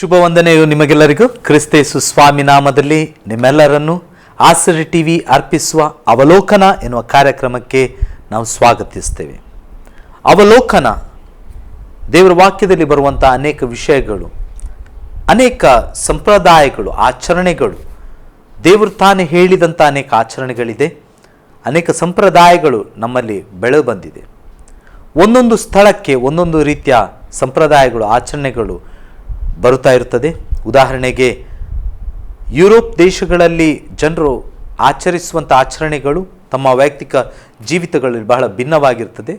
ಶುಭ ವಂದನೆಯು ನಿಮಗೆಲ್ಲರಿಗೂ ಕ್ರಿಸ್ತೇಸು ಸ್ವಾಮಿ ನಾಮದಲ್ಲಿ ನಿಮ್ಮೆಲ್ಲರನ್ನು ಆಸರೆ ಟಿವಿ ಅರ್ಪಿಸುವ ಅವಲೋಕನ ಎನ್ನುವ ಕಾರ್ಯಕ್ರಮಕ್ಕೆ ನಾವು ಸ್ವಾಗತಿಸ್ತೇವೆ. ಅವಲೋಕನ ದೇವರ ವಾಕ್ಯದಲ್ಲಿ ಬರುವಂಥ ಅನೇಕ ವಿಷಯಗಳು, ಅನೇಕ ಸಂಪ್ರದಾಯಗಳು, ಆಚರಣೆಗಳು, ದೇವರು ತಾನೇ ಹೇಳಿದಂಥ ಅನೇಕ ಆಚರಣೆಗಳಿದೆ, ಅನೇಕ ಸಂಪ್ರದಾಯಗಳು ನಮ್ಮಲ್ಲಿ ಬೆಳೆದು ಬಂದಿದೆ. ಒಂದೊಂದು ಸ್ಥಳಕ್ಕೆ ಒಂದೊಂದು ರೀತಿಯ ಸಂಪ್ರದಾಯಗಳು, ಆಚರಣೆಗಳು ಬರುತ್ತಾ ಇರುತ್ತದೆ. ಉದಾಹರಣೆಗೆ ಯುರೋಪ್ ದೇಶಗಳಲ್ಲಿ ಜನರು ಆಚರಿಸುವಂಥ ಆಚರಣೆಗಳು ತಮ್ಮ ವೈಯಕ್ತಿಕ ಜೀವಿತಗಳಲ್ಲಿ ಬಹಳ ಭಿನ್ನವಾಗಿರ್ತದೆ.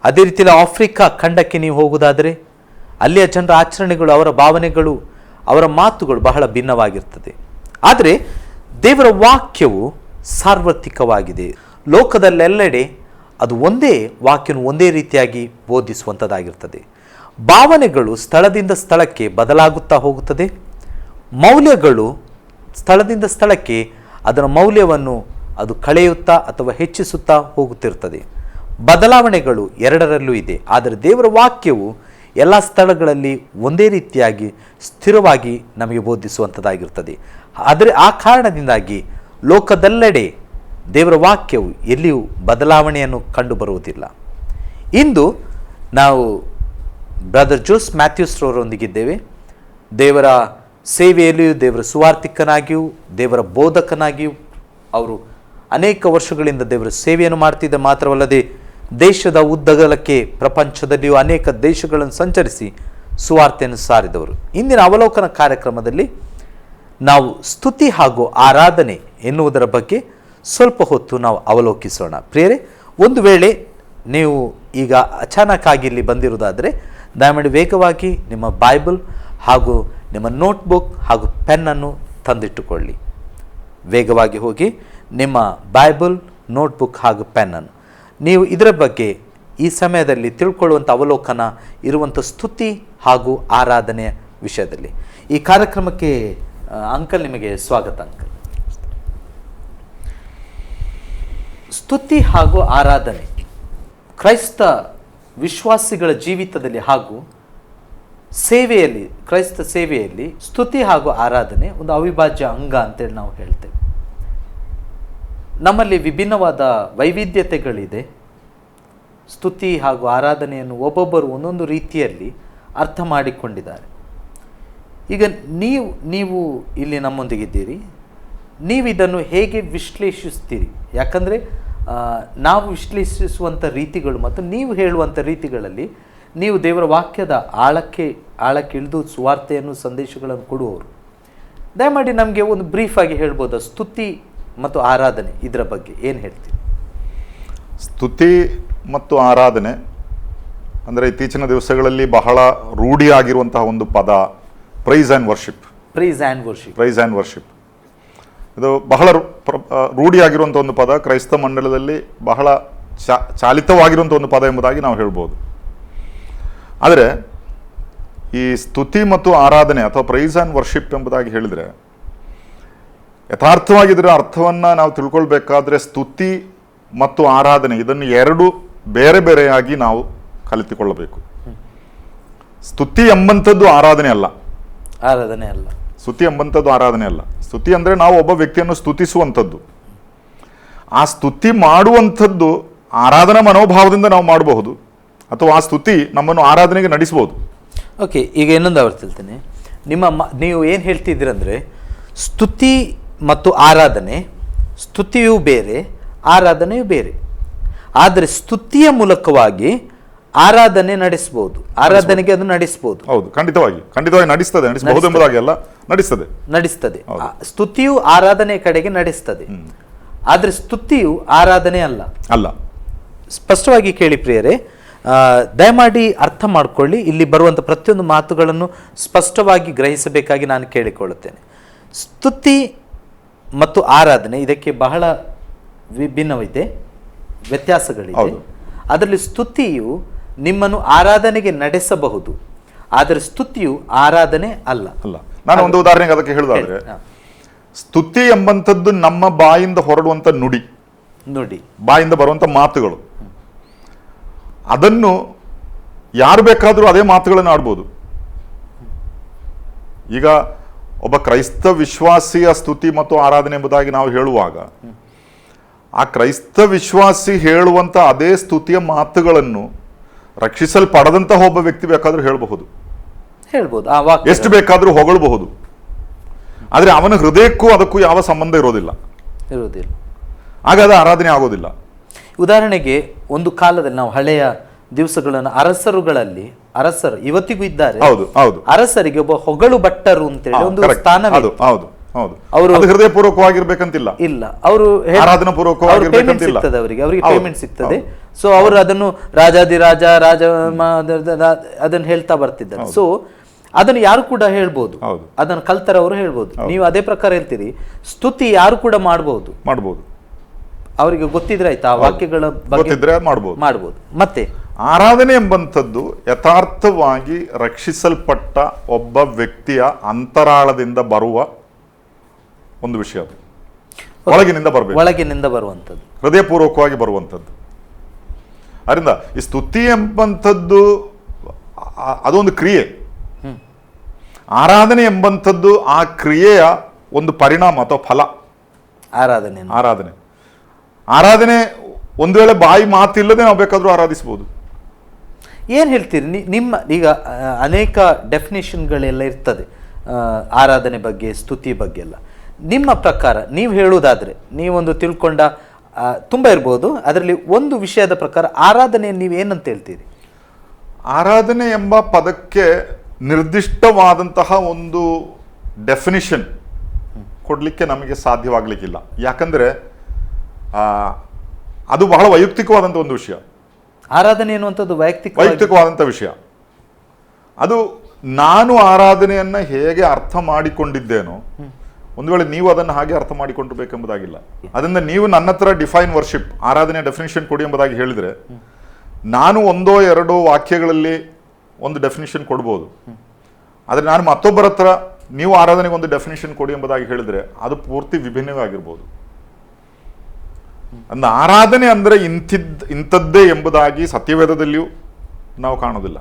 ಅದೇ ರೀತಿಯಲ್ಲಿ ಆಫ್ರಿಕಾ ಖಂಡಕ್ಕೆ ನೀವು ಹೋಗುವುದಾದರೆ ಅಲ್ಲಿಯ ಜನರ ಆಚರಣೆಗಳು, ಅವರ ಭಾವನೆಗಳು, ಅವರ ಮಾತುಗಳು ಬಹಳ ಭಿನ್ನವಾಗಿರ್ತದೆ. ಆದರೆ ದೇವರ ವಾಕ್ಯವು ಸಾರ್ವತ್ರಿಕವಾಗಿದೆ. ಲೋಕದಲ್ಲೆಲ್ಲೆಡೆ ಅದು ಒಂದೇ ವಾಕ್ಯವನ್ನು ಒಂದೇ ರೀತಿಯಾಗಿ ಬೋಧಿಸುವಂಥದ್ದಾಗಿರ್ತದೆ. ಭಾವನೆಗಳು ಸ್ಥಳದಿಂದ ಸ್ಥಳಕ್ಕೆ ಬದಲಾಗುತ್ತಾ ಹೋಗುತ್ತದೆ. ಮೌಲ್ಯಗಳು ಸ್ಥಳದಿಂದ ಸ್ಥಳಕ್ಕೆ ಅದರ ಮೌಲ್ಯವನ್ನು ಅದು ಕಳೆಯುತ್ತಾ ಅಥವಾ ಹೆಚ್ಚಿಸುತ್ತಾ ಹೋಗುತ್ತಿರ್ತದೆ. ಬದಲಾವಣೆಗಳು ಎರಡರಲ್ಲೂ ಇದೆ. ಆದರೆ ದೇವರ ವಾಕ್ಯವು ಎಲ್ಲ ಸ್ಥಳಗಳಲ್ಲಿ ಒಂದೇ ರೀತಿಯಾಗಿ ಸ್ಥಿರವಾಗಿ ನಮಗೆ ಬೋಧಿಸುವಂಥದ್ದಾಗಿರ್ತದೆ. ಆದರೆ ಆ ಕಾರಣದಿಂದಾಗಿ ಲೋಕದೆಲ್ಲೆಡೆ ದೇವರ ವಾಕ್ಯವು ಎಲ್ಲಿಯೂ ಬದಲಾವಣೆಯನ್ನು ಕಂಡುಬರುವುದಿಲ್ಲ. ಇಂದು ನಾವು ಬ್ರದರ್ ಜೋಸ್ ಮ್ಯಾಥ್ಯೂಸ್ರವರೊಂದಿಗಿದ್ದೇವೆ. ದೇವರ ಸೇವೆಯಲ್ಲಿಯೂ, ದೇವರ ಸುವಾರ್ತಿಕನಾಗಿಯೂ, ದೇವರ ಬೋಧಕನಾಗಿಯೂ ಅವರು ಅನೇಕ ವರ್ಷಗಳಿಂದ ದೇವರ ಸೇವೆಯನ್ನು ಮಾಡ್ತಿದ್ದ ಮಾತ್ರವಲ್ಲದೆ ದೇಶದ ಉದ್ದಗಲಕ್ಕೆ ಪ್ರಪಂಚದಲ್ಲಿಯೂ ಅನೇಕ ದೇಶಗಳನ್ನು ಸಂಚರಿಸಿ ಸುವಾರ್ತೆಯನ್ನು ಸಾರಿದವರು. ಇಂದಿನ ಅವಲೋಕನ ಕಾರ್ಯಕ್ರಮದಲ್ಲಿ ನಾವು ಸ್ತುತಿ ಹಾಗೂ ಆರಾಧನೆ ಎನ್ನುವುದರ ಬಗ್ಗೆ ಸ್ವಲ್ಪ ಹೊತ್ತು ನಾವು ಅವಲೋಕಿಸೋಣ. ಪ್ರಿಯರೇ, ಒಂದು ವೇಳೆ ನೀವು ಈಗ ಅಚಾನಕ್ಕಾಗಿ ಇಲ್ಲಿ ಬಂದಿರುವುದಾದರೆ ದಯಮಾಡಿ ವೇಗವಾಗಿ ನಿಮ್ಮ ಬೈಬಲ್ ಹಾಗೂ ನಿಮ್ಮ ನೋಟ್ಬುಕ್ ಹಾಗೂ ಪೆನ್ನನ್ನು ತಂದಿಟ್ಟುಕೊಳ್ಳಿ. ವೇಗವಾಗಿ ಹೋಗಿ ನಿಮ್ಮ ಬೈಬಲ್, ನೋಟ್ಬುಕ್ ಹಾಗೂ ಪೆನ್ನನ್ನು ನೀವು ಇದರ ಬಗ್ಗೆ ಈ ಸಮಯದಲ್ಲಿ ತಿಳ್ಕೊಳ್ಳುವಂಥ ಅವಲೋಕನ ಇರುವಂಥ ಸ್ತುತಿ ಹಾಗೂ ಆರಾಧನೆಯ ವಿಷಯದಲ್ಲಿ. ಈ ಕಾರ್ಯಕ್ರಮಕ್ಕೆ ಅಂಕಲ್ ನಿಮಗೆ ಸ್ವಾಗತ. ಅಂಕಲ್, ಸ್ತುತಿ ಹಾಗೂ ಆರಾಧನೆ ಕ್ರೈಸ್ತ ವಿಶ್ವಾಸಿಗಳ ಜೀವಿತದಲ್ಲಿ ಹಾಗೂ ಸೇವೆಯಲ್ಲಿ, ಕ್ರೈಸ್ತ ಸೇವೆಯಲ್ಲಿ ಸ್ತುತಿ ಹಾಗೂ ಆರಾಧನೆ ಒಂದು ಅವಿಭಾಜ್ಯ ಅಂಗ ಅಂತೇಳಿ ನಾವು ಹೇಳ್ತೇವೆ. ನಮ್ಮಲ್ಲಿ ವಿಭಿನ್ನವಾದ ವೈವಿಧ್ಯತೆಗಳಿದೆ. ಸ್ತುತಿ ಹಾಗೂ ಆರಾಧನೆಯನ್ನು ಒಬ್ಬೊಬ್ಬರು ಒಂದೊಂದು ರೀತಿಯಲ್ಲಿ ಅರ್ಥ ಮಾಡಿಕೊಂಡಿದ್ದಾರೆ. ಈಗ ನೀವು ಇಲ್ಲಿ ನಮ್ಮೊಂದಿಗಿದ್ದೀರಿ. ನೀವು ಇದನ್ನು ಹೇಗೆ ವಿಶ್ಲೇಷಿಸ್ತೀರಿ? ಯಾಕಂದರೆ ನಾವು ವಿಶ್ಲೇಷಿಸುವಂಥ ರೀತಿಗಳು ಮತ್ತು ನೀವು ಹೇಳುವಂಥ ರೀತಿಗಳಲ್ಲಿ ನೀವು ದೇವರ ವಾಕ್ಯದ ಆಳಕ್ಕೆ ಇಳಿದು ಸುವಾರ್ತೆಯನ್ನು, ಸಂದೇಶಗಳನ್ನು ಕೊಡುವವರು. ದಯಮಾಡಿ ನಮಗೆ ಒಂದು ಬ್ರೀಫಾಗಿ ಹೇಳ್ಬೋದಾ ಸ್ತುತಿ ಮತ್ತು ಆರಾಧನೆ ಇದರ ಬಗ್ಗೆ ಏನು ಹೇಳ್ತೀರಿ? ಸ್ತುತಿ ಮತ್ತು ಆರಾಧನೆ ಅಂದರೆ ಇತ್ತೀಚಿನ ದಿವಸಗಳಲ್ಲಿ ಬಹಳ ರೂಢಿಯಾಗಿರುವಂತಹ ಒಂದು ಪದ praise and worship. Praise and worship ಇದು ಬಹಳ ರೂಢಿಯಾಗಿರುವಂಥ ಒಂದು ಪದ. ಕ್ರೈಸ್ತ ಮಂಡಲದಲ್ಲಿ ಬಹಳ ಚಾಲಿತವಾಗಿರುವಂಥ ಒಂದು ಪದ ಎಂಬುದಾಗಿ ನಾವು ಹೇಳ್ಬೋದು. ಆದರೆ ಈ ಸ್ತುತಿ ಮತ್ತು ಆರಾಧನೆ ಅಥವಾ ಪ್ರೈಸ್ ಆ್ಯಂಡ್ ವರ್ಷಿಪ್ ಎಂಬುದಾಗಿ ಹೇಳಿದರೆ ಯಥಾರ್ಥವಾಗಿ ಇದರ ಅರ್ಥವನ್ನು ನಾವು ತಿಳ್ಕೊಳ್ಬೇಕಾದ್ರೆ ಸ್ತುತಿ ಮತ್ತು ಆರಾಧನೆ ಇದನ್ನು ಎರಡು ಬೇರೆ ಬೇರೆಯಾಗಿ ನಾವು ಕಲಿತುಕೊಳ್ಳಬೇಕು. ಸ್ತುತಿ ಎಂಬಂಥದ್ದು ಆರಾಧನೆ ಅಲ್ಲ. ಸ್ತುತಿ ಎಂಬಂಥದ್ದು ಆರಾಧನೆ ಅಲ್ಲ. ಸ್ತುತಿ ಅಂದರೆ ನಾವು ಒಬ್ಬ ವ್ಯಕ್ತಿಯನ್ನು ಸ್ತುತಿಸುವಂಥದ್ದು. ಆ ಸ್ತುತಿ ಮಾಡುವಂಥದ್ದು ಆರಾಧನಾ ಮನೋಭಾವದಿಂದ ನಾವು ಮಾಡಬಹುದು, ಅಥವಾ ಆ ಸ್ತುತಿ ನಮ್ಮನ್ನು ಆರಾಧನೆಗೆ ನಡೆಸಬಹುದು. ಓಕೆ, ಈಗ ಇನ್ನೊಂದು ಹೇಳ್ತೇನೆ. ನೀವು ಏನು ಹೇಳ್ತಿದ್ದೀರಂದರೆ ಸ್ತುತಿ ಮತ್ತು ಆರಾಧನೆ, ಸ್ತುತಿಯೂ ಬೇರೆ, ಆರಾಧನೆಯೂ ಬೇರೆ. ಆದರೆ ಸ್ತುತಿಯ ಮೂಲಕವಾಗಿ ಆರಾಧನೆ ನಡೆಸಬಹುದು, ಆರಾಧನೆಗೆ ಅದು ನಡೆಸಬಹುದು. ಹೌದು, ಖಂಡಿತವಾಗಿ ನಡೆಸಬಹುದು ಎಂಬುದಾಗಿ ಅಲ್ಲ, ನಡೆಸ್ತದೆ. ಸ್ತುತಿಯು ಆರಾಧನೆ ಕಡೆಗೆ ನಡೆಸ್ತದೆ. ಆದರೆ ಸ್ತುತಿಯು ಆರಾಧನೆ ಅಲ್ಲ. ಸ್ಪಷ್ಟವಾಗಿ ಕೇಳಿ ಪ್ರಿಯರೇ, ದಯಮಾಡಿ ಅರ್ಥ ಮಾಡಿಕೊಳ್ಳಿ. ಇಲ್ಲಿ ಬರುವಂಥ ಪ್ರತಿಯೊಂದು ಮಾತುಗಳನ್ನು ಸ್ಪಷ್ಟವಾಗಿ ಗ್ರಹಿಸಬೇಕಾಗಿ ನಾನು ಕೇಳಿಕೊಳ್ಳುತ್ತೇನೆ. ಸ್ತುತಿ ಮತ್ತು ಆರಾಧನೆ ಇದಕ್ಕೆ ಬಹಳ ವಿಭಿನ್ನವಿದೆ, ವ್ಯತ್ಯಾಸಗಳಿದೆ. ಅದರಲ್ಲಿ ಸ್ತುತಿಯು ನಿಮ್ಮನ್ನು ಆರಾಧನೆಗೆ ನಡೆಸಬಹುದು, ಆದರೆ ಸ್ತುತಿಯು ಆರಾಧನೆ ಅಲ್ಲ. ನಾನು ಒಂದು ಉದಾಹರಣೆಗೆ ಅದಕ್ಕೆ ಹೇಳುವುದಾದ್ರೆ, ಸ್ತುತಿ ಎಂಬಂಥದ್ದು ನಮ್ಮ ಬಾಯಿಂದ ಹೊರಡುವಂಥ ನುಡಿ, ಬಾಯಿಂದ ಬರುವಂಥ ಮಾತುಗಳು. ಅದನ್ನು ಯಾರು ಬೇಕಾದರೂ ಅದೇ ಮಾತುಗಳನ್ನು ಆಡ್ಬೋದು. ಈಗ ಒಬ್ಬ ಕ್ರೈಸ್ತ ವಿಶ್ವಾಸಿಯ ಸ್ತುತಿ ಮತ್ತು ಆರಾಧನೆ ಎಂಬುದಾಗಿ ನಾವು ಹೇಳುವಾಗ ಆ ಕ್ರೈಸ್ತ ವಿಶ್ವಾಸಿ ಹೇಳುವಂತ ಅದೇ ಸ್ತುತಿಯ ಮಾತುಗಳನ್ನು ರಕ್ಷಿಸಲ್ಪಡದಂತಹ ಒಬ್ಬ ವ್ಯಕ್ತಿ ಬೇಕಾದ್ರೂ ಹೇಳಬಹುದು, ಹೇಳ್ಬೋದು, ಆ ವಾಕ್ಯ ಎಷ್ಟು ಬೇಕಾದ್ರೂ ಹೊಗಳಬಹುದು. ಆದ್ರೆ ಅವನ ಹೃದಯಕ್ಕೂ ಅದಕ್ಕೂ ಯಾವ ಸಂಬಂಧ ಇರೋದಿಲ್ಲ, ಇರುವುದಿಲ್ಲ. ಆಗ ಅದು ಆರಾಧನೆ ಆಗೋದಿಲ್ಲ. ಉದಾಹರಣೆಗೆ ಒಂದು ಕಾಲದಲ್ಲಿ ನಾವು ಹಳೆಯ ದಿವಸಗಳನ್ನು ಅರಸರು ಇವತ್ತಿಗೂ ಇದ್ದಾರೆ. ಹೌದು ಹೌದು, ಅರಸರಿಗೆ ಒಬ್ಬ ಹೊಗಳು ಭಟ್ಟರು ಅಂತೇಳಿ ಒಂದು ಸ್ಥಾನವಿದೆ. ಹೌದು ಹೌದು, ಅವರು ಹೃದಯ ಪೂರ್ವಕವಾಗಿರ್ಬೇಕಂತಿಲ್ಲ, ಇಲ್ಲ, ಅವರು ಆರಾಧನಾ ಪೂರ್ವಕವಾಗಿರ್ಬೇಕಂತಿಲ್ಲ, ಸಿಗ್ತದೆ ಅವರಿಗೆ ಪೇಮೆಂಟ್ ಸಿಗ್ತದೆ. ಸೊ ಅವರು ಅದನ್ನು ರಾಜಾದಿರಾಜ ಅದನ್ನು ಹೇಳ್ತಾ ಬರ್ತಿದ್ದಾರೆ. ಸೊ ಅದನ್ನು ಯಾರು ಕೂಡ ಹೇಳ್ಬೋದು, ಅದನ್ನು ಕಲ್ತರವರು ಹೇಳ್ಬೋದು. ನೀವು ಅದೇ ಪ್ರಕಾರ ಹೇಳ್ತೀರಿ, ಸ್ತುತಿ ಯಾರು ಕೂಡ ಮಾಡಬಹುದು, ಅವರಿಗೆ ಗೊತ್ತಿದ್ರೆ ಆಯ್ತಾ, ಆ ವಾಕ್ಯಗಳ ಬಗ್ಗೆ ಮಾಡಬಹುದು. ಮತ್ತೆ ಆರಾಧನೆ ಎಂಬಂಥದ್ದು ಯಥಾರ್ಥವಾಗಿ ರಕ್ಷಿಸಲ್ಪಟ್ಟ ಒಬ್ಬ ವ್ಯಕ್ತಿಯ ಅಂತರಾಳದಿಂದ ಬರುವ ಒಂದು ವಿಷಯ, ಅದು ಒಳಗಿನಿಂದ ಬರುವಂಥದ್ದು, ಹೃದಯಪೂರ್ವಕವಾಗಿ ಬರುವಂಥದ್ದು. ಅದರಿಂದ ಈ ಸ್ತುತಿ ಎಂಬಂಥದ್ದು ಅದೊಂದು ಕ್ರಿಯೆ, ಆರಾಧನೆ ಎಂಬಂಥದ್ದು ಆ ಕ್ರಿಯೆಯ ಒಂದು ಪರಿಣಾಮ ಅಥವಾ ಫಲ. ಆರಾಧನೆ ಒಂದು ವೇಳೆ ಬಾಯಿ ಮಾತಿಲ್ಲದೆ ನಾವು ಬೇಕಾದ್ರೂ ಆರಾಧಿಸಬಹುದು. ಏನ್ ಹೇಳ್ತೀರಿ ನಿಮ್ಮ, ಈಗ ಅನೇಕ ಡೆಫಿನೇಷನ್ಗಳೆಲ್ಲ ಇರ್ತದೆ ಆರಾಧನೆ ಬಗ್ಗೆ, ಸ್ತುತಿ ಬಗ್ಗೆ ಎಲ್ಲ. ನಿಮ್ಮ ಪ್ರಕಾರ ನೀವು ಹೇಳುವುದಾದ್ರೆ, ನೀವೊಂದು ತಿಳ್ಕೊಂಡ ತುಂಬ ಇರ್ಬೋದು, ಅದರಲ್ಲಿ ಒಂದು ವಿಷಯದ ಪ್ರಕಾರ ಆರಾಧನೆಯನ್ನು ನೀವು ಏನಂತ ಹೇಳ್ತೀರಿ? ಆರಾಧನೆ ಎಂಬ ಪದಕ್ಕೆ ನಿರ್ದಿಷ್ಟವಾದಂತಹ ಒಂದು ಡೆಫಿನಿಷನ್ ಕೊಡಲಿಕ್ಕೆ ನಮಗೆ ಸಾಧ್ಯವಾಗಲಿಕ್ಕಿಲ್ಲ. ಯಾಕಂದ್ರೆ ಅದು ಬಹಳ ವೈಯಕ್ತಿಕವಾದಂಥ ಒಂದು ವಿಷಯ. ಆರಾಧನೆ ಎನ್ನುವಂಥದ್ದು ವೈಯಕ್ತಿಕವಾದಂಥ ವಿಷಯ. ಅದು ನಾನು ಆರಾಧನೆಯನ್ನ ಹೇಗೆ ಅರ್ಥ ಮಾಡಿಕೊಂಡಿದ್ದೇನೋ, ಒಂದು ವೇಳೆ ನೀವು ಅದನ್ನು ಹಾಗೆ ಅರ್ಥ ಮಾಡಿಕೊಂಡಿರ್ಬೇಕೆಂಬುದಾಗಿಲ್ಲ. ಅದರಿಂದ ನೀವು ನನ್ನ ಹತ್ರ ಡಿಫೈನ್ ವರ್ಷಿಪ್, ಆರಾಧನೆಯ ಡೆಫಿನಿಷನ್ ಕೊಡಿ ಎಂಬುದಾಗಿ ಹೇಳಿದ್ರೆ, ನಾನು ಒಂದೋ ಎರಡೋ ವಾಕ್ಯಗಳಲ್ಲಿ ಒಂದು ಡೆಫಿನಿಷನ್ ಕೊಡ್ಬೋದು. ಆದರೆ ನಾನು ಮತ್ತೊಬ್ಬರ ಹತ್ರ ನೀವು ಆರಾಧನೆಗೆ ಒಂದು ಡೆಫಿನಿಷನ್ ಕೊಡಿ ಎಂಬುದಾಗಿ ಹೇಳಿದ್ರೆ ಅದು ಪೂರ್ತಿ ವಿಭಿನ್ನವಾಗಿರ್ಬೋದು. ಅಂದ ಆರಾಧನೆ ಅಂದ್ರೆ ಇಂಥದ್ದೇ ಎಂಬುದಾಗಿ ಸತ್ಯವೇದದಲ್ಲಿಯೂ ನಾವು ಕಾಣುವುದಿಲ್ಲ.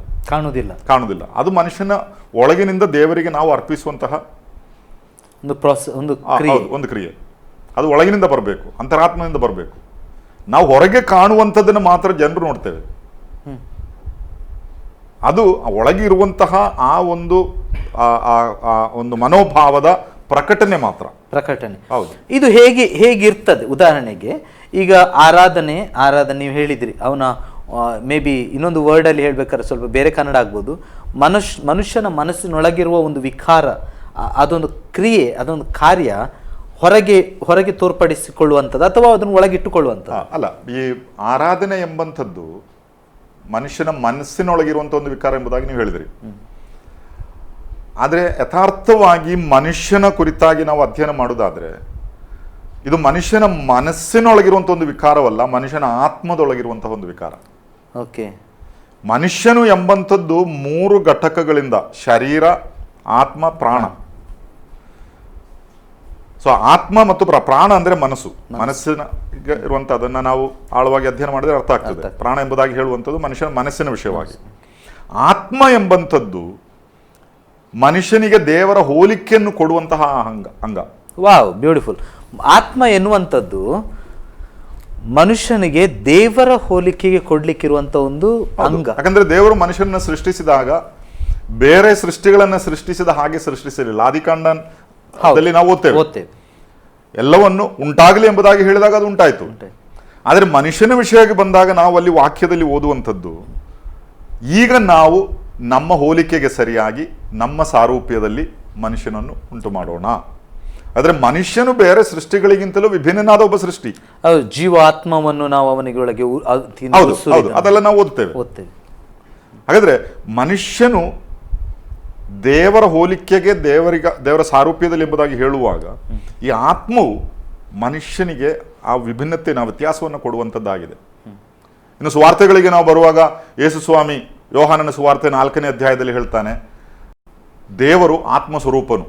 ಅದು ಮನುಷ್ಯನ ಒಳಗಿನಿಂದ ದೇವರಿಗೆ ನಾವು ಅರ್ಪಿಸುವಂತಹ ಒಂದು ಕ್ರಿಯೆ. ಅದು ಒಳಗಿನಿಂದ ಬರಬೇಕು, ಅಂತರಾತ್ಮದಿಂದ ಬರಬೇಕು. ನಾವು ಹೊರಗೆ ಕಾಣುವಂಥದ್ದನ್ನು ಮಾತ್ರ ಜನರು ನೋಡ್ತೇವೆ. ಅದು ಒಳಗೆ ಇರುವಂತಹ ಆ ಒಂದು ಮನೋಭಾವದ ಪ್ರಕಟಣೆ ಮಾತ್ರ. ಹೌದು. ಇದು ಹೇಗಿರ್ತದೆ? ಉದಾಹರಣೆಗೆ ಈಗ ಆರಾಧನೆ ನೀವು ಹೇಳಿದ್ರಿ, ಅವನ ಮೇ ಬಿ ಇನ್ನೊಂದು ವರ್ಡಲ್ಲಿ ಹೇಳ್ಬೇಕಾದ್ರೆ ಸ್ವಲ್ಪ ಬೇರೆ ಕನ್ನಡ ಆಗ್ಬೋದು. ಮನುಷ್ಯನ ಮನಸ್ಸಿನೊಳಗಿರುವ ಒಂದು ವಿಕಾರ, ಅದೊಂದು ಕ್ರಿಯೆ, ಅದೊಂದು ಕಾರ್ಯ ಹೊರಗೆ ತೋರ್ಪಡಿಸಿಕೊಳ್ಳುವಂಥದ್ದು ಅಥವಾ ಅದನ್ನು ಒಳಗಿಟ್ಟುಕೊಳ್ಳುವಂಥದ್ದು ಅಲ್ಲ. ಈ ಆರಾಧನೆ ಎಂಬಂಥದ್ದು ಮನುಷ್ಯನ ಮನಸ್ಸಿನೊಳಗಿರುವಂಥ ಒಂದು ವಿಕಾರ ಎಂಬುದಾಗಿ ನೀವು ಹೇಳಿದ್ರಿ. ಆದರೆ ಯಥಾರ್ಥವಾಗಿ ಮನುಷ್ಯನ ಕುರಿತಾಗಿ ನಾವು ಅಧ್ಯಯನ ಮಾಡೋದಾದ್ರೆ, ಇದು ಮನುಷ್ಯನ ಮನಸ್ಸಿನೊಳಗಿರುವಂಥ ಒಂದು ವಿಕಾರವಲ್ಲ, ಮನುಷ್ಯನ ಆತ್ಮದೊಳಗಿರುವಂತಹ ಒಂದು ವಿಕಾರ. ಓಕೆ. ಮನುಷ್ಯನು ಎಂಬಂಥದ್ದು 3 ಘಟಕಗಳಿಂದ, ಶರೀರ, ಆತ್ಮ, ಪ್ರಾಣ. ಸೊ ಆತ್ಮ ಮತ್ತು ಪ್ರಾಣ ಅಂದ್ರೆ ಮನಸ್ಸಿನ ಇರುವಂತ, ಅದನ್ನ ನಾವು ಆಳವಾಗಿ ಅಧ್ಯಯನ ಮಾಡಿದ್ರೆ ಅರ್ಥ ಆಗ್ತದೆ. ಪ್ರಾಣ ಎಂಬುದಾಗಿ ಹೇಳುವಂಥದ್ದು ಮನುಷ್ಯನ ಮನಸ್ಸಿನ ವಿಷಯವಾಗಿ. ಆತ್ಮ ಎಂಬಂಥದ್ದು ಮನುಷ್ಯನಿಗೆ ದೇವರ ಹೋಲಿಕೆಯನ್ನು ಕೊಡುವಂತಹ ಅಂಗ. Wow, beautiful. ಆತ್ಮ ಎನ್ನುವಂಥದ್ದು ಮನುಷ್ಯನಿಗೆ ದೇವರ ಹೋಲಿಕೆಗೆ ಕೊಡ್ಲಿಕ್ಕಿರುವಂತ ಒಂದು ಅಂಗ. ಯಾಕಂದ್ರೆ ದೇವರು ಮನುಷ್ಯನನ್ನ ಸೃಷ್ಟಿಸಿದಾಗ ಬೇರೆ ಸೃಷ್ಟಿಗಳನ್ನ ಸೃಷ್ಟಿಸಿದ ಹಾಗೆ ಸೃಷ್ಟಿಸಲಿಲ್ಲ. ಆದಿಕಾಂಡದಲ್ಲಿ ನಾವು ಓದ್ತೇವೆ, ಎಲ್ಲವನ್ನು ಉಂಟಾಗಲಿ ಎಂಬುದಾಗಿ ಹೇಳಿದಾಗ ಅದು ಉಂಟಾಯ್ತು. ಆದರೆ ಮನುಷ್ಯನ ವಿಷಯಕ್ಕೆ ಬಂದಾಗ ನಾವು ಅಲ್ಲಿ ವಾಕ್ಯದಲ್ಲಿ ಓದುವಂಥದ್ದು, ಈಗ ನಾವು ನಮ್ಮ ಹೋಲಿಕೆಗೆ ಸರಿಯಾಗಿ ನಮ್ಮ ಸಾರೂಪ್ಯದಲ್ಲಿ ಮನುಷ್ಯನನ್ನು ಉಂಟು ಮಾಡೋಣ. ಆದ್ರೆ ಮನುಷ್ಯನು ಬೇರೆ ಸೃಷ್ಟಿಗಳಿಗಿಂತಲೂ ವಿಭಿನ್ನನಾದ ಒಬ್ಬ ಸೃಷ್ಟಿ. ಜೀವಾತ್ಮವನ್ನು ನಾವು ಅವನಿಗೆ ಒಳಗೆ ಅದೆಲ್ಲ ನಾವು ಓದ್ತೇವೆ. ಹಾಗಾದ್ರೆ ಮನುಷ್ಯನು ದೇವರ ಹೋಲಿಕೆಗೆ ದೇವರ ಸಾರೂಪ್ಯದಲ್ಲಿ ಎಂಬುದಾಗಿ ಹೇಳುವಾಗ ಈ ಆತ್ಮವು ಮನುಷ್ಯನಿಗೆ ಆ ವಿಭಿನ್ನತೆಯ ವ್ಯತ್ಯಾಸವನ್ನು ಕೊಡುವಂಥದ್ದಾಗಿದೆ. ಇನ್ನು ಸುವಾರ್ತೆಗಳಿಗೆ ನಾವು ಬರುವಾಗ ಯೇಸು ಸ್ವಾಮಿ ಯೋಹಾನನ ಸುವಾರ್ತೆ 4ನೇ ಅಧ್ಯಾಯದಲ್ಲಿ ಹೇಳ್ತಾನೆ, ದೇವರು ಆತ್ಮ ಸ್ವರೂಪನು.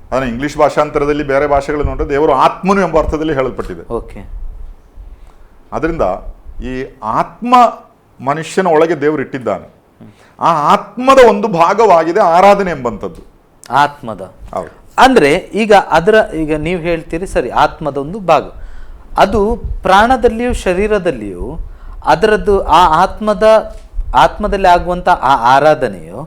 ಅದನ್ನ ಇಂಗ್ಲಿಷ್ ಭಾಷಾಂತರದಲ್ಲಿ ಬೇರೆ ಭಾಷೆಗಳು ನೋಡಿದ್ರೆ ದೇವರು ಆತ್ಮನು ಎಂಬ ಅರ್ಥದಲ್ಲಿ ಹೇಳಲ್ಪಟ್ಟಿದೆ. ಅದರಿಂದ ಈ ಆತ್ಮ ಮನುಷ್ಯನ ಒಳಗೆ ದೇವರು ಇಟ್ಟಿದ್ದಾನೆ. ಆ ಆತ್ಮದ ಒಂದು ಭಾಗವಾಗಿದೆ ಆರಾಧನೆ ಎಂಬಂಥದ್ದು. ಆತ್ಮದ. ಹೌದು. ಅಂದ್ರೆ ಈಗ ನೀವು ಹೇಳ್ತೀರಿ ಸರಿ, ಆತ್ಮದ ಒಂದು ಭಾಗ ಅದು ಪ್ರಾಣದಲ್ಲಿಯೂ ಶರೀರದಲ್ಲಿಯೂ ಅದರದ್ದು ಆ ಆತ್ಮದಲ್ಲಿ ಆಗುವಂತ ಆ ಆರಾಧನೆಯು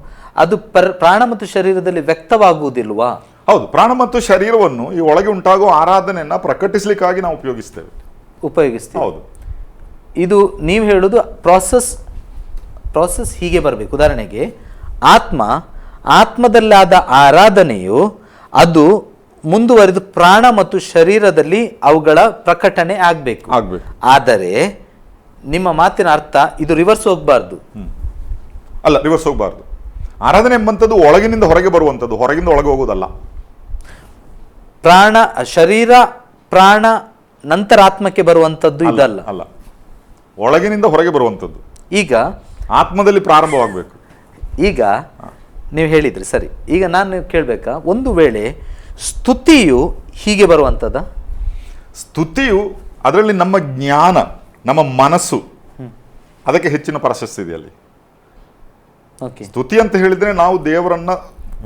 ಅದು ಪ್ರಾಣ ಮತ್ತು ಶರೀರದಲ್ಲಿ ವ್ಯಕ್ತವಾಗುವುದಿಲ್ವಾ? ಹೌದು, ಪ್ರಾಣ ಮತ್ತು ಶರೀರವನ್ನು ಈ ಒಳಗೆ ಉಂಟಾಗುವ ಆರಾಧನೆಯನ್ನ ಪ್ರಕಟಿಸ್ಲಿಕ್ಕಾಗಿ ನಾವು ಉಪಯೋಗಿಸ್ತೇವೆ. ಹೌದು. ಇದು ನೀವು ಹೇಳುದು ಪ್ರಾಸೆಸ್ ಹೀಗೆ ಬರಬೇಕು. ಉದಾಹರಣೆಗೆ ಆತ್ಮದಲ್ಲಾದ ಆರಾಧನೆಯು ಅದು ಮುಂದುವರೆದು ಪ್ರಾಣ ಮತ್ತು ಶರೀರದಲ್ಲಿ ಅವುಗಳ ಪ್ರಕಟಣೆ ಆಗ್ಬೇಕು. ಆದರೆ ನಿಮ್ಮ ಮಾತಿನ ಅರ್ಥ ಇದು ರಿವರ್ಸ್ ಹೋಗಬಾರ್ದು. ಅಲ್ಲ, ರಿವರ್ಸ್ ಹೋಗಬಾರ್ದು. ಆರಾಧನೆ ಎಂಬಂಥದ್ದು ಒಳಗಿನಿಂದ ಹೊರಗೆ ಬರುವಂಥದ್ದು, ಹೊರಗಿಂದ ಒಳಗೆ ಹೋಗುವುದಲ್ಲ. ಶರೀರ ಪ್ರಾಣ ನಂತರ ಆತ್ಮಕ್ಕೆ ಬರುವಂಥದ್ದು ಇದಲ್ಲ. ಅಲ್ಲ, ಒಳಗಿನಿಂದ ಹೊರಗೆ ಬರುವಂಥದ್ದು. ಈಗ ಆತ್ಮದಲ್ಲಿ ಪ್ರಾರಂಭವಾಗಬೇಕು. ಈಗ ನೀವು ಹೇಳಿದ್ರಿ ಸರಿ. ಈಗ ನಾನು ಕೇಳಬೇಕಾ, ಒಂದು ವೇಳೆ ಸ್ತುತಿಯು ಹೀಗೆ ಬರುವಂಥದ್ದ? ಸ್ತುತಿಯು ಅದರಲ್ಲಿ ನಮ್ಮ ಜ್ಞಾನ, ನಮ್ಮ ಮನಸ್ಸು, ಅದಕ್ಕೆ ಹೆಚ್ಚಿನ ಪ್ರಾಶಸ್ತ್ಯ ಇದೆ ಅಲ್ಲಿ. ಸ್ತುತಿ ಅಂತ ಹೇಳಿದ್ರೆ ನಾವು ದೇವರನ್ನ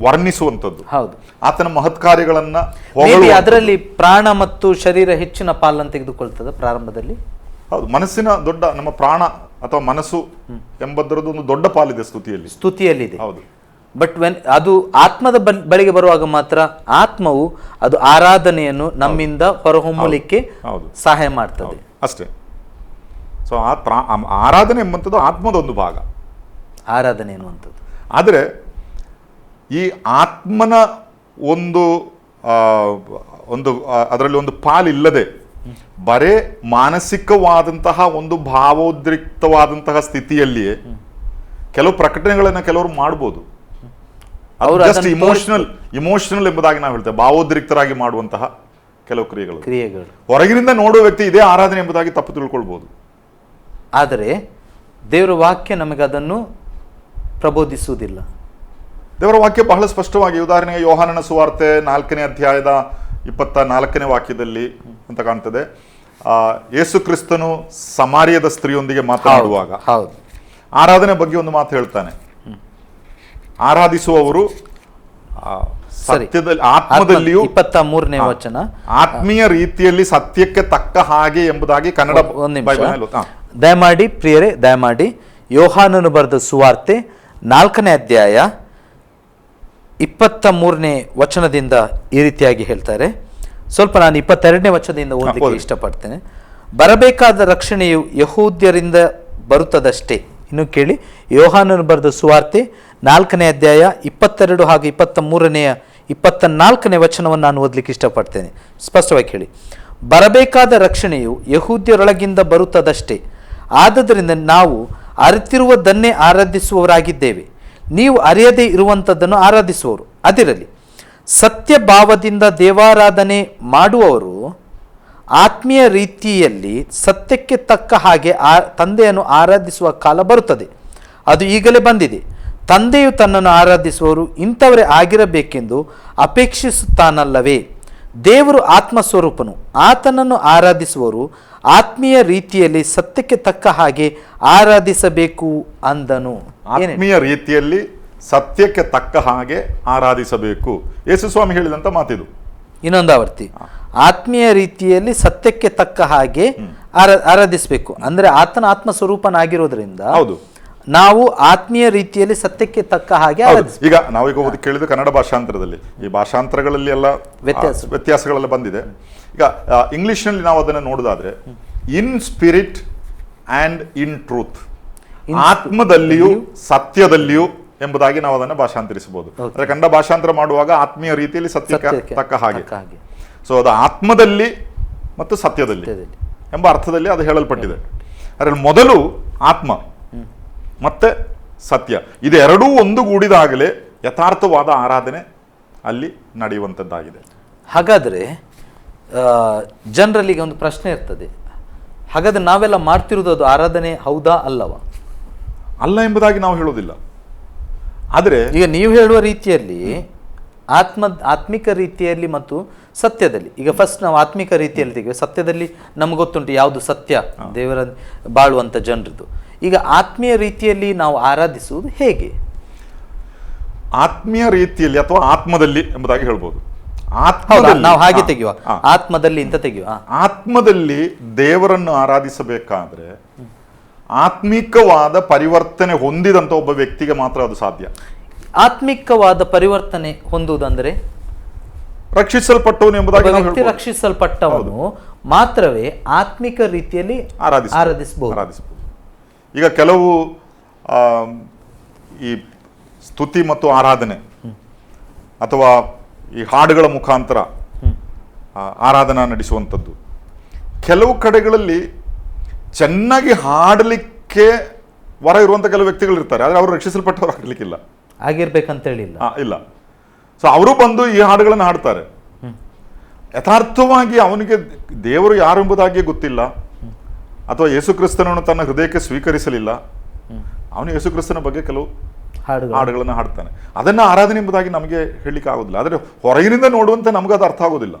ವರ್ಣಿಸುವಂಥದ್ದು, ಹೌದು, ಆತನ ಮಹತ್ ಕಾರ್ಯಗಳನ್ನ. ಅದರಲ್ಲಿ ಪ್ರಾಣ ಮತ್ತು ಶರೀರ ಹೆಚ್ಚಿನ ಪಾಲನ್ನು ತೆಗೆದುಕೊಳ್ತದ ಪ್ರಾರಂಭದಲ್ಲಿ. ಹೌದು, ಮನಸ್ಸಿನ ದೊಡ್ಡ, ನಮ್ಮ ಪ್ರಾಣ ಅಥವಾ ಮನಸ್ಸು ಎಂಬುದರದ್ದು ಒಂದು ದೊಡ್ಡ ಪಾಲಿದೆ ಸ್ತುತಿಯಲ್ಲಿದೆ. ಹೌದು. ಬಟ್ ಅದು ಆತ್ಮದ ಬಳಿಗೆ ಬರುವಾಗ ಮಾತ್ರ ಆತ್ಮವು ಅದು ಆರಾಧನೆಯನ್ನು ನಮ್ಮಿಂದ ಹೊರಹೊಮ್ಮಲಿಕ್ಕೆ ಸಹಾಯ ಮಾಡ್ತದೆ ಅಷ್ಟೇ. ಸೊ ಆರಾಧನೆ ಎಂಬಂಥದ್ದು ಆತ್ಮದ ಒಂದು ಭಾಗ, ಆರಾಧನೆ ಎನ್ನುವಂಥದ್ದು. ಆದರೆ ಈ ಆತ್ಮನ ಒಂದು ಅದರಲ್ಲಿ ಒಂದು ಪಾಲಿಲ್ಲದೆ ಬರೇ ಮಾನಸಿಕವಾದಂತಹ ಒಂದು ಭಾವೋದ್ರಿಕ್ತವಾದಂತಹ ಸ್ಥಿತಿಯಲ್ಲಿಯೇ ಕೆಲವು ಪ್ರಕಟಣೆಗಳನ್ನು ಕೆಲವರು ಮಾಡ್ಬೋದು. ಇಮೋಷನಲ್ ಎಂಬುದಾಗಿ ನಾವು ಹೇಳ್ತೇವೆ, ಭಾವೋದ್ರಿಕ್ತರಾಗಿ ಮಾಡುವಂತಹ ಕೆಲವು ಕ್ರಿಯೆಗಳು ಹೊರಗಿನಿಂದ ನೋಡುವ ವ್ಯಕ್ತಿ ಇದೇ ಆರಾಧನೆ ಎಂಬುದಾಗಿ ತಪ್ಪು ತಿಳ್ಕೊಳ್ಬಹುದು. ಆದರೆ ದೇವರ ವಾಕ್ಯ ನಮಗೆ ಅದನ್ನು ಪ್ರಬೋಧಿಸುವುದಿಲ್ಲ. ದೇವರ ವಾಕ್ಯ ಬಹಳ ಸ್ಪಷ್ಟವಾಗಿ, ಉದಾಹರಣೆಗೆ ಯೋಹಾನನ ಸುವಾರ್ತೆ 4ನೇ ಅಧ್ಯಾಯದ 24ನೇ ವಾಕ್ಯದಲ್ಲಿ ಅಂತ ಕಾಣ್ತದೆ, ಯೇಸು ಕ್ರಿಸ್ತನು ಸಮಾರ್ಯದ ಸ್ತ್ರೀಯೊಂದಿಗೆ ಮಾತನಾಡುವಾಗ ಆರಾಧನೆ ಬಗ್ಗೆ ಒಂದು ಮಾತು ಹೇಳ್ತಾನೆ. ಆರಾಧಿಸುವವರು ಸತ್ಯದಲ್ಲಿ, ಆತ್ಮದಲ್ಲಿಯೂ, 23ನೇ ವಚನ, ಆತ್ಮೀಯ ರೀತಿಯಲ್ಲಿ ಸತ್ಯಕ್ಕೆ ತಕ್ಕ ಹಾಗೆ ಎಂಬುದಾಗಿ ಕನ್ನಡ. ದಯಮಾಡಿ ಪ್ರಿಯರೇ, ದಯಮಾಡಿ ಯೋಹಾನನು ಬರೆದ ಸುವಾರ್ತೆ 4ನೇ ಅಧ್ಯಾಯ 23ನೇ ವಚನದಿಂದ ಈ ರೀತಿಯಾಗಿ ಹೇಳ್ತಾರೆ. ಸ್ವಲ್ಪ ನಾನು 22ನೇ ವಚನದಿಂದ ಓದಲಿಕ್ಕೆ ಇಷ್ಟಪಡ್ತೇನೆ. ಬರಬೇಕಾದ ರಕ್ಷಣೆಯು ಯಹೂದ್ಯರಿಂದ ಬರುತ್ತದಷ್ಟೇ. ಇನ್ನು ಕೇಳಿ, ಯೋಹಾನನು ಬರೆದ ಸುವಾರ್ತೆ 4ನೇ ಅಧ್ಯಾಯ 22 ಹಾಗೂ 24ನೇ ವಚನವನ್ನು ನಾನು ಓದಲಿಕ್ಕೆ ಇಷ್ಟಪಡ್ತೇನೆ. ಸ್ಪಷ್ಟವಾಗಿ ಕೇಳಿ. ಬರಬೇಕಾದ ರಕ್ಷಣೆಯು ಯಹೂದ್ಯರೊಳಗಿಂದ ಬರುತ್ತದಷ್ಟೇ. ಆದುದರಿಂದ ನಾವು ಅರಿತಿರುವುದನ್ನೇ ಆರಾಧಿಸುವವರಾಗಿದ್ದೇವೆ. ನೀವು ಅರಿಯದೇ ಇರುವಂಥದ್ದನ್ನು ಆರಾಧಿಸುವವರು. ಅದಿರಲಿ, ಸತ್ಯ ಭಾವದಿಂದ ದೇವಾರಾಧನೆ ಮಾಡುವವರು ಆತ್ಮೀಯ ರೀತಿಯಲ್ಲಿ ಸತ್ಯಕ್ಕೆ ತಕ್ಕ ಹಾಗೆ ತಂದೆಯನ್ನು ಆರಾಧಿಸುವ ಕಾಲ ಬರುತ್ತದೆ. ಅದು ಈಗಲೇ ಬಂದಿದೆ. ತಂದೆಯು ತನ್ನನ್ನು ಆರಾಧಿಸುವವರು ಇಂಥವರೇ ಆಗಿರಬೇಕೆಂದು ಅಪೇಕ್ಷಿಸುತ್ತಾನಲ್ಲವೇ? ದೇವರು ಆತ್ಮಸ್ವರೂಪನು. ಆತನನ್ನು ಆರಾಧಿಸುವವರು ಆತ್ಮೀಯ ರೀತಿಯಲ್ಲಿ ಸತ್ಯಕ್ಕೆ ತಕ್ಕ ಹಾಗೆ ಆರಾಧಿಸಬೇಕು ಅಂದನು. ಆತ್ಮೀಯ ರೀತಿಯಲ್ಲಿ ಸತ್ಯಕ್ಕೆ ತಕ್ಕ ಹಾಗೆ ಆರಾಧಿಸಬೇಕು, ಯೇಸು ಸ್ವಾಮಿ ಹೇಳಿದಂತ ಮಾತಿದು. ಇನ್ನೊಂದು ಆವರ್ತಿ, ಆತ್ಮೀಯ ರೀತಿಯಲ್ಲಿ ಸತ್ಯಕ್ಕೆ ತಕ್ಕ ಹಾಗೆ ಆರಾಧಿಸಬೇಕು ಅಂದ್ರೆ ಆತನ ಆತ್ಮ ಸ್ವರೂಪನಾಗಿರೋದ್ರಿಂದ ಹೌದು, ನಾವು ಆತ್ಮೀಯ ರೀತಿಯಲ್ಲಿ ಸತ್ಯಕ್ಕೆ ತಕ್ಕ ಹಾಗೆ. ಈಗ ನಾವೀಗ ಓದಿ ಕೇಳಿದ ಕನ್ನಡ ಭಾಷಾಂತರದಲ್ಲಿ, ಈ ಭಾಷಾಂತರಗಳಲ್ಲಿ ಎಲ್ಲ ವ್ಯತ್ಯಾಸಗಳೆಲ್ಲ ಬಂದಿದೆ. ಈಗ ಇಂಗ್ಲಿಷ್ ನಲ್ಲಿ ನಾವು ಅದನ್ನು ನೋಡೋದಾದ್ರೆ, in spirit and in truth, ಆತ್ಮದಲ್ಲಿಯೂ ಸತ್ಯದಲ್ಲಿಯೂ ಎಂಬುದಾಗಿ ನಾವು ಅದನ್ನು ಭಾಷಾಂತರಿಸಬಹುದು. ಅಂದ್ರೆ ಕನ್ನಡ ಭಾಷಾಂತರ ಮಾಡುವಾಗ ಆತ್ಮೀಯ ರೀತಿಯಲ್ಲಿ ಸತ್ಯಕ್ಕೆ ತಕ್ಕ ಹಾಗೆ, ಸೊ ಅದು ಆತ್ಮದಲ್ಲಿ ಮತ್ತು ಸತ್ಯದಲ್ಲಿ ಎಂಬ ಅರ್ಥದಲ್ಲಿ ಅದು ಹೇಳಲ್ಪಟ್ಟಿದೆ. ಅದರಲ್ಲಿ ಮೊದಲು ಆತ್ಮ ಮತ್ತೆ ಸತ್ಯ, ಇದೆರಡೂ ಒಂದುಗೂಡಿದಾಗಲೇ ಯಥಾರ್ಥವಾದ ಆರಾಧನೆ ಅಲ್ಲಿ ನಡೆಯುವಂಥದ್ದಾಗಿದೆ. ಹಾಗಾದರೆ ಜನರಲ್ಲಿ ಒಂದು ಪ್ರಶ್ನೆ ಇರ್ತದೆ, ಹಾಗಾದ್ರೆ ನಾವೆಲ್ಲ ಮಾಡ್ತಿರೋದು ಅದು ಆರಾಧನೆ ಹೌದಾ ಅಲ್ಲವಾ? ಅಲ್ಲ ಎಂಬುದಾಗಿ ನಾವು ಹೇಳೋದಿಲ್ಲ. ಆದರೆ ಈಗ ನೀವು ಹೇಳುವ ರೀತಿಯಲ್ಲಿ ಆತ್ಮಿಕ ರೀತಿಯಲ್ಲಿ ಮತ್ತು ಸತ್ಯದಲ್ಲಿ, ಈಗ ಫಸ್ಟ್ ನಾವು ಆತ್ಮಿಕ ರೀತಿಯಲ್ಲಿ ತೆಗೆಯುವ, ಸತ್ಯದಲ್ಲಿ ನಮ್ಗೆ ಗೊತ್ತುಂಟು ಯಾವುದು ಸತ್ಯ, ದೇವರ ಬಾಳುವಂಥ ಜನರದ್ದು. ಈಗ ಆತ್ಮೀಯ ರೀತಿಯಲ್ಲಿ ನಾವು ಆರಾಧಿಸುವುದು ಹೇಗೆ? ಆತ್ಮೀಯ ರೀತಿಯಲ್ಲಿ ಅಥವಾ ಆತ್ಮದಲ್ಲಿ ಎಂಬುದಾಗಿ ಹೇಳ್ಬೋದು. ಹೌದಾ, ನಾವು ಹಾಗೆ ಹಾ, ತೆಗೆಯುವ, ಹಾ. ಆತ್ಮದಲ್ಲಿ ಅಂತ ತೆಗೆಯುವ. ಆತ್ಮದಲ್ಲಿ ದೇವರನ್ನು ಆರಾಧಿಸಬೇಕಾದ್ರೆ ಆತ್ಮಿಕವಾದ ಪರಿವರ್ತನೆ ಹೊಂದಿದಂತ ಒಬ್ಬ ವ್ಯಕ್ತಿಗೆ ಮಾತ್ರ ಅದು ಸಾಧ್ಯ. ಆತ್ಮಿಕವಾದ ಪರಿವರ್ತನೆ ಹೊಂದುವುದಂದ್ರೆ ರಕ್ಷಿಸಲ್ಪಟ್ಟವನು ಎಂಬುದಾಗಿ ಒಬ್ಬ ನಾವು ವ್ಯಕ್ತಿ ಹೇಳ್ಬೋದು. ರಕ್ಷಿಸಲ್ಪಟ್ಟವನು ಮಾತ್ರವೇ ಆತ್ಮಿಕ ರೀತಿಯಲ್ಲಿ ಆರಾಧಿಸಬಹುದು. ಈಗ ಕೆಲವು ಈ ಸ್ತುತಿ ಮತ್ತು ಆರಾಧನೆ ಅಥವಾ ಈ ಹಾಡುಗಳ ಮುಖಾಂತರ ಆರಾಧನಾ ನಡೆಸುವಂಥದ್ದು, ಕೆಲವು ಕಡೆಗಳಲ್ಲಿ ಚೆನ್ನಾಗಿ ಹಾಡಲಿಕ್ಕೆ ವರ ಇರುವಂಥ ಕೆಲವು ವ್ಯಕ್ತಿಗಳು ಇರ್ತಾರೆ, ಆದರೆ ಅವರು ರಕ್ಷಿಸಲ್ಪಟ್ಟವರು ಆಗಲಿಕ್ಕಿಲ್ಲ, ಆಗಿರ್ಬೇಕಂತ ಹೇಳಿಲ್ಲ. ಇಲ್ಲ. ಸೊ ಅವರು ಬಂದು ಈ ಹಾಡುಗಳನ್ನು ಹಾಡ್ತಾರೆ. ಯಥಾರ್ಥವಾಗಿ ಅವನಿಗೆ ದೇವರು ಯಾರು ಎಂಬುದಾಗಿಯೇ ಗೊತ್ತಿಲ್ಲ, ಅಥವಾ ಯೇಸು ಕ್ರಿಸ್ತನನ್ನು ತನ್ನ ಹೃದಯಕ್ಕೆ ಸ್ವೀಕರಿಸಲಿಲ್ಲ. ಅವನು ಯೇಸು ಕ್ರಿಸ್ತನ ಬಗ್ಗೆ ಕೆಲವು ಹಾಡುಗಳನ್ನು ಹಾಡ್ತಾನೆ. ಅದನ್ನು ಆರಾಧನೆ ಎಂಬುದಾಗಿ ನಮಗೆ ಹೇಳಲಿಕ್ಕೆ ಆಗೋದಿಲ್ಲ. ಆದರೆ ಹೊರಗಿನಿಂದ ನೋಡುವಂತೆ ನಮ್ಗೆ ಅದು ಅರ್ಥ ಆಗೋದಿಲ್ಲ.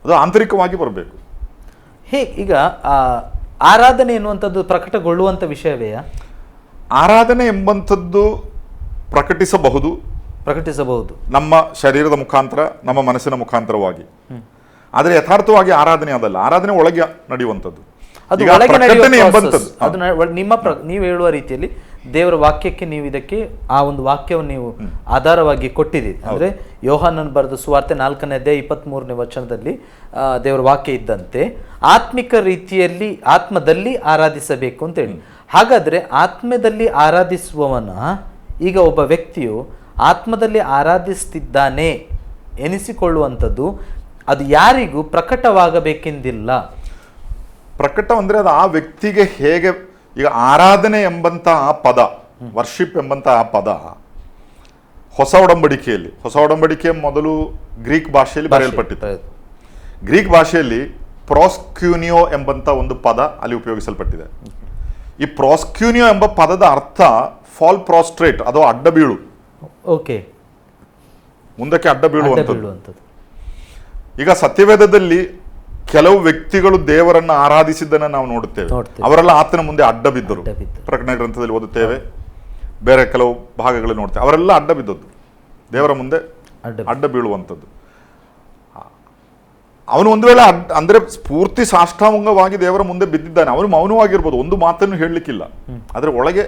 ಅದು ಆಂತರಿಕವಾಗಿ ಬರಬೇಕು. ಈಗ ಆರಾಧನೆ ಎನ್ನುವಂಥದ್ದು ಪ್ರಕಟಗೊಳ್ಳುವಂಥ ವಿಷಯವೇ? ಆರಾಧನೆ ಎಂಬಂಥದ್ದು ಪ್ರಕಟಿಸಬಹುದು ನಮ್ಮ ಶರೀರದ ಮುಖಾಂತರ, ನಮ್ಮ ಮನಸ್ಸಿನ ಮುಖಾಂತರವಾಗಿ. ಆದರೆ ಯಥಾರ್ಥವಾಗಿ ಆರಾಧನೆ ಅದಲ್ಲ. ಆರಾಧನೆ ಒಳಗೆ ನಡೆಯುವಂಥದ್ದು. ನೀವು ಹೇಳುವ ರೀತಿಯಲ್ಲಿ ದೇವರ ವಾಕ್ಯಕ್ಕೆ ನೀವು ಇದಕ್ಕೆ ಆ ಒಂದು ವಾಕ್ಯವನ್ನು ನೀವು ಆಧಾರವಾಗಿ ಕೊಟ್ಟಿದ್ದೀರಿ. ಅಂದ್ರೆ ಯೋಹಾನನ ಬರೆದ ಸುವಾರ್ತೆ 4ನೇ ಅಧ್ಯಾಯ 23ನೇ ವಚನದಲ್ಲಿ ದೇವರ ವಾಕ್ಯ ಇದ್ದಂತೆ ಆತ್ಮಿಕ ರೀತಿಯಲ್ಲಿ ಆತ್ಮದಲ್ಲಿ ಆರಾಧಿಸಬೇಕು ಅಂತ ಹೇಳಿ. ಹಾಗಾದ್ರೆ ಆತ್ಮದಲ್ಲಿ ಆರಾಧಿಸುವವನ, ಈಗ ಒಬ್ಬ ವ್ಯಕ್ತಿಯು ಆತ್ಮದಲ್ಲಿ ಆರಾಧಿಸ್ತಿದ್ದಾನೆ ಎನಿಸಿಕೊಳ್ಳುವಂಥದ್ದು ಅದು ಯಾರಿಗೂ ಪ್ರಕಟವಾಗಬೇಕೆಂದಿಲ್ಲ. ಪ್ರಕಟ ಅಂದ್ರೆ ಅದು ಆ ವ್ಯಕ್ತಿಗೆ ಹೇಗೆ, ಈಗ ಆರಾಧನೆ ಎಂಬಂತ ಆ ಪದ, ವರ್ಷಿಪ್ ಎಂಬಂತ ಆ ಪದ ಹೊಸ ಒಡಂಬಡಿಕೆಯ ಮೊದಲು ಗ್ರೀಕ್ ಭಾಷೆಯಲ್ಲಿ ಬರೆಯಲ್ಪಟ್ಟಿತ್ತು. ಗ್ರೀಕ್ ಭಾಷೆಯಲ್ಲಿ ಪ್ರಾಸ್ಕ್ಯೂನಿಯೋ ಎಂಬಂತ ಒಂದು ಪದ ಅಲ್ಲಿ ಉಪಯೋಗಿಸಲ್ಪಟ್ಟಿದೆ. ಈ ಪ್ರಾಸ್ಕ್ಯೂನಿಯೋ ಎಂಬ ಪದದ ಅರ್ಥ ಫಾಲ್ ಪ್ರಾಸ್ಟ್ರೇಟ್, ಅದು ಅಡ್ಡ ಬೀಳು, ಮುಂದಕ್ಕೆ ಅಡ್ಡ ಬೀಳುವಂಥದ್ದು. ಈಗ ಸತ್ಯವೇದದಲ್ಲಿ ಕೆಲವು ವ್ಯಕ್ತಿಗಳು ದೇವರನ್ನ ಆರಾಧಿಸಿದ್ದನ್ನು ನಾವು ನೋಡುತ್ತೇವೆ. ಅವರೆಲ್ಲ ಆತನ ಮುಂದೆ ಅಡ್ಡ ಬಿದ್ದರು. ಪ್ರಕಟಣೆ ಗ್ರಂಥದಲ್ಲಿ ಓದುತ್ತೇವೆ, ಬೇರೆ ಕೆಲವು ಭಾಗಗಳಲ್ಲಿ ನೋಡ್ತೇವೆ. ಅವರೆಲ್ಲ ಅಡ್ಡ ಬಿದ್ದದ್ದು, ದೇವರ ಮುಂದೆ ಅಡ್ಡ ಬೀಳುವಂಥದ್ದು. ಅವನು ಒಂದು ವೇಳೆ ಅಂದ್ರೆ ಪೂರ್ತಿ ಸಾಷ್ಟಾಂಗವಾಗಿ ದೇವರ ಮುಂದೆ ಬಿದ್ದಿದ್ದಾನೆ, ಅವನು ಮೌನವಾಗಿರ್ಬೋದು, ಒಂದು ಮಾತನ್ನು ಹೇಳಲಿಕ್ಕಿಲ್ಲ. ಆದರೆ ಒಳಗೆ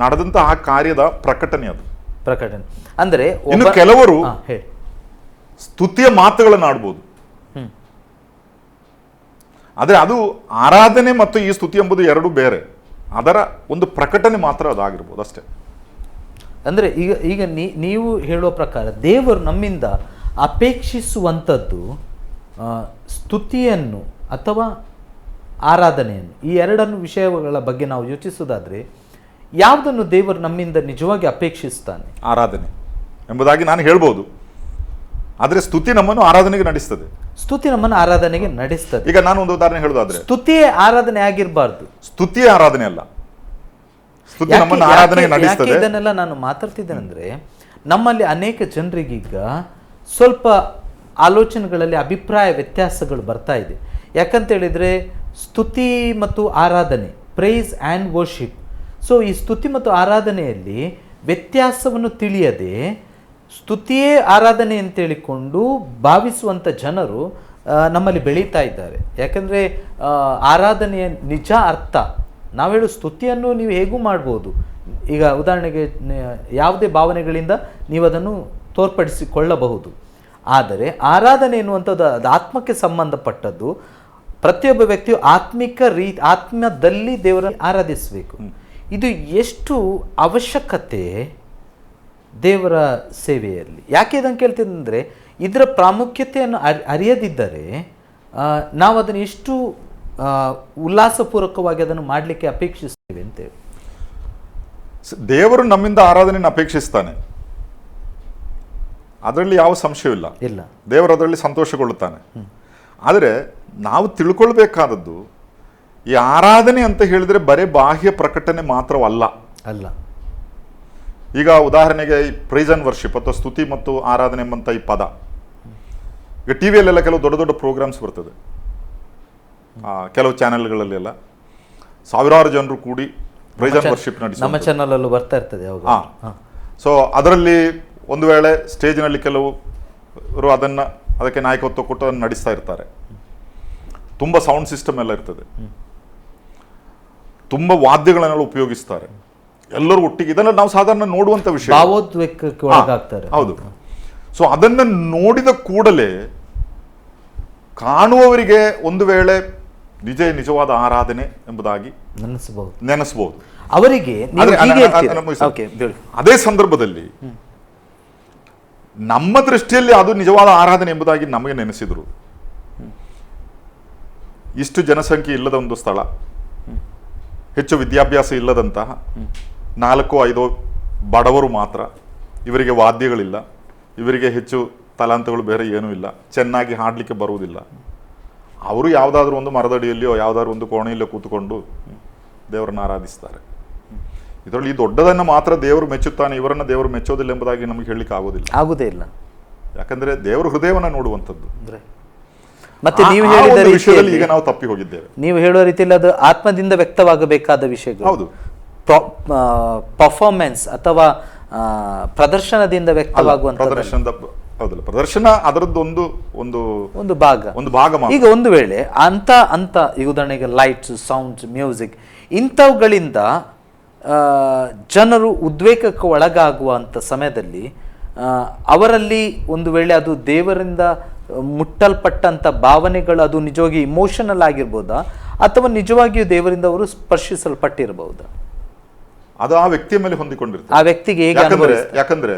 ನಡೆದಂತಹ ಆ ಕಾರ್ಯದ ಪ್ರಕಟಣೆ ಅದು. ಅಂದ್ರೆ ಇನ್ನು ಕೆಲವರು ಸ್ತುತಿಯ ಮಾತುಗಳನ್ನು ಆಡ್ಬೋದು. ಆದರೆ ಅದು ಆರಾಧನೆ ಮತ್ತು ಈ ಸ್ತುತಿ ಎಂಬುದು ಎರಡು ಬೇರೆ. ಅದರ ಒಂದು ಪ್ರಕಟಣೆ ಮಾತ್ರ ಅದಾಗಿರ್ಬೋದು ಅಷ್ಟೇ. ಅಂದ್ರೆ ಈಗ ನೀವು ಹೇಳುವ ಪ್ರಕಾರ ದೇವರು ನಮ್ಮಿಂದ ಅಪೇಕ್ಷಿಸುವಂಥದ್ದು ಸ್ತುತಿಯನ್ನು ಅಥವಾ ಆರಾಧನೆಯನ್ನು, ಈ ಎರಡನ್ನು ವಿಷಯಗಳ ಬಗ್ಗೆ ನಾವು ಯೋಚಿಸುವುದಾದ್ರೆ ಯಾವುದನ್ನು ದೇವರು ನಮ್ಮಿಂದ ನಿಜವಾಗಿ ಅಪೇಕ್ಷಿಸ್ತಾನೆ? ಆರಾಧನೆ ಎಂಬುದಾಗಿ ನಾನು ಹೇಳ್ಬೋದು. ಆದರೆ ಸ್ತುತಿ ನಮ್ಮನ್ನು ಆರಾಧನೆಗೆ ನಡೆಸ್ತದೆ. ಈಗ ನಾನು ಒಂದು ಉದಾಹರಣೆ ಹೇಳೋದಾದ್ರೆ, ಸ್ತುತಿಯೇ ಆರಾಧನೆ ಆಗಿರಬಾರ್ದು. ಸ್ತುತಿಯೇ ಆರಾಧನೆ ಅಲ್ಲ, ಸ್ತುತಿ ನಮ್ಮನ್ನು ಆರಾಧನೆಗೆ ನಡೆಸ್ತದೆ. ಇದನ್ನೆಲ್ಲ ನಾನು ಮಾತಾಡ್ತಿದ್ದೇನೆ ಅಂದ್ರೆ ನಮ್ಮಲ್ಲಿ ಅನೇಕ ಜನರಿಗೀಗ ಸ್ವಲ್ಪ ಆಲೋಚನೆಗಳಲ್ಲಿ ಅಭಿಪ್ರಾಯ ವ್ಯತ್ಯಾಸಗಳು ಬರ್ತಾ ಇದೆ. ಯಾಕಂತ ಹೇಳಿದ್ರೆ ಸ್ತುತಿ ಮತ್ತು ಆರಾಧನೆ, ಪ್ರೈಸ್ ಆ್ಯಂಡ್ ವರ್ಷಿಪ್. ಸೊ ಈ ಸ್ತುತಿ ಮತ್ತು ಆರಾಧನೆಯಲ್ಲಿ ವ್ಯತ್ಯಾಸವನ್ನು ತಿಳಿಯದೆ ಸ್ತುತಿಯೇ ಆರಾಧನೆ ಅಂತೇಳಿಕೊಂಡು ಭಾವಿಸುವಂಥ ಜನರು ನಮ್ಮಲ್ಲಿ ಬೆಳೀತಾ ಇದ್ದಾರೆ. ಯಾಕಂದರೆ ಆರಾಧನೆಯ ನಿಜ ಅರ್ಥ, ನಾವು ಹೇಳೋ ಸ್ತುತಿಯನ್ನು ನೀವು ಹೇಗೂ ಮಾಡ್ಬೋದು. ಈಗ ಉದಾಹರಣೆಗೆ ಯಾವುದೇ ಭಾವನೆಗಳಿಂದ ನೀವು ಅದನ್ನು ತೋರ್ಪಡಿಸಿಕೊಳ್ಳಬಹುದು. ಆದರೆ ಆರಾಧನೆ ಎನ್ನುವಂಥದ್ದು ಅದು ಆತ್ಮಕ್ಕೆ ಸಂಬಂಧಪಟ್ಟದ್ದು. ಪ್ರತಿಯೊಬ್ಬ ವ್ಯಕ್ತಿಯು ಆತ್ಮದಲ್ಲಿ ದೇವರನ್ನು ಆರಾಧಿಸಬೇಕು. ಇದು ಎಷ್ಟು ಅವಶ್ಯಕತೆ ದೇವರ ಸೇವೆಯಲ್ಲಿ. ಯಾಕೆ ಇದನ್ನು ಕೇಳ್ತೀನಿ ಅಂದರೆ ಇದರ ಪ್ರಾಮುಖ್ಯತೆಯನ್ನು ಅರಿಯದಿದ್ದರೆ ನಾವು ಅದನ್ನು ಎಷ್ಟು ಉಲ್ಲಾಸಪೂರ್ವಕವಾಗಿ ಅದನ್ನು ಮಾಡಲಿಕ್ಕೆ ಅಪೇಕ್ಷಿಸ್ತೇವೆ ಅಂತೇಳಿ. ದೇವರು ನಮ್ಮಿಂದ ಆರಾಧನೆಯನ್ನು ಅಪೇಕ್ಷಿಸ್ತಾನೆ, ಅದರಲ್ಲಿ ಯಾವ ಸಂಶಯವಿಲ್ಲ. ದೇವರು ಅದರಲ್ಲಿ ಸಂತೋಷಗೊಳ್ಳುತ್ತಾನೆ. ಆದರೆ ನಾವು ತಿಳ್ಕೊಳ್ಬೇಕಾದದ್ದು ಈ ಆರಾಧನೆ ಅಂತ ಹೇಳಿದರೆ ಬರೀ ಬಾಹ್ಯ ಪ್ರಕಟಣೆ ಮಾತ್ರವಲ್ಲ. ಈಗ ಉದಾಹರಣೆಗೆ ಈ ಪ್ರೈಸ್ ಅಂಡ್ ವರ್ಷಿಪ್ ಅಥವಾ ಸ್ತುತಿ ಮತ್ತು ಆರಾಧನೆ ಎಂಬಂತ ಈ ಪದ, ಈಗ ಟಿವಿಯಲ್ಲೆಲ್ಲ ಕೆಲವು ದೊಡ್ಡ ದೊಡ್ಡ ಪ್ರೋಗ್ರಾಮ್ಸ್ ಬರ್ತದೆ. ಕೆಲವು ಚಾನೆಲ್ಗಳಲ್ಲೆಲ್ಲ ಸಾವಿರಾರು ಜನರು ಕೂಡಿ ಪ್ರೈಸ್ ಅಂಡ್ ವರ್ಷಿಪ್ ನಡೆಸಿ, ನಮ್ಮ ಚಾನಲ್ ಅಲ್ಲೂ ಬರ್ತಾ ಇರ್ತದೆ. ಸೊ ಅದರಲ್ಲಿ ಒಂದು ವೇಳೆ ಸ್ಟೇಜ್ನಲ್ಲಿ ಕೆಲವರು ಅದಕ್ಕೆ ನಾಯಕತ್ವ ಕೊಟ್ಟು ಅದನ್ನು ನಡೆಸ್ತಾ ಇರ್ತಾರೆ. ತುಂಬ ಸೌಂಡ್ ಸಿಸ್ಟಮ್ ಎಲ್ಲ ಇರ್ತದೆ, ತುಂಬ ವಾದ್ಯಗಳನ್ನೆಲ್ಲ ಉಪಯೋಗಿಸ್ತಾರೆ, ಎಲ್ಲರೂ ಒಟ್ಟಿಗೆ. ಇದನ್ನು ನಾವು ಸಾಧಾರಣ ನೋಡುವಂಥ ವಿಷಯ, ಭಾವೋದ್ವೇಗಕ್ಕೆ ಒಳಗಾಗ್ತಾರೆ. ಹೌದು. ಸೊ ಅದನ್ನು ನೋಡಿದ ಕೂಡಲೇ ಕಾಣುವವರಿಗೆ ಒಂದು ವೇಳೆ ನಿಜವಾದ ಆರಾಧನೆ ಎಂಬುದಾಗಿ ನೆನೆಸಬಹುದು ಅವರಿಗೆ. ಅದೇ ಸಂದರ್ಭದಲ್ಲಿ ನಮ್ಮ ದೃಷ್ಟಿಯಲ್ಲಿ ಅದು ನಿಜವಾದ ಆರಾಧನೆ ಎಂಬುದಾಗಿ ನಮಗೆ ನೆನೆಸಿದ್ರು. ಇಷ್ಟು ಜನಸಂಖ್ಯೆ ಇಲ್ಲದ ಒಂದು ಸ್ಥಳ, ಹೆಚ್ಚು ವಿದ್ಯಾಭ್ಯಾಸ ಇಲ್ಲದಂತಹ 4-5 ಬಡವರು ಮಾತ್ರ, ಇವರಿಗೆ ವಾದ್ಯಗಳಿಲ್ಲ, ಇವರಿಗೆ ಹೆಚ್ಚು ತಲಾಂತಗಳು ಬೇರೆ ಏನೂ ಇಲ್ಲ, ಚೆನ್ನಾಗಿ ಹಾಡಲಿಕ್ಕೆ ಬರುವುದಿಲ್ಲ. ಅವರು ಯಾವುದಾದ್ರೂ ಒಂದು ಮರದಡಿಯಲ್ಲಿಯೋ ಯಾವುದಾದ್ರೂ ಒಂದು ಕೋಣೆಯಲ್ಲೋ ಕೂತ್ಕೊಂಡು ದೇವರನ್ನು ಆರಾಧಿಸ್ತಾರೆ. ಇದರಲ್ಲಿ ಈ ದೊಡ್ಡದನ್ನು ಮಾತ್ರ ದೇವರು ಮೆಚ್ಚುತ್ತಾನೆ, ಇವರನ್ನು ದೇವರು ಮೆಚ್ಚೋದಿಲ್ಲ ಎಂಬುದಾಗಿ ನಮಗೆ ಹೇಳಲಿಕ್ಕೆ ಆಗೋದೇ ಇಲ್ಲ. ಯಾಕಂದ್ರೆ ದೇವರು ಹೃದಯವನ್ನು ನೋಡುವಂಥದ್ದು. ಮತ್ತೆ ನೀವು ಹೇಳಿದ ವಿಷಯದಲ್ಲಿ ಈಗ ನಾವು ತಪ್ಪಿ ಹೋಗಿದ್ದೇವೆ. ನೀವು ಹೇಳುವ ರೀತಿಯಲ್ಲಿ ಅದು ಆತ್ಮದಿಂದ ವ್ಯಕ್ತವಾಗಬೇಕಾದ ವಿಷಯಗಳು. ಹೌದು. ಪರ್ಫಾರ್ಮೆನ್ಸ್ ಅಥವಾ ಪ್ರದರ್ಶನದಿಂದ ವ್ಯಕ್ತವಾಗುವಂತ ಪ್ರದರ್ಶನ ಅದರದ್ದು ಒಂದು ಭಾಗ. ಈಗ ಒಂದು ವೇಳೆ ಅಂತ ಈಗ ಉದಾಹರಣೆಗೆ ಲೈಟ್ಸ್, ಸೌಂಡ್ಸ್, ಮ್ಯೂಸಿಕ್ ಇಂಥವುಗಳಿಂದ ಜನರು ಉದ್ವೇಗಕ್ಕೆ ಒಳಗಾಗುವಂಥ ಸಮಯದಲ್ಲಿ ಅವರಲ್ಲಿ ಒಂದು ವೇಳೆ ಅದು ದೇವರಿಂದ ಮುಟ್ಟಲ್ಪಟ್ಟಂಥ ಭಾವನೆಗಳು ಅದು ನಿಜವಾಗಿ ಇಮೋಷನಲ್ ಆಗಿರ್ಬೋದಾ ಅಥವಾ ನಿಜವಾಗಿಯೂ ದೇವರಿಂದ ಅವರು ಸ್ಪರ್ಶಿಸಲ್ಪಟ್ಟಿರಬಹುದಾ? ಅದು ಆ ವ್ಯಕ್ತಿಯ ಮೇಲೆ ಹೊಂದಿಕೊಂಡಿರ್ತದೆ, ಆ ವ್ಯಕ್ತಿಗೆ. ಯಾಕಂದ್ರೆ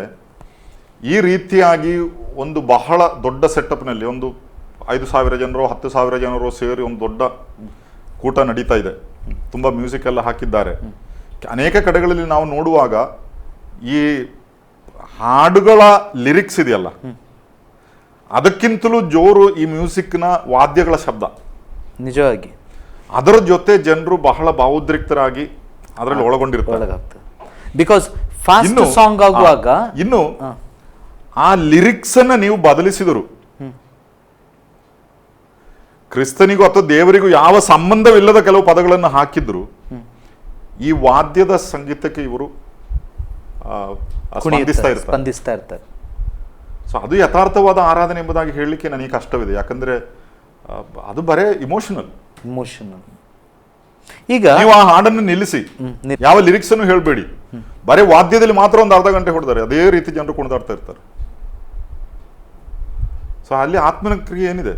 ಈ ರೀತಿಯಾಗಿ ಒಂದು ಬಹಳ ದೊಡ್ಡ ಸೆಟಪ್ನಲ್ಲಿ ಒಂದು 5,000 ಜನರು 10,000 ಜನರು ಸೇರಿ ಒಂದು ದೊಡ್ಡ ಕೂಟ ನಡೀತಾ ಇದೆ, ತುಂಬ ಮ್ಯೂಸಿಕ್ ಎಲ್ಲ ಹಾಕಿದ್ದಾರೆ. ಅನೇಕ ಕಡೆಗಳಲ್ಲಿ ನಾವು ನೋಡುವಾಗ ಈ ಹಾಡುಗಳ ಲಿರಿಕ್ಸ್ ಇದೆಯಲ್ಲ, ಅದಕ್ಕಿಂತಲೂ ಜೋರು ಈ ಮ್ಯೂಸಿಕ್ನ ವಾದ್ಯಗಳ ಶಬ್ದ. ನಿಜವಾಗಿ ಅದರ ಜೊತೆ ಜನರು ಬಹಳ ಭಾವೋದ್ರಿಕ್ತರಾಗಿ ಅದರಲ್ಲಿ ಒಳಗೊಂಡಿರ್ತಾರೆ. ಬಿಕಾಸ್ ಫಾಸ್ಟ್ ಸಾಂಗ್ ಆಗುವಾಗ ಇನ್ನು ಆ ಲಿರಿಕ್ಸ್ ಅನ್ನ ನೀವು ಬದಲಿಸಿದರು, ಕ್ರಿಸ್ತನಿಗೂ ಅಥವಾ ದೇವರಿಗೂ ಯಾವ ಸಂಬಂಧವಿಲ್ಲದ ಕೆಲವು ಪದಗಳನ್ನು ಹಾಕಿದ್ರು, ಈ ವಾದ್ಯದ ಸಂಗೀತಕ್ಕೆ ಇವರು ಸ್ಪಂದಿಸ್ತಾ ಇರ್ತಾರೆ. ಸೊ ಅದು ಯಥಾರ್ಥವಾದ ಆರಾಧನೆ ಎಂಬುದಾಗಿ ಹೇಳಲಿಕ್ಕೆ ನನಗೆ ಕಷ್ಟವಿದೆ. ಯಾಕಂದ್ರೆ ಅದು ಬರೇ ಇಮೋಷನಲ್. ಈಗ ನೀವು ಆ ಹಾಡನ್ನು ನಿಲ್ಲಿಸಿ ಯಾವ ಲಿರಿಕ್ಸ್ ಅನ್ನು ಹೇಳಬೇಡಿ, ಬರೀ ವಾದ್ಯದಲ್ಲಿ ಮಾತ್ರ ಒಂದು ಅರ್ಧ ಗಂಟೆ ಹೊಡೆದಾರೆ, ಅದೇ ರೀತಿ ಜನರು ಕುಣಿದಾಡ್ತಾ ಇರ್ತಾರೆ. ಸೊ ಅಲ್ಲಿ ಆತ್ಮನ ಕ್ರಿಯೆ ಏನಿದೆ?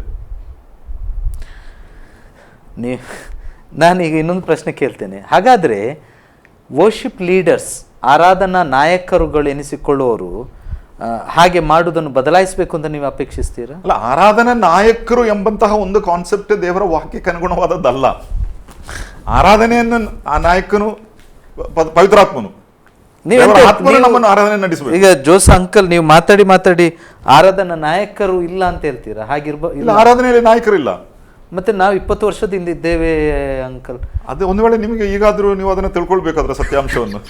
ನಾನೀಗ ಇನ್ನೊಂದು ಪ್ರಶ್ನೆ ಕೇಳ್ತೇನೆ. ಹಾಗಾದ್ರೆ ವರ್ಷಿಪ್ ಲೀಡರ್ಸ್, ಆರಾಧನಾ ನಾಯಕರುಗಳು ಎನಿಸಿಕೊಳ್ಳುವವರು ಹಾಗೆ ಮಾಡುವುದನ್ನು ಬದಲಾಯಿಸಬೇಕು ಅಂತ ನೀವು ಅಪೇಕ್ಷಿಸ್ತೀರಾ? ಅಲ್ಲ, ಆರಾಧನಾ ನಾಯಕರು ಎಂಬಂತಹ ಒಂದು ಕಾನ್ಸೆಪ್ಟ್ ದೇವರ ವಾಕ್ಯಕ್ಕೆ ಅನುಗುಣವಾದದ್ದಲ್ಲ. ಆರಾಧನೆಯನ್ನು ಆ ನಾಯಕನು ಪವಿತ್ರಾತ್ಮನು, ನಮ್ಮನ್ನು ಆರಾಧನೆ ನಡೆಸಬೇಕು. ಈಗ ಜೋಸ್ ಅಂಕಲ್, ನೀವು ಮಾತಾಡಿ ಆರಾಧನಾ ನಾಯಕರು ಇಲ್ಲ ಅಂತ ಹೇಳ್ತೀರಾ? ಇಲ್ಲ, ಆರಾಧನೆಯಲ್ಲಿ ನಾಯಕರಿಲ್ಲ. ಮತ್ತೆ ನಾವು 20 ವರ್ಷದಿಂದ ಇದ್ದೇವೆ ಅಂಕಲ್. ಅದೇ ಒಂದು ವೇಳೆ ನಿಮಗೆ ಈಗಾದ್ರೂ ನೀವು ಅದನ್ನು ತಿಳ್ಕೊಳ್ಬೇಕಾದ್ರೆ ಸತ್ಯಾಂಶವನ್ನು.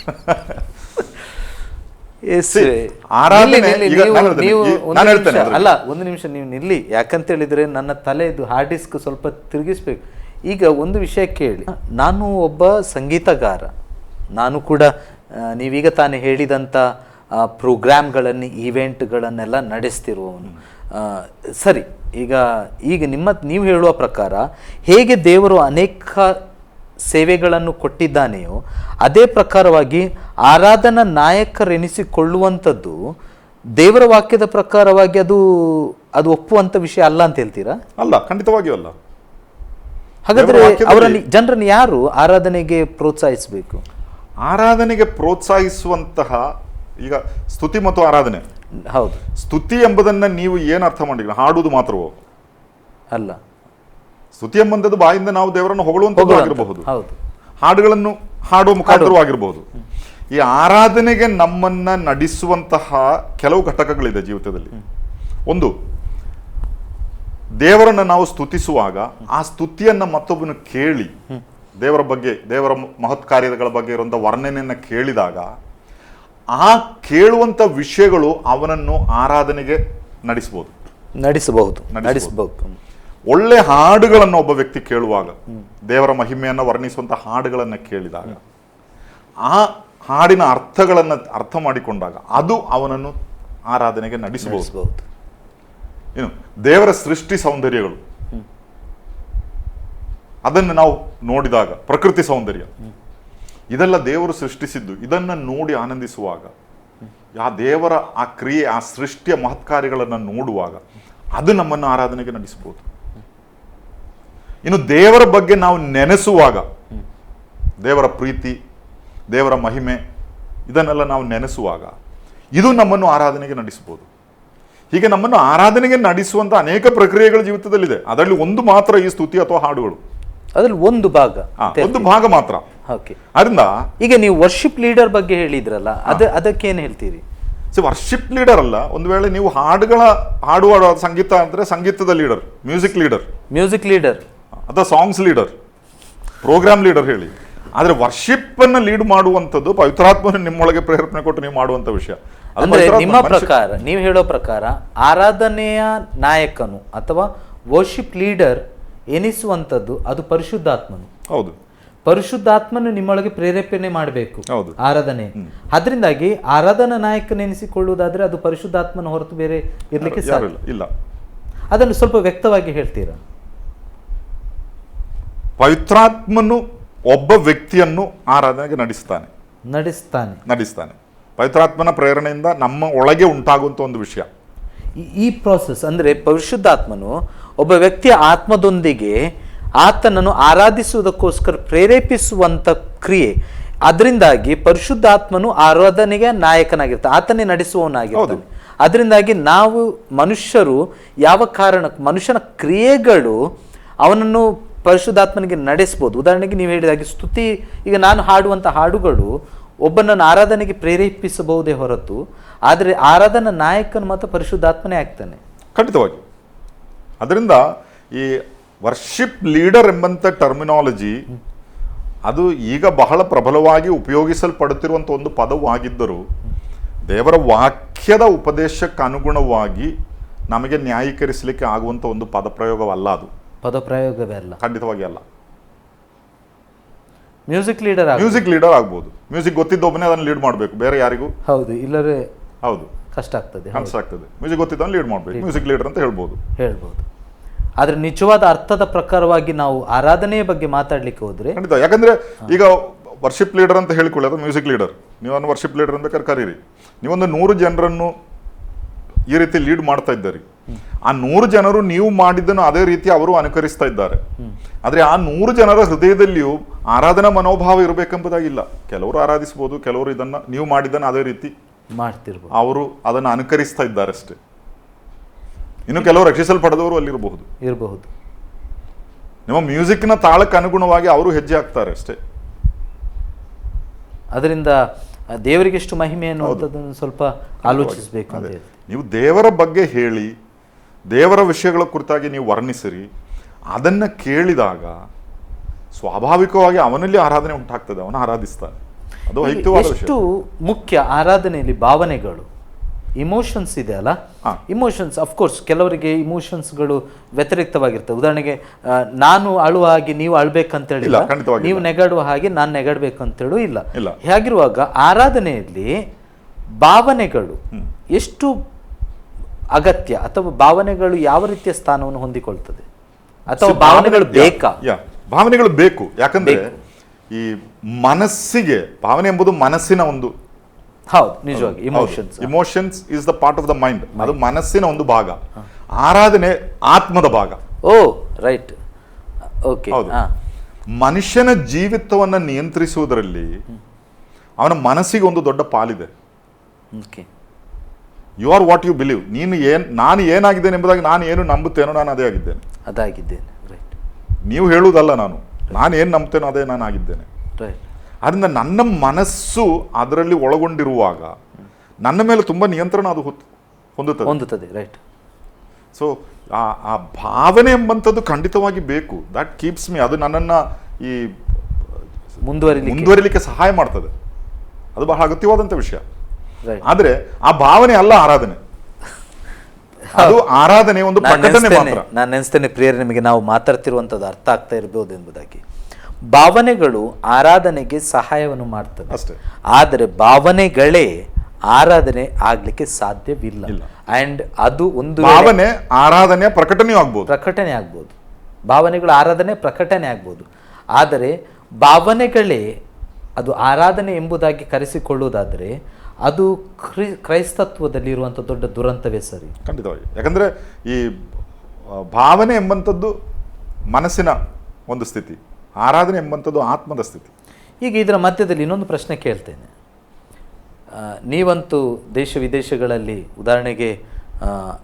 ಅಲ್ಲ, ಒಂದು ನಿಮಿಷ ನೀವು ನಿಲ್ಲಿ. ಯಾಕಂತ ಹೇಳಿದ್ರೆ ನನ್ನ ತಲೆದು ಹಾರ್ಡ್ ಡಿಸ್ಕ್ ಸ್ವಲ್ಪ ತಿರುಗಿಸ್ಬೇಕು. ಈಗ ಒಂದು ವಿಷಯ ಕೇಳಿ, ನಾನು ಒಬ್ಬ ಸಂಗೀತಗಾರ, ನಾನು ಕೂಡ ನೀವೀಗ ತಾನೇ ಹೇಳಿದಂಥ ಪ್ರೋಗ್ರಾಮ್ಗಳನ್ನು, ಈವೆಂಟ್ಗಳನ್ನೆಲ್ಲ ನಡೆಸ್ತಿರುವವನು. ಸರಿ, ಈಗ ನೀವು ಹೇಳುವ ಪ್ರಕಾರ ಹೇಗೆ ದೇವರು ಅನೇಕ ಸೇವೆಗಳನ್ನು ಕೊಟ್ಟಿದ್ದಾನೆಯೋ ಅದೇ ಪ್ರಕಾರವಾಗಿ ಆರಾಧನಾ ನಾಯಕರೆನಿಸಿಕೊಳ್ಳುವಂಥದ್ದು ದೇವರ ವಾಕ್ಯದ ಪ್ರಕಾರವಾಗಿ ಅದು ಒಪ್ಪುವಂಥ ವಿಷಯ ಅಲ್ಲ ಅಂತ ಹೇಳ್ತೀರಾ? ಅಲ್ಲ, ಖಂಡಿತವಾಗಿಯೂ ಅಲ್ಲ. ಹಾಗಾದ್ರೆ ಜನರನ್ನು ಯಾರು ಆರಾಧನೆಗೆ ಪ್ರೋತ್ಸಾಹಿಸಬೇಕು? ಆರಾಧನೆಗೆ ಪ್ರೋತ್ಸಾಹಿಸುವಂತಹ, ಈಗ ಸ್ತುತಿ ಮತ್ತು ಆರಾಧನೆ. ಹೌದು. ಸ್ತುತಿ ಎಂಬುದನ್ನ ನೀವು ಏನು ಅರ್ಥ ಮಾಡಿಲ್ಲ, ಹಾಡುವುದು ಮಾತ್ರವೋ? ಅಲ್ಲ, ಸ್ತುತಿ ಎಂಬಂಥದ್ದು ಬಾಯಿಂದ ನಾವು ದೇವರನ್ನು ಹೊಗಳುವಂಥದ್ದು ಆಗಿರಬಹುದು, ಹಾಡುಗಳನ್ನು ಹಾಡುವ ಮುಖಾಂತರವಾಗಿರಬಹುದು. ಈ ಆರಾಧನೆಗೆ ನಮ್ಮನ್ನ ನಡೆಸುವಂತಹ ಕೆಲವು ಘಟಕಗಳಿದೆ ಜೀವಿತದಲ್ಲಿ. ಒಂದು, ದೇವರನ್ನು ನಾವು ಸ್ತುತಿಸುವಾಗ ಆ ಸ್ತುತಿಯನ್ನ ಮತ್ತೊಬ್ಬನು ಕೇಳಿ ದೇವರ ಬಗ್ಗೆ, ದೇವರ ಮಹತ್ ಕಾರ್ಯಗಳ ಬಗ್ಗೆ ಇರುವಂಥ ವರ್ಣನೆಯನ್ನು ಕೇಳಿದಾಗ ಆ ಕೇಳುವಂಥ ವಿಷಯಗಳು ಅವನನ್ನು ಆರಾಧನೆಗೆ ನಡೆಸಬಹುದು. ಒಳ್ಳೆ ಹಾಡುಗಳನ್ನು ಒಬ್ಬ ವ್ಯಕ್ತಿ ಕೇಳುವಾಗ, ದೇವರ ಮಹಿಮೆಯನ್ನು ವರ್ಣಿಸುವಂಥ ಹಾಡುಗಳನ್ನು ಕೇಳಿದಾಗ ಆ ಹಾಡಿನ ಅರ್ಥಗಳನ್ನು ಅರ್ಥ ಮಾಡಿಕೊಂಡಾಗ ಅದು ಅವನನ್ನು ಆರಾಧನೆಗೆ ನಡೆಸಬಹುದು. ಏನು ದೇವರ ಸೃಷ್ಟಿ ಸೌಂದರ್ಯಗಳು ಅದನ್ನು ನಾವು ನೋಡಿದಾಗ, ಪ್ರಕೃತಿ ಸೌಂದರ್ಯ ಇದೆಲ್ಲ ದೇವರು ಸೃಷ್ಟಿಸಿದ್ದು, ಇದನ್ನು ನೋಡಿ ಆನಂದಿಸುವಾಗ, ಆ ದೇವರ ಆ ಕ್ರಿಯೆ, ಆ ಸೃಷ್ಟಿಯ ಮಹತ್ಕಾರ್ಯಗಳನ್ನು ನೋಡುವಾಗ ಅದು ನಮ್ಮನ್ನು ಆರಾಧನೆಗೆ ನಡೆಸಬಹುದು. ಇನ್ನು ದೇವರ ಬಗ್ಗೆ ನಾವು ನೆನೆಸುವಾಗ, ದೇವರ ಪ್ರೀತಿ, ದೇವರ ಮಹಿಮೆ ಇದನ್ನೆಲ್ಲ ನಾವು ನೆನೆಸುವಾಗ ಇದು ನಮ್ಮನ್ನು ಆರಾಧನೆಗೆ ನಡೆಸಬಹುದು. ಹೀಗೆ ನಮ್ಮನ್ನು ಆರಾಧನೆಗೆ ನಡೆಸುವಂತ ಅನೇಕ ಪ್ರಕ್ರಿಯೆಗಳ ಜೀವಿತದಲ್ಲಿದೆ. ಅದರಲ್ಲಿ ಒಂದು ಮಾತ್ರ ಈ ಸ್ತುತಿ ಅಥವಾ ಹಾಡುಗಳು, ಅದ್ರಲ್ಲಿ ಒಂದು ಭಾಗ, ಒಂದು ಭಾಗ ಮಾತ್ರ. ಅದರಿಂದ ಈಗ ನೀವು ವರ್ಷಿಪ್ ಲೀಡರ್ ಬಗ್ಗೆ ಹೇಳಿದ್ರಲ್ಲ, ಅದಕ್ಕೇನು ಹೇಳ್ತೀರಿ? ವರ್ಷಿಪ್ ಲೀಡರ್ ಅಲ್ಲ, ಒಂದು ವೇಳೆ ನೀವು ಹಾಡುವ ಸಂಗೀತ ಅಂದ್ರೆ ಸಂಗೀತದ ಲೀಡರ್, ಮ್ಯೂಸಿಕ್ ಲೀಡರ್ ಅಥವಾ ಸಾಂಗ್ಸ್ ಲೀಡರ್, ಪ್ರೋಗ್ರಾಮ್ ಲೀಡರ್ ಹೇಳಿ. ಆದ್ರೆ ವರ್ಷಿಪ್ ಅನ್ನ ಲೀಡ್ ಮಾಡುವಂಥದ್ದು ಪವಿತ್ರಾತ್ಮನ ನಿಮ್ಮೊಳಗೆ ಪ್ರೇರೇಪಣೆ ಕೊಟ್ಟು ನೀವು ಮಾಡುವಂತ ವಿಷಯ. ಅಂದ್ರೆ ನಿಮ್ಮ ಪ್ರಕಾರ, ನೀವು ಹೇಳೋ ಪ್ರಕಾರ ಆರಾಧನೆಯ ನಾಯಕನು ಅಥವಾ ವರ್ಷಿಪ್ ಲೀಡರ್ ಎನಿಸುವಂಥದ್ದು ಅದು ಪರಿಶುದ್ಧಾತ್ಮನು. ಹೌದು, ಪರಿಶುದ್ಧಾತ್ಮನು ನಿಮ್ಮೊಳಗೆ ಪ್ರೇರೇಪಣೆ ಮಾಡಬೇಕು ಆರಾಧನೆ. ಅದರಿಂದಾಗಿ ಆರಾಧನಾ ನಾಯಕನೆನಿಸಿಕೊಳ್ಳುವುದಾದ್ರೆ ಅದು ಪರಿಶುದ್ಧಾತ್ಮನ ಹೊರತು ಬೇರೆ ಇರ್ಲಿಕ್ಕೆ ಸಾಧ್ಯ ಇಲ್ಲ. ಅದನ್ನು ಸ್ವಲ್ಪ ವ್ಯಕ್ತವಾಗಿ ಹೇಳ್ತೀರಾ? ಪವಿತ್ರಾತ್ಮನು ಒಬ್ಬ ವ್ಯಕ್ತಿಯನ್ನು ಆರಾಧನೆಗೆ ನಡೆಸ್ತಾನೆ. ಪವಿತ್ರಾತ್ಮನ ಪ್ರೇರಣೆಯಿಂದ ನಮ್ಮ ಒಳಗೆ ಉಂಟಾಗುವಂತ ಒಂದು ವಿಷಯ ಈ ಪ್ರಾಸೆಸ್. ಅಂದ್ರೆ ಪರಿಶುದ್ಧಾತ್ಮನು ಒಬ್ಬ ವ್ಯಕ್ತಿಯ ಆತ್ಮದೊಂದಿಗೆ ಆತನನ್ನು ಆರಾಧಿಸುವುದಕ್ಕೋಸ್ಕರ ಪ್ರೇರೇಪಿಸುವಂತ ಕ್ರಿಯೆ. ಅದರಿಂದಾಗಿ ಪರಿಶುದ್ಧಾತ್ಮನು ಆರಾಧನೆಗೆ ನಾಯಕನಾಗಿರ್ತಾನೆ, ಆತನೇ ನಡೆಸುವವನಾಗಿರ್ತಾನೆ. ಅದರಿಂದಾಗಿ ನಾವು ಮನುಷ್ಯರು ಯಾವ ಕಾರಣಕ್ಕೆ ಮನುಷ್ಯನ ಕ್ರಿಯೆಗಳು ಅವನನ್ನು ಪರಿಶುದ್ಧಾತ್ಮನಿಗೆ ನಡೆಸ್ಬೋದು. ಉದಾಹರಣೆಗೆ ನೀವು ಹೇಳಿದಾಗೆ ಸ್ತುತಿ, ಈಗ ನಾನು ಹಾಡುವಂಥ ಹಾಡುಗಳು ಒಬ್ಬನನ್ನು ಆರಾಧನೆಗೆ ಪ್ರೇರೇಪಿಸಬಹುದೇ ಹೊರತು, ಆದರೆ ಆರಾಧನಾ ನಾಯಕನು ಮತ್ತು ಪರಿಶುದ್ಧಾತ್ಮನೇ ಆಗ್ತಾನೆ. ಖಂಡಿತವಾಗಿ. ಅದರಿಂದ ಈ ವರ್ಷಿಪ್ ಲೀಡರ್ ಎಂಬಂಥ ಟರ್ಮಿನಾಲಜಿ ಅದು ಈಗ ಬಹಳ ಪ್ರಬಲವಾಗಿ ಉಪಯೋಗಿಸಲ್ಪಡುತ್ತಿರುವಂಥ ಒಂದು ಪದವಾಗಿದ್ದರೂ ದೇವರ ವಾಕ್ಯದ ಉಪದೇಶಕ್ಕೆ ಅನುಗುಣವಾಗಿ ನಮಗೆ ನ್ಯಾಯೀಕರಿಸಲಿಕ್ಕೆ ಆಗುವಂಥ ಒಂದು ಪದಪ್ರಯೋಗವಲ್ಲ. ಅದು ಪದಪ್ರಯೋಗವೇ ಅಲ್ಲ, ಖಂಡಿತವಾಗಿ ಅಲ್ಲ. ಮ್ಯೂಸಿಕ್ ಲೀಡರ್ ಆಗ್ಬೋದು. ಮ್ಯೂಸಿಕ್ ಗೊತ್ತಿದ್ದೊಬ್ಬನೇ ಅದನ್ನು ಲೀಡ್ ಮಾಡಬೇಕು, ಬೇರೆ ಯಾರಿಗೂ ಹೌದು ಇಲ್ಲರೇ ಹೌದು ಕಷ್ಟ ಆಗ್ತದೆ. ಮ್ಯೂಸಿಕ್ ಗೊತ್ತಿದ್ದವನು ಲೀಡ್ ಮಾಡಬೇಕು, ಮ್ಯೂಸಿಕ್ ಲೀಡರ್ ಅಂತ ಹೇಳ್ಬೋದು. ಆದ್ರೆ ನಿಜವಾದ ಅರ್ಥದ ಪ್ರಕಾರವಾಗಿ ನಾವು ಆರಾಧನೆಯ ಬಗ್ಗೆ ಮಾತಾಡ್ಲಿಕ್ಕೆ ಹೋದ್ರೆ ಖಂಡಿತ. ಯಾಕಂದ್ರೆ ಈಗ ವರ್ಷಿಪ್ ಲೀಡರ್ ಅಂತ ಹೇಳಿಕೊಳ್ಳಿ, ಅದು ಮ್ಯೂಸಿಕ್ ಲೀಡರ್, ನೀವೊಂದು ವರ್ಷಿಪ್ ಲೀಡರ್ ಬೇಕಾದ್ರೆ ಕರೀರಿ. ನೀವೊಂದು 100 ಜನರನ್ನು ಈ ರೀತಿ ಲೀಡ್ ಮಾಡ್ತಾ ಇದ್ದಾರೆ. ಆ 100 ಜನರು ನೀವು ಮಾಡಿದ್ದನ್ನು ಅದೇ ರೀತಿ ಅವರು ಅನುಕರಿಸ್ತಾ ಇದ್ದಾರೆ. ಆದ್ರೆ ಆ 100 ಜನರ ಹೃದಯದಲ್ಲಿಯೂ ಆರಾಧನಾ ಮನೋಭಾವ ಇರಬೇಕೆಂಬುದಾಗಿಲ್ಲ. ಕೆಲವರು ಆರಾಧಿಸಬಹುದು, ಕೆಲವರು ಇದನ್ನ ನೀವು ಮಾಡಿದ್ದನ್ನು ಅದೇ ರೀತಿ ಮಾಡ್ತಿರ್ಬೋದು, ಅವರು ಅದನ್ನು ಅನುಕರಿಸ್ತಾ ಇದ್ದಾರೆ ಅಷ್ಟೇ. ಇನ್ನು ಕೆಲವರು ರಕ್ಷಿಸಲ್ಪಡದವರು ಅಲ್ಲಿರಬಹುದು. ನಿಮ್ಮ ಮ್ಯೂಸಿಕ್ನ ತಾಳಕ್ಕೆ ಅನುಗುಣವಾಗಿ ಅವರು ಹೆಜ್ಜೆ ಹಾಕ್ತಾರೆ ಅಷ್ಟೇ. ಅದರಿಂದ ದೇವರಿಗೆ ಎಷ್ಟು ಮಹಿಮೆ ಅನ್ನುವಂಥದ್ದನ್ನು ಸ್ವಲ್ಪ ಆಲೋಚಿಸಬೇಕು ಅಂತ ಹೇಳಿ. ನೀವು ದೇವರ ಬಗ್ಗೆ ಹೇಳಿ, ದೇವರ ವಿಷಯಗಳ ಕುರಿತಾಗಿ ನೀವು ವರ್ಣಿಸಿರಿ, ಅದನ್ನ ಕೇಳಿದಾಗ ಸ್ವಾಭಾವಿಕವಾಗಿ ಅವನಲ್ಲಿ ಆರಾಧನೆ ಉಂಟಾಗ್ತದೆ, ಅವನ ಆರಾಧಿಸ್ತಾನೆ. ಅದು ಐಕ್ಯವಾದ ವಿಷಯ. ಎಷ್ಟು ಮುಖ್ಯ ಆರಾಧನೆಯಲ್ಲಿ ಭಾವನೆಗಳು, ಇಮೋಷನ್ಸ್ ಇದೆ ಅಲ್ಲ. ಇಮೋಷನ್ಸ್ ಅಫ್ಕೋರ್ಸ್ ಕೆಲವರಿಗೆ ಇಮೋಷನ್ಸ್ಗಳು ವ್ಯತಿರಿಕ್ತವಾಗಿರ್ತವೆ. ಉದಾಹರಣೆಗೆ ನಾನು ಅಳುವ ಹಾಗೆ ನೀವು ಅಳ್ಬೇಕಂತೇಳಿ, ನೀವು ನೆಗಡುವ ಹಾಗೆ ನಾನು ನೆಗಡ್ಬೇಕಂತೇಳು ಇಲ್ಲ. ಹೇಗಿರುವಾಗ ಆರಾಧನೆಯಲ್ಲಿ ಭಾವನೆಗಳು ಎಷ್ಟು ಅಗತ್ಯ, ಅಥವಾ ಭಾವನೆಗಳು ಯಾವ ರೀತಿಯ ಸ್ಥಾನವನ್ನು ಹೊಂದಿಕೊಳ್ತದೆ, ಅಥವಾ ಭಾವನೆಗಳು ಬೇಕಾ? ಭಾವನೆಗಳು ಬೇಕು. ಯಾಕಂದ್ರೆ ಈ ಮನಸ್ಸಿಗೆ ಭಾವನೆ ಎಂಬುದು ಮನಸ್ಸಿನ ಒಂದು, ಹೌದು ನಿಜವಾಗಿ emotions is the part of the mind, ಅದು ಮನಸ್ಸಿನ ಒಂದು ಭಾಗ. ಆರಾಧನೆ ಆತ್ಮದ ಭಾಗ. Oh right, okay. ಮನುಷ್ಯನ ಜೀವಿತವನ್ನ ನಿಯಂತ್ರಿಸುವುದರಲ್ಲಿ ಅವನ ಮನಸ್ಸಿಗೆ ಒಂದು ದೊಡ್ಡ ಪಾಲಿದೆ. You are what you believe. ನಾನು ಏನಾಗಿದ್ದೇನೆ ಎಂಬುದಾಗಿ ನಾನು ಏನು ನಂಬುತ್ತೇನೋ ನಾನು ಅದೇ ಆಗಿದ್ದೇನೆ. ನೀವು ಹೇಳುವುದಲ್ಲ, ನಾನು ಏನು ನಂಬ್ತೇನೋ ಅದೇ ನಾನು ಆಗಿದ್ದೇನೆ. ಅದರಿಂದ ನನ್ನ ಮನಸ್ಸು ಅದರಲ್ಲಿ ಒಳಗೊಂಡಿರುವಾಗ ನನ್ನ ಮೇಲೆ ತುಂಬಾ ನಿಯಂತ್ರಣ ಅದು ಹೊಂದುತ್ತದೆ. ರೈಟ್. ಸೊ ಆ ಭಾವನೆ ಎಂಬಂಥದ್ದು ಖಂಡಿತವಾಗಿ ಬೇಕು. ದಟ್ ಕೀಪ್ಸ್ ಮೀ, ಅದು ನನ್ನನ್ನ ಈ ಮುಂದುವರಿಲಿಕ್ಕೆ ಸಹಾಯ ಮಾಡ್ತದೆ. ಅದು ಬಹಳ ಅಗತ್ಯವಾದಂಥ ವಿಷಯ. ಆದ್ರೆ ಆ ಭಾವನೆ ಅಲ್ಲ ಆರಾಧನೆ. ಅದು ಆರಾಧನೆ ಒಂದು ಪ್ರಕಟಣೆ ಮಾತ್ರ. ನಾನು ನೆನೆಸ್ತೇನೆ ಪ್ರಿಯರೇ, ನಿಮಗೆ ನಾವು ಮಾತಾಡ್ತಿರುವಂಥದ್ದು ಅರ್ಥ ಆಗ್ತಾ ಇರಬಹುದು ಎಂಬುದಾಗಿ. ಭಾವನೆಗಳು ಆರಾಧನೆಗೆ ಸಹಾಯವನ್ನು ಮಾಡ್ತವೆ ಅಷ್ಟೇ. ಆದರೆ ಭಾವನೆಗಳೇ ಆರಾಧನೆ ಆಗ್ಲಿಕ್ಕೆ ಸಾಧ್ಯವಿಲ್ಲ. ಅಂಡ್ ಅದು ಒಂದು ಭಾವನೆ ಆರಾಧನೆಯ ಪ್ರಕಟಣೆಯೂ ಆಗ್ಬೋದು. ಪ್ರಕಟಣೆ ಆಗ್ಬೋದು, ಭಾವನೆಗಳು ಆರಾಧನೆ ಪ್ರಕಟಣೆ ಆಗ್ಬೋದು. ಆದರೆ ಭಾವನೆಗಳೇ ಅದು ಆರಾಧನೆ ಎಂಬುದಾಗಿ ಕರೆಸಿಕೊಳ್ಳುವುದಾದರೆ ಅದು ಕ್ರೈಸ್ತತ್ವದಲ್ಲಿ ಇರುವಂಥ ದೊಡ್ಡ ದುರಂತವೇ ಸರಿ. ಖಂಡಿತವಾಗಿ. ಯಾಕಂದರೆ ಈ ಭಾವನೆ ಎಂಬಂಥದ್ದು ಮನಸ್ಸಿನ ಒಂದು ಸ್ಥಿತಿ, ಆರಾಧನೆ ಎಂಬಂಥದ್ದು ಆತ್ಮದ ಸ್ಥಿತಿ. ಈಗ ಇದರ ಮಧ್ಯದಲ್ಲಿ ಇನ್ನೊಂದು ಪ್ರಶ್ನೆ ಕೇಳ್ತೇನೆ. ನೀವಂತೂ ದೇಶ ವಿದೇಶಗಳಲ್ಲಿ, ಉದಾಹರಣೆಗೆ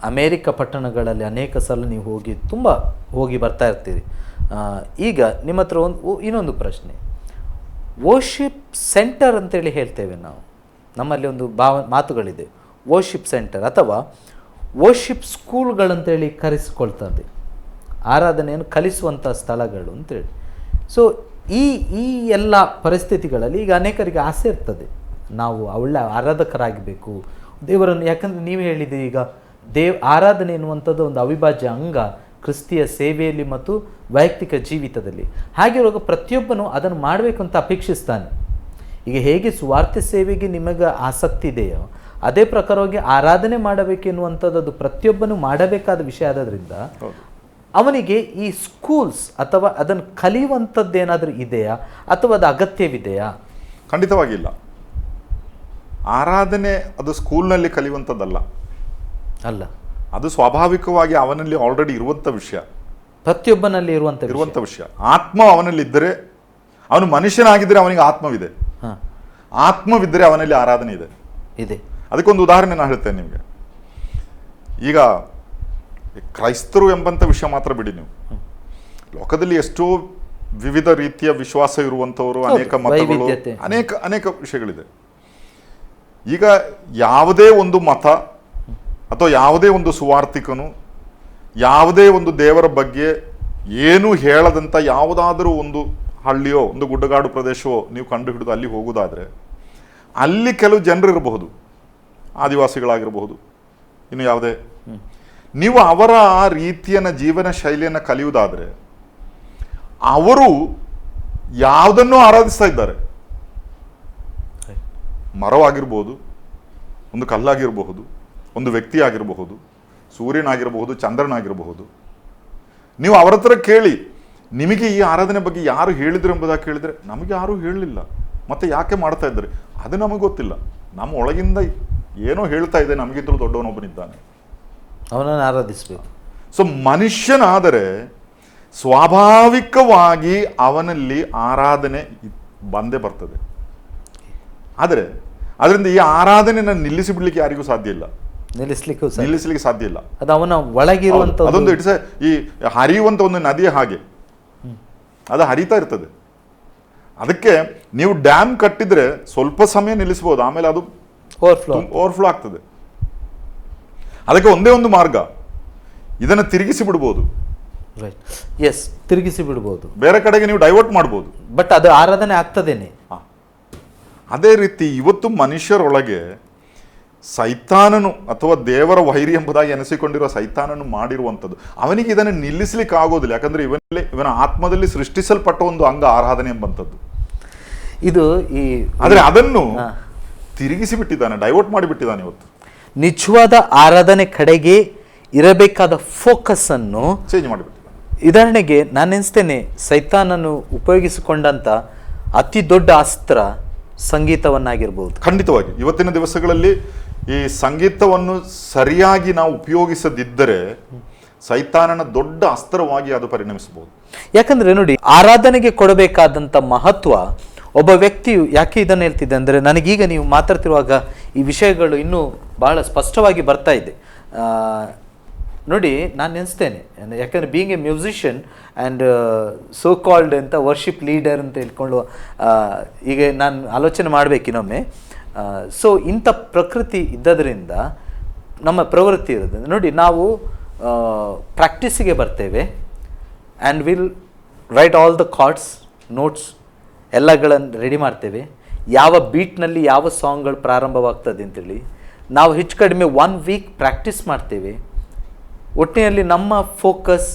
ಅಮೇರಿಕ ಪಟ್ಟಣಗಳಲ್ಲಿ ಅನೇಕ ಸಲ ನೀವು ಹೋಗಿ ಬರ್ತಾ ಇರ್ತೀರಿ. ಈಗ ನಿಮ್ಮ ಹತ್ರ ಇನ್ನೊಂದು ಪ್ರಶ್ನೆ. ವೋರ್ಶಿಪ್ ಸೆಂಟರ್ ಅಂತೇಳಿ ಹೇಳ್ತೇವೆ ನಾವು, ನಮ್ಮಲ್ಲಿ ಒಂದು ಮಾತುಗಳಿದೆ, ವೋರ್ಶಿಪ್ ಸೆಂಟರ್ ಅಥವಾ ವೋರ್ಶಿಪ್ ಸ್ಕೂಲ್ಗಳಂತೇಳಿ ಕರೆಸಿಕೊಳ್ತದೆ, ಆರಾಧನೆಯನ್ನು ಕಲಿಸುವಂಥ ಸ್ಥಳಗಳು ಅಂತೇಳಿ. ಸೊ ಈ ಎಲ್ಲ ಪರಿಸ್ಥಿತಿಗಳಲ್ಲಿ ಈಗ ಅನೇಕರಿಗೆ ಆಸೆ ಇರ್ತದೆ, ನಾವು ಒಳ್ಳೆ ಆರಾಧಕರಾಗಬೇಕು ದೇವರನ್ನು. ಯಾಕಂದರೆ ನೀವು ಹೇಳಿದ್ದೀರಿ, ಈಗ ಆರಾಧನೆ ಎನ್ನುವಂಥದ್ದು ಒಂದು ಅವಿಭಾಜ್ಯ ಅಂಗ ಕ್ರಿಸ್ತಿಯ ಸೇವೆಯಲ್ಲಿ ಮತ್ತು ವೈಯಕ್ತಿಕ ಜೀವಿತದಲ್ಲಿ. ಹಾಗಿರುವಾಗ ಪ್ರತಿಯೊಬ್ಬನು ಅದನ್ನು ಮಾಡಬೇಕು ಅಂತ ಅಪೇಕ್ಷಿಸ್ತಾನೆ. ಈಗ ಹೇಗೆ ಸುವಾರ್ತೆ ಸೇವೆಗೆ ನಿಮಗೆ ಆಸಕ್ತಿ ಇದೆಯೋ ಅದೇ ಪ್ರಕಾರವಾಗಿ ಆರಾಧನೆ ಮಾಡಬೇಕೆನ್ನುವಂಥದ್ದು ಅದು ಪ್ರತಿಯೊಬ್ಬನು ಮಾಡಬೇಕಾದ ವಿಷಯ ಆದದ್ರಿಂದ ಅವನಿಗೆ ಈ ಸ್ಕೂಲ್ಸ್ ಅಥವಾ ಅದನ್ನು ಕಲಿಯುವಂಥದ್ದೇನಾದರೂ ಇದೆಯಾ ಅಥವಾ ಅದು ಅಗತ್ಯವಿದೆಯಾ? ಖಂಡಿತವಾಗಿಲ್ಲ. ಆರಾಧನೆ ಅದು ಸ್ಕೂಲ್ನಲ್ಲಿ ಕಲಿಯುವಂಥದ್ದಲ್ಲ, ಅಲ್ಲ, ಅದು ಸ್ವಾಭಾವಿಕವಾಗಿ ಅವನಲ್ಲಿ ಆಲ್ರೆಡಿ ಇರುವಂಥ ವಿಷಯ, ಪ್ರತಿಯೊಬ್ಬನಲ್ಲಿ ಇರುವಂಥ ವಿಷಯ. ಆತ್ಮ ಅವನಲ್ಲಿದ್ದರೆ, ಅವನು ಮನುಷ್ಯನಾಗಿದ್ದರೆ ಅವನಿಗೆ ಆತ್ಮವಿದೆ, ಆತ್ಮವಿದ್ದರೆ ಅವನಲ್ಲಿ ಆರಾಧನೆ ಇದೆ. ಅದಕ್ಕೊಂದು ಉದಾಹರಣೆ ನಾನು ಹೇಳ್ತೇನೆ ನಿಮಗೆ. ಈಗ ಕ್ರೈಸ್ತರು ಎಂಬಂಥ ವಿಷಯ ಮಾತ್ರ ಬಿಡಿ, ನೀವು ಲೋಕದಲ್ಲಿ ಎಷ್ಟೋ ವಿವಿಧ ರೀತಿಯ ವಿಶ್ವಾಸ ಇರುವಂಥವರು, ಅನೇಕ ಮತಗಳು, ಅನೇಕ ವಿಷಯಗಳಿದೆ. ಈಗ ಯಾವುದೇ ಒಂದು ಮತ ಅಥವಾ ಯಾವುದೇ ಒಂದು ಸುವಾರ್ತಿಕನು ಯಾವುದೇ ಒಂದು ದೇವರ ಬಗ್ಗೆ ಏನು ಹೇಳದಂಥ ಯಾವುದಾದರೂ ಒಂದು ಹಳ್ಳಿಯೋ ಒಂದು ಗುಡ್ಡಗಾಡು ಪ್ರದೇಶವೋ ನೀವು ಕಂಡು ಹಿಡಿದು ಅಲ್ಲಿ ಹೋಗೋದಾದರೆ ಅಲ್ಲಿ ಕೆಲವು ಜನರು ಇರಬಹುದು, ಆದಿವಾಸಿಗಳಾಗಿರಬಹುದು, ಇನ್ನು ಯಾವುದೇ, ನೀವು ಅವರ ಆ ರೀತಿಯನ್ನ ಜೀವನ ಶೈಲಿಯನ್ನು ಕಲಿಯುವುದಾದರೆ ಅವರು ಯಾವುದನ್ನು ಆರಾಧಿಸ್ತಾ ಇದ್ದಾರೆ. ಮರವಾಗಿರ್ಬೋದು, ಒಂದು ಕಲ್ಲಾಗಿರಬಹುದು, ಒಂದು ವ್ಯಕ್ತಿ ಆಗಿರಬಹುದು, ಸೂರ್ಯನಾಗಿರಬಹುದು, ಚಂದ್ರನಾಗಿರಬಹುದು. ನೀವು ಅವರ ಹತ್ರ ಕೇಳಿ, ನಿಮಗೆ ಈ ಆರಾಧನೆ ಬಗ್ಗೆ ಯಾರು ಹೇಳಿದ್ರು ಎಂಬುದಾಗಿ ಕೇಳಿದರೆ ನಮಗೆ ಯಾರೂ ಹೇಳಲಿಲ್ಲ, ಮತ್ತೆ ಯಾಕೆ ಮಾಡ್ತಾ ಇದ್ದಾರೆ ಅದು ನಮಗೆ ಗೊತ್ತಿಲ್ಲ. ನಮ್ಮ ಒಳಗಿಂದ ಏನೋ ಹೇಳ್ತಾ ಇದೆ, ನಮಗಿಂತಲೂ ದೊಡ್ಡವನೊಬ್ಬನಿದ್ದಾನೆ, ಅವನನ್ನು ಆರಾಧಿಸಬೇಕು. ಸೊ ಮನುಷ್ಯನಾದರೆ ಸ್ವಾಭಾವಿಕವಾಗಿ ಅವನಲ್ಲಿ ಆರಾಧನೆ ಬಂದೇ ಬರ್ತದೆ. ಆದರೆ ಅದರಿಂದ ಈ ಆರಾಧನೆಯನ್ನು ನಿಲ್ಲಿಸಿ ಬಿಡ್ಲಿಕ್ಕೆ ಯಾರಿಗೂ ಸಾಧ್ಯ ಇಲ್ಲ, ನಿಲ್ಲಿಸಲಿಕ್ಕೆ ಸಾಧ್ಯ ಇಲ್ಲ. ಅದು ಅವನ ಒಳಗಿರುವಂತ ಅದೊಂದು ಇಟ್ಸ್ ಈ ಹರಿಯುವಂತ ಒಂದು ನದಿಯ ಹಾಗೆ ಅದು ಹರಿತಾ ಇರ್ತದೆ. ಅದಕ್ಕೆ ನೀವು ಡ್ಯಾಮ್ ಕಟ್ಟಿದ್ರೆ ಸ್ವಲ್ಪ ಸಮಯ ನಿಲ್ಲಿಸಬಹುದು, ಆಮೇಲೆ ಅದು ಓವರ್ಫ್ಲೋ ಆಗ್ತದೆ. ಅದಕ್ಕೆ ಒಂದೇ ಒಂದು ಮಾರ್ಗ, ಇದನ್ನು ತಿರುಗಿಸಿ ಬಿಡ್ಬೋದು. ತಿರುಗಿಸಿ ಬಿಡ್ಬೋದು, ಬೇರೆ ಕಡೆಗೆ ನೀವು ಡೈವರ್ಟ್ ಮಾಡ್ಬೋದು, ಬಟ್ ಅದು ಆರಾಧನೆ ಆಗ್ತದೇನೆ. ಅದೇ ರೀತಿ ಇವತ್ತು ಮನುಷ್ಯರೊಳಗೆ ಸೈತಾನನು ಅಥವಾ ದೇವರ ವೈರಿ ಎಂಬುದಾಗಿ ಎನಿಸಿಕೊಂಡಿರುವ ಸೈತಾನನು ಮಾಡಿರುವಂಥದ್ದು, ಅವನಿಗೆ ಇದನ್ನು ನಿಲ್ಲಿಸಲಿಕ್ಕೆ ಆಗೋದಿಲ್ಲ. ಯಾಕಂದ್ರೆ ಇವನ ಆತ್ಮದಲ್ಲಿ ಸೃಷ್ಟಿಸಲ್ಪಟ್ಟ ಒಂದು ಅಂಗ ಆರಾಧನೆ ಎಂಬಂಥದ್ದು. ಇದು ಆದರೆ ಅದನ್ನು ತಿರುಗಿಸಿ ಬಿಟ್ಟಿದ್ದಾನೆ, ಡೈವರ್ಟ್ ಮಾಡಿಬಿಟ್ಟಿದ್ದಾನೆ. ಇವತ್ತು ನಿಜವಾದ ಆರಾಧನೆ ಕಡೆಗೆ ಇರಬೇಕಾದ ಫೋಕಸ್ ಅನ್ನು ಚೇಂಜ್ ಮಾಡಿಬಿಟ್ಟಿದ್ದಾನೆ. ಉದಾಹರಣೆಗೆ ನಾನು ಎನಿಸ್ತೇನೆ, ಸೈತಾನನು ಉಪಯೋಗಿಸಿಕೊಂಡಂತ ಅತಿ ದೊಡ್ಡ ಅಸ್ತ್ರ ಸಂಗೀತವನ್ನಾಗಿರ್ಬೋದು. ಖಂಡಿತವಾಗಿ ಇವತ್ತಿನ ದಿವಸಗಳಲ್ಲಿ ಈ ಸಂಗೀತವನ್ನು ಸರಿಯಾಗಿ ನಾವು ಉಪಯೋಗಿಸದಿದ್ದರೆ ಸೈತಾನನ ದೊಡ್ಡ ಅಸ್ತ್ರವಾಗಿ ಅದು ಪರಿಣಮಿಸಬಹುದು. ಯಾಕಂದ್ರೆ ನೋಡಿ, ಆರಾಧನೆಗೆ ಕೊಡಬೇಕಾದಂಥ ಮಹತ್ವ ಒಬ್ಬ ವ್ಯಕ್ತಿಯು, ಯಾಕೆ ಇದನ್ನು ಹೇಳ್ತಿದ್ದೆ ಅಂದರೆ, ನನಗೀಗ ನೀವು ಮಾತಾಡ್ತಿರುವಾಗ ಈ ವಿಷಯಗಳು ಇನ್ನೂ ಬಹಳ ಸ್ಪಷ್ಟವಾಗಿ ಬರ್ತಾ ಇದೆ. ನೋಡಿ, ನಾನು ನೆನೆಸ್ತೇನೆ, ಯಾಕಂದರೆ being A musician and so called ಅಂತ ವರ್ಷಿಪ್ ಲೀಡರ್ ಅಂತ ಹೇಳ್ಕೊಂಡು ಈಗ ನಾನು ಆಲೋಚನೆ ಮಾಡಬೇಕಿನ್ನೊಮ್ಮೆ. ಸೊ ಇಂಥ ಪ್ರಕೃತಿ ಇದ್ದದರಿಂದ ನಮ್ಮ ಪ್ರವೃತ್ತಿ ಇರೋದು ನೋಡಿ, ನಾವು ಪ್ರಾಕ್ಟೀಸಿಗೆ ಬರ್ತೇವೆ and will write all the cards, notes ಎಲ್ಲಗಳನ್ನು ರೆಡಿ ಮಾಡ್ತೇವೆ. ಯಾವ ಬೀಟ್ನಲ್ಲಿ ಯಾವ ಸಾಂಗ್ಗಳು ಪ್ರಾರಂಭವಾಗ್ತದೆ ಅಂತೇಳಿ ನಾವು ಹೆಚ್ಚು ಕಡಿಮೆ 1 ವೀಕ್ ಪ್ರಾಕ್ಟೀಸ್ ಮಾಡ್ತೇವೆ. ಒಟ್ಟಿನಲ್ಲಿ ನಮ್ಮ ಫೋಕಸ್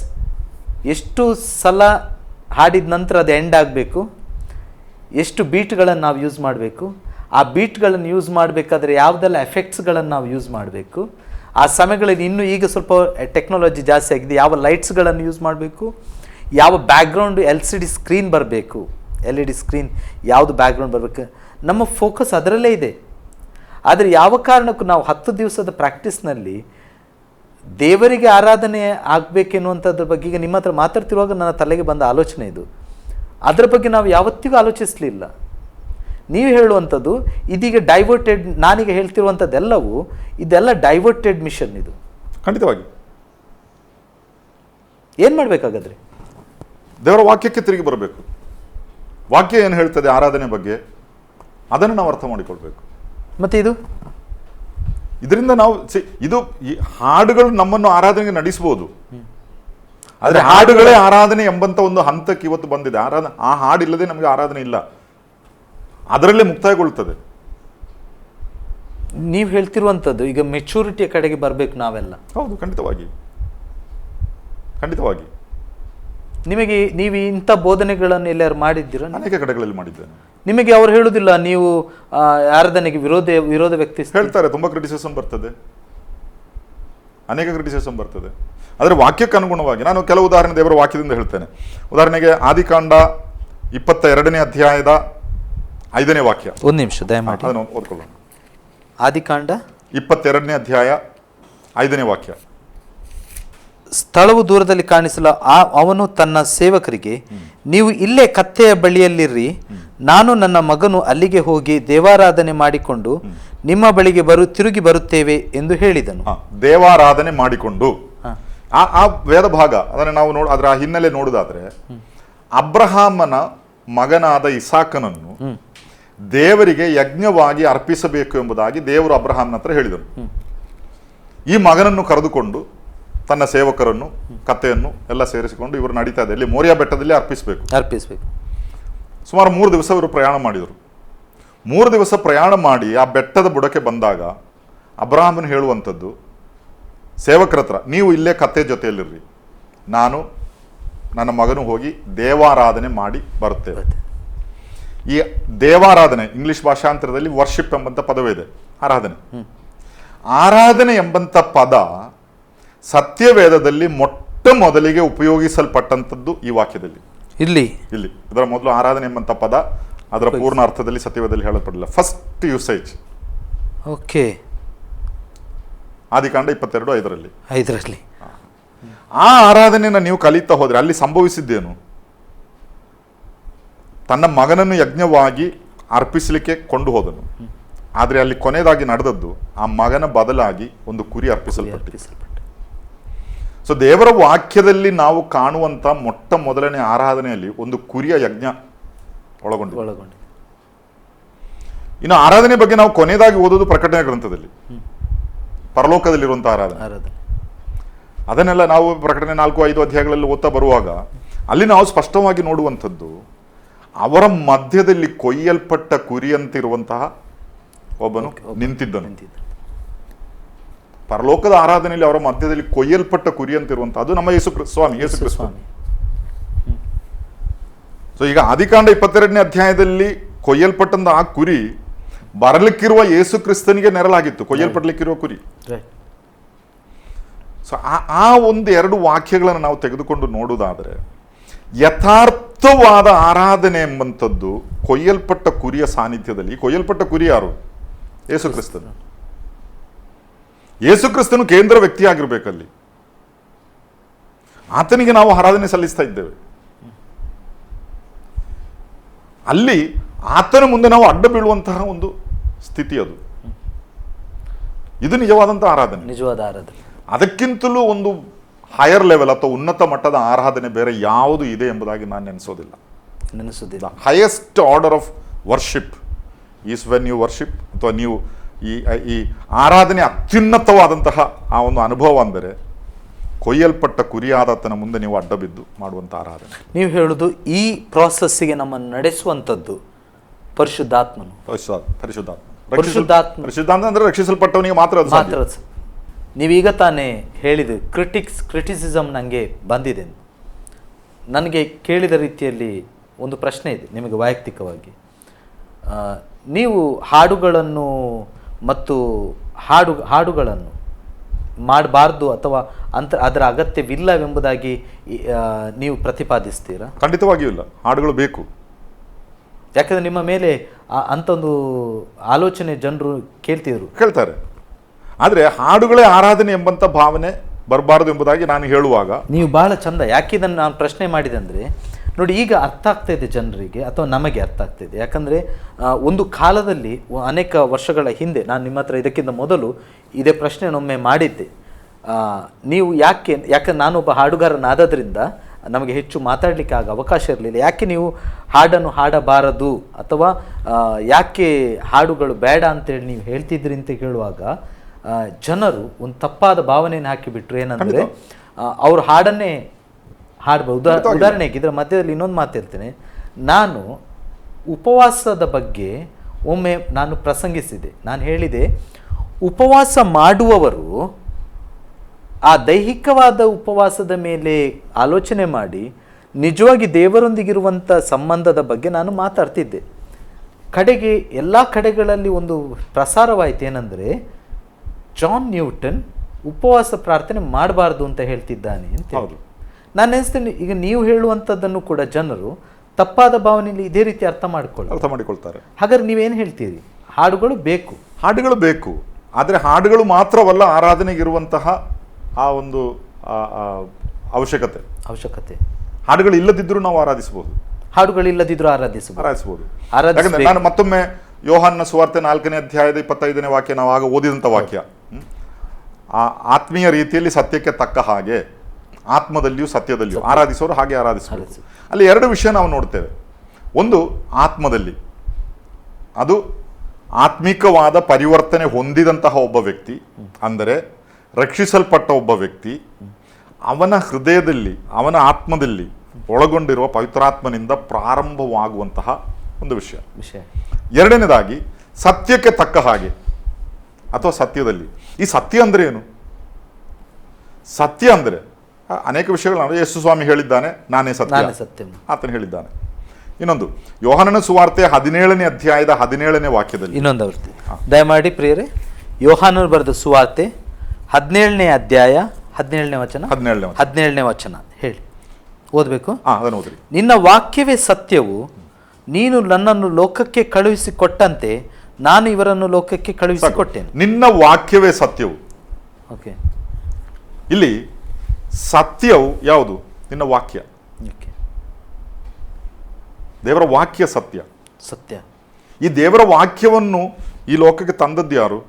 ಎಷ್ಟು ಸಲ ಹಾಡಿದ ನಂತರ ಅದು ಎಂಡ್ ಆಗಬೇಕು, ಎಷ್ಟು ಬೀಟ್ಗಳನ್ನು ನಾವು ಯೂಸ್ ಮಾಡಬೇಕು, ಆ ಬೀಟ್ಗಳನ್ನು ಯೂಸ್ ಮಾಡಬೇಕಾದ್ರೆ ಯಾವುದೆಲ್ಲ ಎಫೆಕ್ಟ್ಸ್ಗಳನ್ನು ನಾವು ಯೂಸ್ ಮಾಡಬೇಕು, ಆ ಸಮಯಗಳಲ್ಲಿ ಇನ್ನೂ ಈಗ ಸ್ವಲ್ಪ ಟೆಕ್ನಾಲಜಿ ಜಾಸ್ತಿ ಆಗಿದೆ, ಯಾವ ಲೈಟ್ಸ್ಗಳನ್ನು ಯೂಸ್ ಮಾಡಬೇಕು, ಯಾವ ಬ್ಯಾಕ್ಗ್ರೌಂಡು LCD ಸ್ಕ್ರೀನ್ ಬರಬೇಕು, LED ಸ್ಕ್ರೀನ್ ಯಾವುದು ಬ್ಯಾಕ್ಗ್ರೌಂಡ್ ಬರಬೇಕು, ನಮ್ಮ ಫೋಕಸ್ ಅದರಲ್ಲೇ ಇದೆ. ಆದರೆ ಯಾವ ಕಾರಣಕ್ಕೂ ನಾವು 10 ದಿವಸದ ಪ್ರಾಕ್ಟೀಸ್ನಲ್ಲಿ ದೇವರಿಗೆ ಆರಾಧನೆ ಆಗಬೇಕೆನ್ನುವಂಥದ್ರ ಬಗ್ಗೆ ಈಗ ನಿಮ್ಮ ಹತ್ರ ಮಾತಾಡ್ತಿರುವಾಗ ನನ್ನ ತಲೆಗೆ ಬಂದ ಆಲೋಚನೆ ಇದು. ಅದರ ಬಗ್ಗೆ ನಾವು ಯಾವತ್ತಿಗೂ ಆಲೋಚಿಸಲಿಲ್ಲ. ನೀವು ಹೇಳುವಂಥದ್ದು ಇದೀಗ ಡೈವರ್ಟೆಡ್, ನಾನೀಗ ಹೇಳ್ತಿರುವಂಥದ್ದೆಲ್ಲವೂ ಇದೆಲ್ಲ ಡೈವರ್ಟೆಡ್ ಮಿಷನ್. ಇದು ಖಂಡಿತವಾಗಿ ಏನು ಮಾಡಬೇಕಾಗಾದ್ರೆ ದೇವರ ವಾಕ್ಯಕ್ಕೆ ತಿರುಗಿ ಬರಬೇಕು. ವಾಕ್ಯ ಏನು ಹೇಳ್ತದೆ ಆರಾಧನೆ ಬಗ್ಗೆ ಅದನ್ನು ನಾವು ಅರ್ಥ ಮಾಡಿಕೊಳ್ಬೇಕು. ಮತ್ತು ಇದರಿಂದ ನಾವು ಇದು ಈ ಹಾಡುಗಳು ನಮ್ಮನ್ನು ಆರಾಧನೆಗೆ ನಡೆಸಬಹುದು, ಆದರೆ ಹಾಡುಗಳೇ ಆರಾಧನೆ ಎಂಬಂತ ಒಂದು ಹಂತಕ್ಕೆ ಇವತ್ತು ಬಂದಿದೆ. ಆ ಹಾಡಿಲ್ಲದೆ ನಮಗೆ ಆರಾಧನೆ ಇಲ್ಲ, ಅದರಲ್ಲೇ ಮುಕ್ತಾಯಗೊಳ್ಳುತ್ತದೆ. ನೀವು ಹೇಳ್ತಿರುವಂಥದ್ದು ಈಗ ಮೆಚೂರಿಟಿಯ ಕಡೆಗೆ ಬರಬೇಕು ನಾವೆಲ್ಲ. ಹೌದು, ಖಂಡಿತವಾಗಿ ಖಂಡಿತವಾಗಿ. ನೀವು ಇಂಥ ಬೋಧನೆಗಳನ್ನು ಎಲ್ಲಾರು ಮಾಡಿದ್ದೀರಾ? ಅನೇಕ ಕಡೆಗಳಲ್ಲಿ ಮಾಡಿದ್ದೇನೆ. ನಿಮಗೆ ಅವ್ರು ಹೇಳುವುದಿಲ್ಲ ನೀವು ಆರಾಧನೆಗೆ ವಿರೋಧ ವ್ಯಕ್ತಿ ಹೇಳ್ತಾರೆ? ತುಂಬಾ ಕ್ರಿಟಿಸಿಸಮ್ ಬರ್ತದೆ, ಅನೇಕ ಕ್ರಿಟಿಸಿಸಮ್ ಬರ್ತದೆ. ಆದರೆ ವಾಕ್ಯಕ್ಕೆ ಅನುಗುಣವಾಗಿ ನಾನು ಕೆಲವು ಉದಾಹರಣೆ ದೇವರ ವಾಕ್ಯದಿಂದ ಹೇಳ್ತೇನೆ. ಉದಾಹರಣೆಗೆ ಆದಿಕಾಂಡ 22ನೇ ಅಧ್ಯಾಯದ 5ನೇ ವಾಕ್ಯ. ಒಂದು ನಿಮಿಷ ದಯಮಾಡಿ ಅದನ್ನು ಓದ್ಕೊಳ್ಳೋಣ. ಆದಿಕಾಂಡ 22ನೇ ಅಧ್ಯಾಯ 5ನೇ ವಾಕ್ಯ. ಸ್ಥಳವು ದೂರದಲ್ಲಿ ಕಾಣಿಸಲು ಅವನು ತನ್ನ ಸೇವಕರಿಗೆ, ನೀವು ಇಲ್ಲೇ ಕತ್ತೆಯ ಬಳಿಯಲ್ಲಿರ್ರಿ, ನಾನು ನನ್ನ ಮಗನು ಅಲ್ಲಿಗೆ ಹೋಗಿ ದೇವಾರಾಧನೆ ಮಾಡಿಕೊಂಡು ನಿಮ್ಮ ಬಳಿಗೆ ತಿರುಗಿ ಬರುತ್ತೇವೆ ಎಂದು ಹೇಳಿದನು. ದೇವಾರಾಧನೆ ಮಾಡಿಕೊಂಡು ಆ ವೇದ ಭಾಗ ಅದನ್ನು ನಾವು ಅದರ ಹಿನ್ನೆಲೆ ನೋಡುವುದಾದ್ರೆ, ಅಬ್ರಹಾಮನ ಮಗನಾದ ಇಸಾಕನನ್ನು ದೇವರಿಗೆ ಯಜ್ಞವಾಗಿ ಅರ್ಪಿಸಬೇಕು ಎಂಬುದಾಗಿ ದೇವರು ಅಬ್ರಹಾಮನ ಹತ್ರ ಹೇಳಿದನು. ಈ ಮಗನನ್ನು ಕರೆದುಕೊಂಡು ತನ್ನ ಸೇವಕರನ್ನು ಕತ್ತೆಯನ್ನು ಎಲ್ಲ ಸೇರಿಸಿಕೊಂಡು ಇವರು ನಡೀತಾ ಇದೆ. ಇಲ್ಲಿ ಮೋರಿಯಾ ಬೆಟ್ಟದಲ್ಲಿ ಅರ್ಪಿಸಬೇಕು. ಸುಮಾರು 3 ದಿವಸ ಇವರು ಪ್ರಯಾಣ ಮಾಡಿದರು. 3 ದಿವಸ ಪ್ರಯಾಣ ಮಾಡಿ ಆ ಬೆಟ್ಟದ ಬುಡಕ್ಕೆ ಬಂದಾಗ ಅಬ್ರಹಾಮನು ಹೇಳುವಂಥದ್ದು ಸೇವಕರ ಹತ್ರ, ನೀವು ಇಲ್ಲೇ ಕತ್ತೆ ಜೊತೆಯಲ್ಲಿರ್ರಿ, ನಾನು ನನ್ನ ಮಗನು ಹೋಗಿ ದೇವಾರಾಧನೆ ಮಾಡಿ ಬರುತ್ತೇವೆ. ಈ ದೇವಾರಾಧನೆ ಇಂಗ್ಲಿಷ್ ಭಾಷಾಂತರದಲ್ಲಿ ವರ್ಷಿಪ್ ಎಂಬಂತ ಪದವೇ ಇದೆ. ಆರಾಧನೆ ಎಂಬಂತ ಪದ ಸತ್ಯವೇದದಲ್ಲಿ ಮೊಟ್ಟ ಮೊದಲಿಗೆ ಉಪಯೋಗಿಸಲ್ಪಟ್ಟಂಥದ್ದು ಈ ವಾಕ್ಯದಲ್ಲಿ. ಇಲ್ಲಿ ಇದರ ಮೊದಲು ಆರಾಧನೆ ಎಂಬಂತ ಪದ ಅದರ ಪೂರ್ಣ ಅರ್ಥದಲ್ಲಿ ಸತ್ಯವೇದದಲ್ಲಿ ಹೇಳಲ್ಪಡಲಿಲ್ಲ. ಫಸ್ಟ್ ಯೂಸೇಜ್ ಓಕೆ ಆದಿಕಾಂಡ 22:5ರಲ್ಲಿ. ಆ ಆರಾಧನೆಯನ್ನು ನೀವು ಕಲಿತಾ ಹೋದ್ರೆ ಅಲ್ಲಿ ಸಂಭವಿಸಿದ್ದೇನು? ತನ್ನ ಮಗನನ್ನು ಯಜ್ಞವಾಗಿ ಅರ್ಪಿಸಲಿಕ್ಕೆ ಕೊಂಡು ಹೋದನು. ಆದರೆ ಅಲ್ಲಿ ಕೊನೆಯದಾಗಿ ನಡೆದದ್ದು ಆ ಮಗನ ಬದಲಾಗಿ ಒಂದು ಕುರಿ ಅರ್ಪಿಸಲ್ಪಟ್ಟಿದೆ. ಸೊ ದೇವರ ವಾಕ್ಯದಲ್ಲಿ ನಾವು ಕಾಣುವಂತ ಮೊಟ್ಟ ಮೊದಲನೇ ಆರಾಧನೆಯಲ್ಲಿ ಒಂದು ಕುರಿಯ ಯಜ್ಞ ಒಳಗೊಂಡಿದೆ. ಇನ್ನು ಆರಾಧನೆ ಬಗ್ಗೆ ನಾವು ಕೊನೆಯದಾಗಿ ಓದೋದು ಪ್ರಕಟಣೆ ಗ್ರಂಥದಲ್ಲಿ, ಪರಲೋಕದಲ್ಲಿರುವಂತಹ ಆರಾಧನೆ. ಅದನ್ನೆಲ್ಲ ನಾವು ಪ್ರಕಟಣೆ 4-5 ಅಧ್ಯಾಯಗಳಲ್ಲಿ ಓದ್ತಾ ಬರುವಾಗ ಅಲ್ಲಿ ನಾವು ಸ್ಪಷ್ಟವಾಗಿ ನೋಡುವಂಥದ್ದು, ಅವರ ಮಧ್ಯದಲ್ಲಿ ಕೊಯ್ಯಲ್ಪಟ್ಟ ಕುರಿಯಂತಿರುವಂತಹ ಒಬ್ಬನು ನಿಂತಿದ್ದನು. ಪರಲೋಕದ ಆರಾಧನೆಯಲ್ಲಿ ಅವರ ಮಧ್ಯದಲ್ಲಿ ಕೊಯ್ಯಲ್ಪಟ್ಟ ಕುರಿ ಅಂತಿರುವಂತಹ ಅದು ನಮ್ಮ ಯೇಸು ಕ್ರಿಸ್ತ. ಸೊ ಈಗ ಆದಿಕಾಂಡ 22ನೇ ಅಧ್ಯಾಯದಲ್ಲಿ ಕೊಯ್ಯಲ್ಪಟ್ಟಂತ ಆ ಕುರಿ ಬರಲಿಕ್ಕಿರುವ ಯೇಸು ಕ್ರಿಸ್ತನಿಗೆ ನೆರಳಾಗಿತ್ತು, ಕೊಯ್ಯಲ್ಪಡ್ಲಿಕ್ಕಿರುವ ಕುರಿ. ಸೊ ಆ 1-2 ವಾಕ್ಯಗಳನ್ನು ನಾವು ತೆಗೆದುಕೊಂಡು ನೋಡುವುದಾದರೆ, ಯಥಾರ್ಥವಾದ ಆರಾಧನೆ ಎಂಬಂಥದ್ದು ಕೊಯ್ಯಲ್ಪಟ್ಟ ಕುರಿಯ ಸಾನ್ನಿಧ್ಯದಲ್ಲಿ. ಕೊಯ್ಯಲ್ಪಟ್ಟ ಕುರಿ ಯಾರು? ಯೇಸು ಕ್ರಿಸ್ತನು. ಯೇಸು ಕ್ರಿಸ್ತನು ಕೇಂದ್ರ ವ್ಯಕ್ತಿಯಾಗಿರ್ಬೇಕಲ್ಲಿ. ಆತನಿಗೆ ನಾವು ಆರಾಧನೆ ಸಲ್ಲಿಸ್ತಾ ಇದ್ದೇವೆ. ಅಲ್ಲಿ ಆತನ ಮುಂದೆ ನಾವು ಅಡ್ಡ ಬೀಳುವಂತಹ ಒಂದು ಸ್ಥಿತಿ ಅದು. ಇದು ನಿಜವಾದಂತಹ ಆರಾಧನೆ. ಅದಕ್ಕಿಂತಲೂ ಒಂದು ಹೈಯರ್ ಲೆವೆಲ್ ಅಥವಾ ಉನ್ನತ ಮಟ್ಟದ ಆರಾಧನೆ ಬೇರೆ ಯಾವುದು ಇದೆ ಎಂಬುದಾಗಿ ನಾನು ನೆನೆಸೋದಿಲ್ಲ. Highest order of worship is when you worship, ಅಥವಾ ನೀವು ಈ ಆರಾಧನೆ ಅತ್ಯುನ್ನತವಾದಂತಹ ಆ ಒಂದು ಅನುಭವ ಅಂದರೆ ಕೊಯ್ಯಲ್ಪಟ್ಟ ಕುರಿಯಾದತನ ಮುಂದೆ ನೀವು ಅಡ್ಡ ಬಿದ್ದು ಮಾಡುವಂಥ ಆರಾಧನೆ. ನೀವು ಹೇಳುದು ಈ ಪ್ರಾಸೆಸ್ಸಿಗೆ ನಮ್ಮನ್ನು ನಡೆಸುವಂಥದ್ದು ಪರಿಶುದ್ಧಾತ್ಮನು. ಪರಿಶುದ್ಧಾತ್ಮ ಅಂದ್ರೆ ರಕ್ಷಿಸಲ್ಪಟ್ಟವನಿಗೆ ಮಾತ್ರ. ನೀವೀಗ ತಾನೇ ಹೇಳಿದ್ದು ಕ್ರಿಟಿಸಿಸಮ್ ನನಗೆ ಬಂದಿದೆ. ನನಗೆ ಕೇಳಿದ ರೀತಿಯಲ್ಲಿ ಒಂದು ಪ್ರಶ್ನೆ ಇದೆ ನಿಮಗೆ ವೈಯಕ್ತಿಕವಾಗಿ. ನೀವು ಹಾಡುಗಳನ್ನು ಮತ್ತು ಹಾಡುಗಳನ್ನು ಮಾಡಬಾರ್ದು ಅಥವಾ ಅದರ ಅಗತ್ಯವಿಲ್ಲವೆಂಬುದಾಗಿ ನೀವು ಪ್ರತಿಪಾದಿಸ್ತೀರಾ? ಖಂಡಿತವಾಗಿಯೂ ಇಲ್ಲ, ಹಾಡುಗಳು ಬೇಕು. ಯಾಕಂದರೆ ನಿಮ್ಮ ಮೇಲೆ ಅಂಥೊಂದು ಆಲೋಚನೆ ಜನರು ಕೇಳ್ತಾರೆ. ಆದರೆ ಹಾಡುಗಳೇ ಆರಾಧನೆ ಎಂಬಂಥ ಭಾವನೆ ಬರಬಾರದು ಎಂಬುದಾಗಿ ನಾನು ಹೇಳುವಾಗ ನೀವು ಬಹಳ ಚಂದ. ಯಾಕೆ ಇದನ್ನು ನಾನು ಪ್ರಶ್ನೆ ಮಾಡಿದೆ ಅಂದರೆ, ನೋಡಿ ಈಗ ಅರ್ಥ ಆಗ್ತಾ ಇದೆ ಜನರಿಗೆ, ಅಥವಾ ನಮಗೆ ಅರ್ಥ ಆಗ್ತಾಯಿದೆ. ಯಾಕಂದರೆ ಒಂದು ಕಾಲದಲ್ಲಿ ಅನೇಕ ವರ್ಷಗಳ ಹಿಂದೆ ನಾನು ನಿಮ್ಮ ಹತ್ರ ಇದಕ್ಕಿಂತ ಮೊದಲು ಇದೇ ಪ್ರಶ್ನೆಯನ್ನೊಮ್ಮೆ ಮಾಡಿದ್ದೆ. ನೀವು ಯಾಕಂದ್ರೆ ನಾನೊಬ್ಬ ಹಾಡುಗಾರನಾದ್ದರಿಂದ ನಮಗೆ ಹೆಚ್ಚು ಮಾತಾಡಲಿಕ್ಕೆ ಆಗ ಅವಕಾಶ ಇರಲಿಲ್ಲ. ಯಾಕೆ ನೀವು ಹಾಡನ್ನು ಹಾಡಬಾರದು ಅಥವಾ ಯಾಕೆ ಹಾಡುಗಳು ಬೇಡ ಅಂತೇಳಿ ನೀವು ಹೇಳ್ತಿದ್ರಿ ಅಂತ ಕೇಳುವಾಗ ಜನರು ಒಂದು ತಪ್ಪಾದ ಭಾವನೆಯನ್ನು ಹಾಕಿಬಿಟ್ರು. ಏನಂದರೆ ಅವರು ಹಾಡನ್ನೇ ಹಾಡ್ಬೋದು. ಉದಾಹರಣೆಗೆ ಇದರ ಮಧ್ಯದಲ್ಲಿ ಇನ್ನೊಂದು ಮಾತಿರ್ತೇನೆ. ನಾನು ಉಪವಾಸದ ಬಗ್ಗೆ ಒಮ್ಮೆ ನಾನು ಪ್ರಸಂಗಿಸಿದೆ. ನಾನು ಹೇಳಿದೆ, ಉಪವಾಸ ಮಾಡುವವರು ಆ ದೈಹಿಕವಾದ ಉಪವಾಸದ ಮೇಲೆ ಆಲೋಚನೆ ಮಾಡಿ ನಿಜವಾಗಿ ದೇವರೊಂದಿಗಿರುವಂಥ ಸಂಬಂಧದ ಬಗ್ಗೆ ನಾನು ಮಾತಾಡ್ತಿದ್ದೆ. ಕಡೆಗೆ ಎಲ್ಲ ಕಡೆಗಳಲ್ಲಿ ಒಂದು ಪ್ರಸಾರವಾಯಿತು. ಏನಂದರೆ ಜಾನ್ ನ್ಯೂಟನ್ ಉಪವಾಸ ಪ್ರಾರ್ಥನೆ ಮಾಡಬಾರ್ದು ಅಂತ ಹೇಳ್ತಿದ್ದಾನೆ ಅಂತ. ನಾನು ಅನಿಸ್ತೇನೆ, ಈಗ ನೀವು ಹೇಳುವಂಥದ್ದನ್ನು ಕೂಡ ಜನರು ತಪ್ಪಾದ ಭಾವನೆಯಲ್ಲಿ ಇದೇ ರೀತಿ ಅರ್ಥ ಮಾಡಿಕೊಳ್ತಾರೆ. ಹಾಗಾದ್ರೆ ನೀವೇನು ಹೇಳ್ತೀರಿ? ಹಾಡುಗಳು ಬೇಕು, ಆದರೆ ಹಾಡುಗಳು ಮಾತ್ರವಲ್ಲ ಆರಾಧನೆಗಿರುವಂತಹ ಆ ಒಂದು ಅವಶ್ಯಕತೆ. ಹಾಡುಗಳು ಇಲ್ಲದಿದ್ದರೂ ನಾವು ಆರಾಧಿಸಬಹುದು. ಯಾಕಂದ್ರೆ ನಾನು ಮತ್ತೊಮ್ಮೆ ಯೋಹಾನನ ಸುವಾರ್ತೆ 4ನೇ ಅಧ್ಯಾಯದ 25ನೇ ವಾಕ್ಯ, ನಾವು ಆಗ ಓದಿದಂಥ ವಾಕ್ಯ, ಆತ್ಮೀಯ ರೀತಿಯಲ್ಲಿ ಸತ್ಯಕ್ಕೆ ತಕ್ಕ ಹಾಗೆ ಆತ್ಮದಲ್ಲಿಯೂ ಸತ್ಯದಲ್ಲಿಯೂ ಆರಾಧಿಸೋರು ಹಾಗೆ ಆರಾಧಿಸಬೇಕು. ಅಲ್ಲಿ 2 ವಿಷಯ ನಾವು ನೋಡ್ತೇವೆ. ಒಂದು, ಆತ್ಮದಲ್ಲಿ, ಅದು ಆತ್ಮಿಕವಾದ ಪರಿವರ್ತನೆ ಹೊಂದಿದಂತಹ ಒಬ್ಬ ವ್ಯಕ್ತಿ, ಅಂದರೆ ರಕ್ಷಿಸಲ್ಪಟ್ಟ ಒಬ್ಬ ವ್ಯಕ್ತಿ, ಅವನ ಹೃದಯದಲ್ಲಿ, ಅವನ ಆತ್ಮದಲ್ಲಿ ಒಳಗೊಂಡಿರುವ ಪವಿತ್ರಾತ್ಮನಿಂದ ಪ್ರಾರಂಭವಾಗುವಂತಹ ಒಂದು ವಿಷಯ. ಎರಡನೇದಾಗಿ, ಸತ್ಯಕ್ಕೆ ತಕ್ಕ ಹಾಗೆ ಅಥವಾ ಸತ್ಯದಲ್ಲಿ. ಈ ಸತ್ಯ ಅಂದರೆ ಏನು? ಸತ್ಯ ಅಂದರೆ ಅನೇಕ ವಿಷಯಗಳು ಯೇಸು ಸ್ವಾಮಿ ಹೇಳಿದ್ದಾನೆ, ನಾನೇ ಸತ್ಯ, ಆತನು ಹೇಳಿದ್ದಾನೆ. ಇನ್ನೊಂದು, ಯೋಹಾನನ ಸುವಾರ್ತೆ 17ನೇ ಅಧ್ಯಾಯದ 17ನೇ ವಾಕ್ಯದಲ್ಲಿ ಇನ್ನೊಂದು ಆವೃತ್ತಿ ದಯಮಾಡಿ ಪ್ರಿಯರೇ. ಯೋಹಾನನ ಬರೆದ ಸುವಾರ್ತೆ 17ನೇ ಅಧ್ಯಾಯ 17ನೇ ವಚನ ಹೇಳಿ, ಓದಬೇಕು. ಅದನ್ನು ಓದ್ರಿ. ನಿನ್ನ ವಾಕ್ಯವೇ ಸತ್ಯವು, ನೀನು ನನ್ನನ್ನು ಲೋಕಕ್ಕೆ ಕಳುಹಿಸಿಕೊಟ್ಟಂತೆ ನಾನು ಇವರನ್ನು ಲೋಕಕ್ಕೆ ಕಳುಹಿಸಿಕೊಟ್ಟೇನೆ. ನಿನ್ನ ವಾಕ್ಯವೇ ಸತ್ಯವು. ಓಕೆ, ಇಲ್ಲಿ ಸತ್ಯವು ಯಾವುದು? ನಿನ್ನ ವಾಕ್ಯ. ದೇವರ ವಾಕ್ಯ ಸತ್ಯ. ಈ ದೇವರ ವಾಕ್ಯವನ್ನು ಈ ಲೋಕಕ್ಕೆ ತಂದದ್ದು ಯಾರು?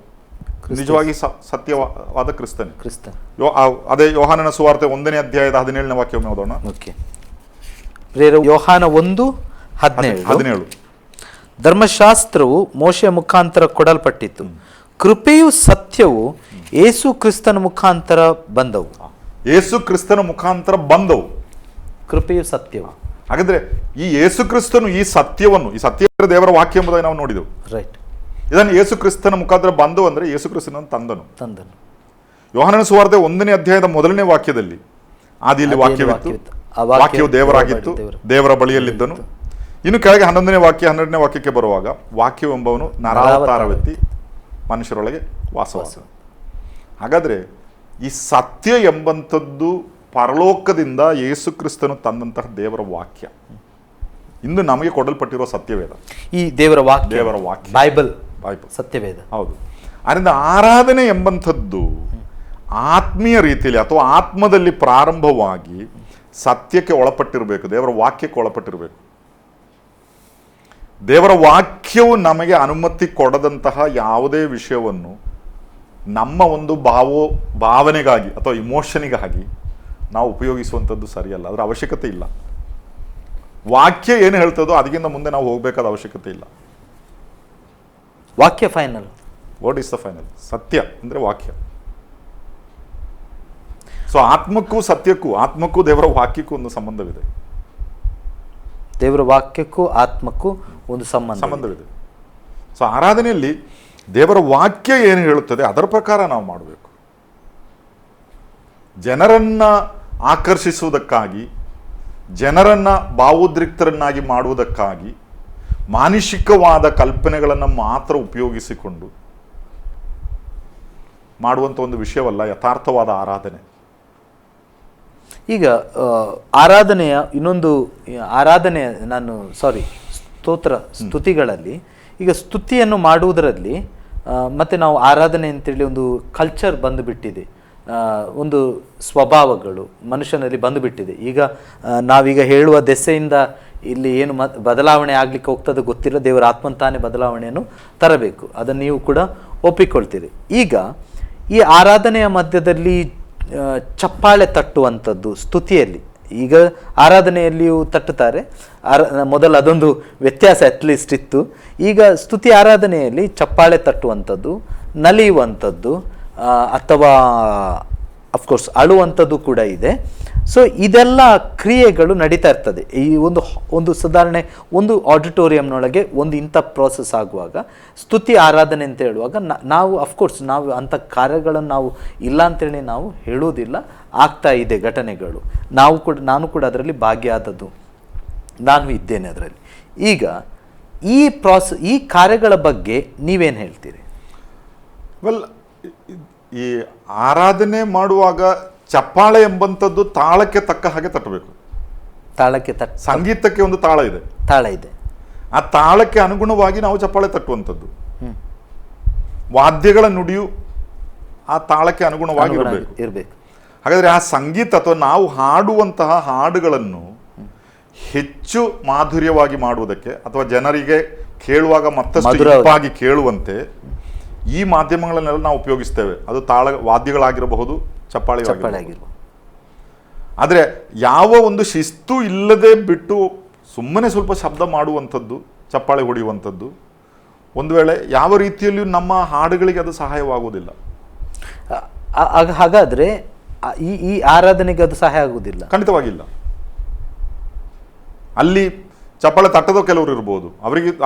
ನಿಜವಾಗಿ ಸತ್ಯವಾದ ಕ್ರಿಸ್ತನ್. ಅದೇ ಯೋಹಾನನ ಸುವಾರ್ತೆ 1ನೇ ಅಧ್ಯಾಯದ 17ನೇ ವಾಕ್ಯ ಓದೋಣ. ಯೋಹಾನ 1:17. ಧರ್ಮಶಾಸ್ತ್ರವು ಮೋಶೆಯ ಮುಖಾಂತರ ಕೊಡಲ್ಪಟ್ಟಿತ್ತು, ಕೃಪೆಯು ಸತ್ಯವು ಯೇಸು ಕ್ರಿಸ್ತನ ಮುಖಾಂತರ ಬಂದವು. ಯೇಸು ಕ್ರಿಸ್ತನ ಮುಖಾಂತರ ಬಂದವು, ಕೃಪೆಯು ಸತ್ಯವು. ಹಾಗಾದ್ರೆ ಈ ಯೇಸು ಕ್ರಿಸ್ತನು ಈ ಸತ್ಯವನ್ನು, ಈ ಸತ್ಯ ದೇವರ ವಾಕ್ಯ ಎಂಬುದಾಗಿ ನಾವು ನೋಡಿದೆವು. ರೈಟ್. ಇದನ್ನು ಯೇಸು ಕ್ರಿಸ್ತನ ಮುಖಾಂತರ ಬಂದವು ಅಂದ್ರೆ ಯೇಸು ಕ್ರಿಸ್ತನನ್ನು ತಂದನು. ಯೋಹಾನನ ಸುವಾರ್ತೆ 1ನೇ ಅಧ್ಯಾಯದ 1ನೇ ವಾಕ್ಯದಲ್ಲಿ, ಆದಿಯಲ್ಲಿ ವಾಕ್ಯವಿತ್ತು, ವಾಕ್ಯವು ದೇವರಾಗಿತ್ತು, ದೇವರ ಬಳಿಯಲ್ಲಿದ್ದನು. ಇನ್ನು ಕೆಳಗೆ 11ನೇ ವಾಕ್ಯ 12ನೇ ವಾಕ್ಯಕ್ಕೆ ಬರುವಾಗ, ವಾಕ್ಯವೆಂಬವನು ನರಾವತಾರವೆತ್ತಿ ಮನುಷ್ಯರೊಳಗೆ ವಾಸವಾಸ. ಹಾಗಾದ್ರೆ ಈ ಸತ್ಯ ಎಂಬಂಥದ್ದು ಪರಲೋಕದಿಂದ ಯೇಸು ಕ್ರಿಸ್ತನು ತಂದಂತಹ ದೇವರ ವಾಕ್ಯ, ಇಂದು ನಮಗೆ ಕೊಡಲ್ಪಟ್ಟಿರುವ ಸತ್ಯವೇದ. ಈ ದೇವರ ವಾಕ್ಯ ಬೈಬಲ್ ಸತ್ಯವೇದ. ಹೌದು. ಅದರಿಂದ ಆರಾಧನೆ ಎಂಬಂಥದ್ದು ಆತ್ಮೀಯ ರೀತಿಯಲ್ಲಿ ಅಥವಾ ಆತ್ಮದಲ್ಲಿ ಪ್ರಾರಂಭವಾಗಿ ಸತ್ಯಕ್ಕೆ ಒಳಪಟ್ಟಿರಬೇಕು, ದೇವರ ವಾಕ್ಯಕ್ಕೆ ಒಳಪಟ್ಟಿರಬೇಕು. ದೇವರ ವಾಕ್ಯವು ನಮಗೆ ಅನುಮತಿ ಕೊಡದಂತಹ ಯಾವುದೇ ವಿಷಯವನ್ನು ನಮ್ಮ ಒಂದು ಭಾವನೆಗಾಗಿ ಅಥವಾ ಇಮೋಷನಿಗಾಗಿ ನಾವು ಉಪಯೋಗಿಸುವಂಥದ್ದು ಸರಿಯಲ್ಲ. ಅದರ ಅವಶ್ಯಕತೆ ಇಲ್ಲ. ವಾಕ್ಯ ಏನು ಹೇಳ್ತದೋ ಅದಕ್ಕಿಂತ ಮುಂದೆ ನಾವು ಹೋಗಬೇಕಾದ ಅವಶ್ಯಕತೆ ಇಲ್ಲ. ವಾಕ್ಯ final. What is the final? ಸತ್ಯ ಅಂದರೆ ವಾಕ್ಯ. ಸೊ ಆತ್ಮಕ್ಕೂ ಸತ್ಯಕ್ಕೂ, ಆತ್ಮಕ್ಕೂ ದೇವರ ವಾಕ್ಯಕ್ಕೂ ಒಂದು ಸಂಬಂಧವಿದೆ. ದೇವರ ವಾಕ್ಯಕ್ಕೂ ಆತ್ಮಕ್ಕೂ ಒಂದು ಸಂಬಂಧವಿದೆ. ಸೊ ಆರಾಧನೆಯಲ್ಲಿ ದೇವರ ವಾಕ್ಯ ಏನು ಹೇಳುತ್ತದೆ ಅದರ ಪ್ರಕಾರ ನಾವು ಮಾಡಬೇಕು. ಜನರನ್ನ ಆಕರ್ಷಿಸುವುದಕ್ಕಾಗಿ, ಜನರನ್ನ ಭಾವೋದ್ರಿಕ್ತರನ್ನಾಗಿ ಮಾಡುವುದಕ್ಕಾಗಿ ಮಾನಸಿಕವಾದ ಕಲ್ಪನೆಗಳನ್ನು ಮಾತ್ರ ಉಪಯೋಗಿಸಿಕೊಂಡು ಮಾಡುವಂಥ ಒಂದು ವಿಷಯವಲ್ಲ ಯಥಾರ್ಥವಾದ ಆರಾಧನೆ. ಈಗ ಆರಾಧನೆಯ ಇನ್ನೊಂದು ಆರಾಧನೆ ಸ್ತುತಿಗಳಲ್ಲಿ ಈಗ ಸ್ತುತಿಯನ್ನು ಮಾಡುವುದರಲ್ಲಿ ಮತ್ತು ನಾವು ಆರಾಧನೆ ಅಂತೇಳಿ ಒಂದು ಕಲ್ಚರ್ ಬಂದುಬಿಟ್ಟಿದೆ, ಒಂದು ಸ್ವಭಾವಗಳು ಮನುಷ್ಯನಲ್ಲಿ ಬಂದುಬಿಟ್ಟಿದೆ. ಈಗ ನಾವೀಗ ಹೇಳುವ ದೆಸೆಯಿಂದ ಇಲ್ಲಿ ಏನು ಬದಲಾವಣೆ ಆಗಲಿಕ್ಕೆ ಹೋಗ್ತದೆ ಗೊತ್ತಿಲ್ಲ. ದೇವರ ಆತ್ಮಂತಾನೇ ಬದಲಾವಣೆಯನ್ನು ತರಬೇಕು, ಅದನ್ನು ನೀವು ಕೂಡ ಒಪ್ಪಿಕೊಳ್ತೀರಿ. ಈಗ ಈ ಆರಾಧನೆಯ ಮಧ್ಯದಲ್ಲಿ ಚಪ್ಪಾಳೆ ತಟ್ಟುವಂಥದ್ದು ಸ್ತುತಿಯಲ್ಲಿ, ಈಗ ಆರಾಧನೆಯಲ್ಲಿಯೂ ತಟ್ಟುತ್ತಾರೆ, ಮೊದಲು ಅದೊಂದು ವ್ಯತ್ಯಾಸ ಅಟ್ಲೀಸ್ಟ್ ಇತ್ತು. ಈಗ ಸ್ತುತಿ ಆರಾಧನೆಯಲ್ಲಿ ಚಪ್ಪಾಳೆ ತಟ್ಟುವಂಥದ್ದು, ನಲಿಯುವಂಥದ್ದು ಅಥವಾ ಅಫ್ಕೋರ್ಸ್ ಅಳುವಂಥದ್ದು ಕೂಡ ಇದೆ. ಸೊ ಇದೆಲ್ಲ ಕ್ರಿಯೆಗಳು ನಡೀತಾ ಇರ್ತದೆ. ಈ ಒಂದು ಸಾಧಾರಣ ಒಂದು ಆಡಿಟೋರಿಯಂನೊಳಗೆ ಒಂದು ಇಂಥ ಪ್ರೋಸೆಸ್ ಆಗುವಾಗ ಸ್ತುತಿ ಆರಾಧನೆ ಅಂತ ಹೇಳುವಾಗ ನಾವು ಅಫ್ಕೋರ್ಸ್ ನಾವು ಅಂಥ ಕಾರ್ಯಗಳನ್ನು ನಾವು ಇಲ್ಲ ಅಂತೇಳಿ ನಾವು ಹೇಳುವುದಿಲ್ಲ, ಆಗ್ತಾ ಇದೆ ಘಟನೆಗಳು. ನಾನು ಕೂಡ ಅದರಲ್ಲಿ ಭಾಗಿಯಾದದ್ದು, ನಾನು ಇದ್ದೇನೆ ಅದರಲ್ಲಿ. ಈಗ ಈ ಕಾರ್ಯಗಳ ಬಗ್ಗೆ ನೀವೇನು ಹೇಳ್ತೀರಿ? ವೆಲ್, ಈ ಆರಾಧನೆ ಮಾಡುವಾಗ ಚಪ್ಪಾಳೆ ಎಂಬಂಥದ್ದು ತಾಳಕ್ಕೆ ತಕ್ಕ ಹಾಗೆ ತಟ್ಟಬೇಕು. ತಾಳಕ್ಕೆ ಸಂಗೀತಕ್ಕೆ ಒಂದು ತಾಳ ಇದೆ, ಆ ತಾಳಕ್ಕೆ ಅನುಗುಣವಾಗಿ ನಾವು ಚಪ್ಪಾಳೆ ತಟ್ಟುವಂಥದ್ದು. ವಾದ್ಯಗಳ ನುಡಿಯು ಆ ತಾಳಕ್ಕೆ ಅನುಗುಣವಾಗಿ ಇರಬೇಕು. ಹಾಗಾದ್ರೆ ಆ ಸಂಗೀತ ಅಥವಾ ನಾವು ಹಾಡುವಂತಹ ಹಾಡುಗಳನ್ನು ಹೆಚ್ಚು ಮಾಧುರ್ಯವಾಗಿ ಮಾಡುವುದಕ್ಕೆ ಅಥವಾ ಜನರಿಗೆ ಕೇಳುವಾಗ ಮತ್ತಷ್ಟು ಇಂಪಾಗಿ ಕೇಳುವಂತೆ ಈ ಮಾಧ್ಯಮಗಳನ್ನೆಲ್ಲ ನಾವು ಉಪಯೋಗಿಸ್ತೇವೆ. ಅದು ವಾದ್ಯಗಳಾಗಿರಬಹುದು, ಚಪ್ಪಾಳೆ ಆಗಿರಬಹುದು. ಆದರೆ ಯಾವ ಒಂದು ಶಿಸ್ತು ಇಲ್ಲದೆ ಬಿಟ್ಟು ಸುಮ್ಮನೆ ಸ್ವಲ್ಪ ಶಬ್ದ ಮಾಡುವಂಥದ್ದು, ಚಪ್ಪಾಳೆ ಹೊಡೆಯುವಂಥದ್ದು, ಒಂದು ವೇಳೆ ಯಾವ ರೀತಿಯಲ್ಲಿಯೂ ನಮ್ಮ ಹಾಡುಗಳಿಗೆ ಅದು ಸಹಾಯವಾಗುವುದಿಲ್ಲ. ಹಾಗಾದ್ರೆ ಈ ಆರಾಧನೆಗೆ ಅದು ಸಹಾಯ ಆಗುವುದಿಲ್ಲ, ಖಂಡಿತವಾಗಿಲ್ಲ. ಅಲ್ಲಿ ಚಪ್ಪಾಳೆ ತಟ್ಟದ ಕೆಲವರು ಇರಬಹುದು,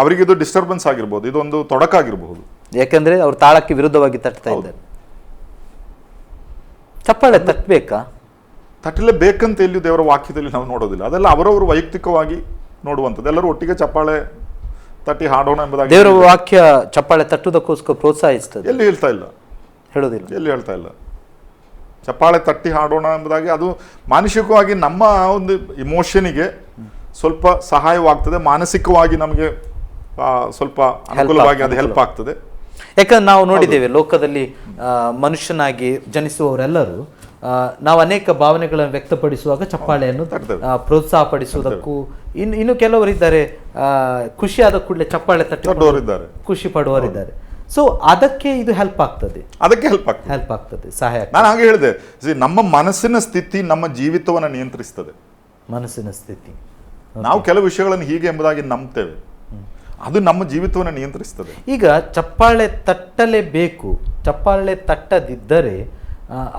ಅವರಿಗೆ ಇದು ಡಿಸ್ಟರ್ಬೆನ್ಸ್ ಆಗಿರ್ಬೋದು, ಇದೊಂದು ತೊಡಕಾಗಿರಬಹುದು. ಯಾಕಂದ್ರೆ ಅವ್ರು ತಾಳಕ್ಕೆ ವಿರುದ್ಧವಾಗಿ ತಟ್ತಾ ಇದ್ದಾರೆ. ಚಪ್ಪಾಳೆ ತಟ್ಟಬೇಕಾ? ತಟ್ಟಲೇಬೇಕಂತ ಎಲ್ಲಿ ದೇವರ ವಾಕ್ಯದಲ್ಲಿ ನಾವು ನೋಡೋದಿಲ್ಲ. ಅದೆಲ್ಲ ಅವರವರು ವೈಯಕ್ತಿಕವಾಗಿ ನೋಡುವಂಥದ್ದು. ಎಲ್ಲರೂ ಒಟ್ಟಿಗೆ ಚಪ್ಪಾಳೆ ತಟ್ಟಿ ಹಾಡೋಣ ಎಂಬುದಾಗಿ ದೇವರ ವಾಕ್ಯ ಚಪ್ಪಾಳೆ ತಟ್ಟುವುದಕ್ಕೋಸ್ಕರ ಪ್ರೋತ್ಸಾಹಿಸ್ತದೆ. ಎಲ್ಲಿ ಹೇಳ್ತಾ ಇಲ್ಲ, ಹೇಳೋದಿಲ್ಲ, ಎಲ್ಲಿ ಹೇಳ್ತಾ ಇಲ್ಲ. ಚಪ್ಪಾಳೆ ತಟ್ಟಿ ಹಾಡೋಣ ಎಂಬುದಾಗಿ ಅದು ಮಾನಸಿಕವಾಗಿ ನಮ್ಮ ಒಂದು ಇಮೋಷನಿಗೆ ಸ್ವಲ್ಪ ಸಹಾಯವಾಗ್ತದೆ, ಮಾನಸಿಕವಾಗಿ ನಮಗೆ ಸ್ವಲ್ಪ ಅನುಕೂಲವಾಗಿ ಅದು ಹೆಲ್ಪ್ ಆಗ್ತದೆ. ಯಾಕಂದ್ರೆ ನಾವು ನೋಡಿದ್ದೇವೆ ಲೋಕದಲ್ಲಿ ಮನುಷ್ಯನಾಗಿ ಜನಿಸುವವರೆಲ್ಲರೂ ನಾವು ಅನೇಕ ಭಾವನೆಗಳನ್ನು ವ್ಯಕ್ತಪಡಿಸುವಾಗ ಚಪ್ಪಾಳೆಯನ್ನು ಪ್ರೋತ್ಸಾಹ ಪಡಿಸುವುದಕ್ಕೂ ಇನ್ನು ಕೆಲವರಿದ್ದಾರೆ ಖುಷಿಯಾದ ಕೂಡಲೇ ಚಪ್ಪಾಳೆ ತಟ್ಟುವವರಿದ್ದಾರೆ, ಖುಷಿ ಪಡುವವರಿದ್ದಾರೆ. ಸೊ ಅದಕ್ಕೆ ಇದು ಹೆಲ್ಪ್ ಆಗ್ತದೆ, ಹೆಲ್ಪ್ ಆಗ್ತದೆ, ಸಹಾಯ. ನಾನು ಹಾಗೆ ಹೇಳಿದೆ, ನಮ್ಮ ಮನಸ್ಸಿನ ಸ್ಥಿತಿ ನಮ್ಮ ಜೀವಿತವನ್ನು ನಿಯಂತ್ರಿಸ್ತದೆ. ಮನಸ್ಸಿನ ಸ್ಥಿತಿ, ನಾವು ಕೆಲವು ವಿಷಯಗಳನ್ನು ಹೀಗೆ ಎಂಬುದಾಗಿ ನಂಬ್ತೇವೆ, ಅದು ನಮ್ಮ ಜೀವಿತವನ್ನು ನಿಯಂತ್ರಿಸ್ತದೆ. ಈಗ ಚಪ್ಪಾಳೆ ತಟ್ಟಲೇಬೇಕು, ಚಪ್ಪಾಳೆ ತಟ್ಟದಿದ್ದರೆ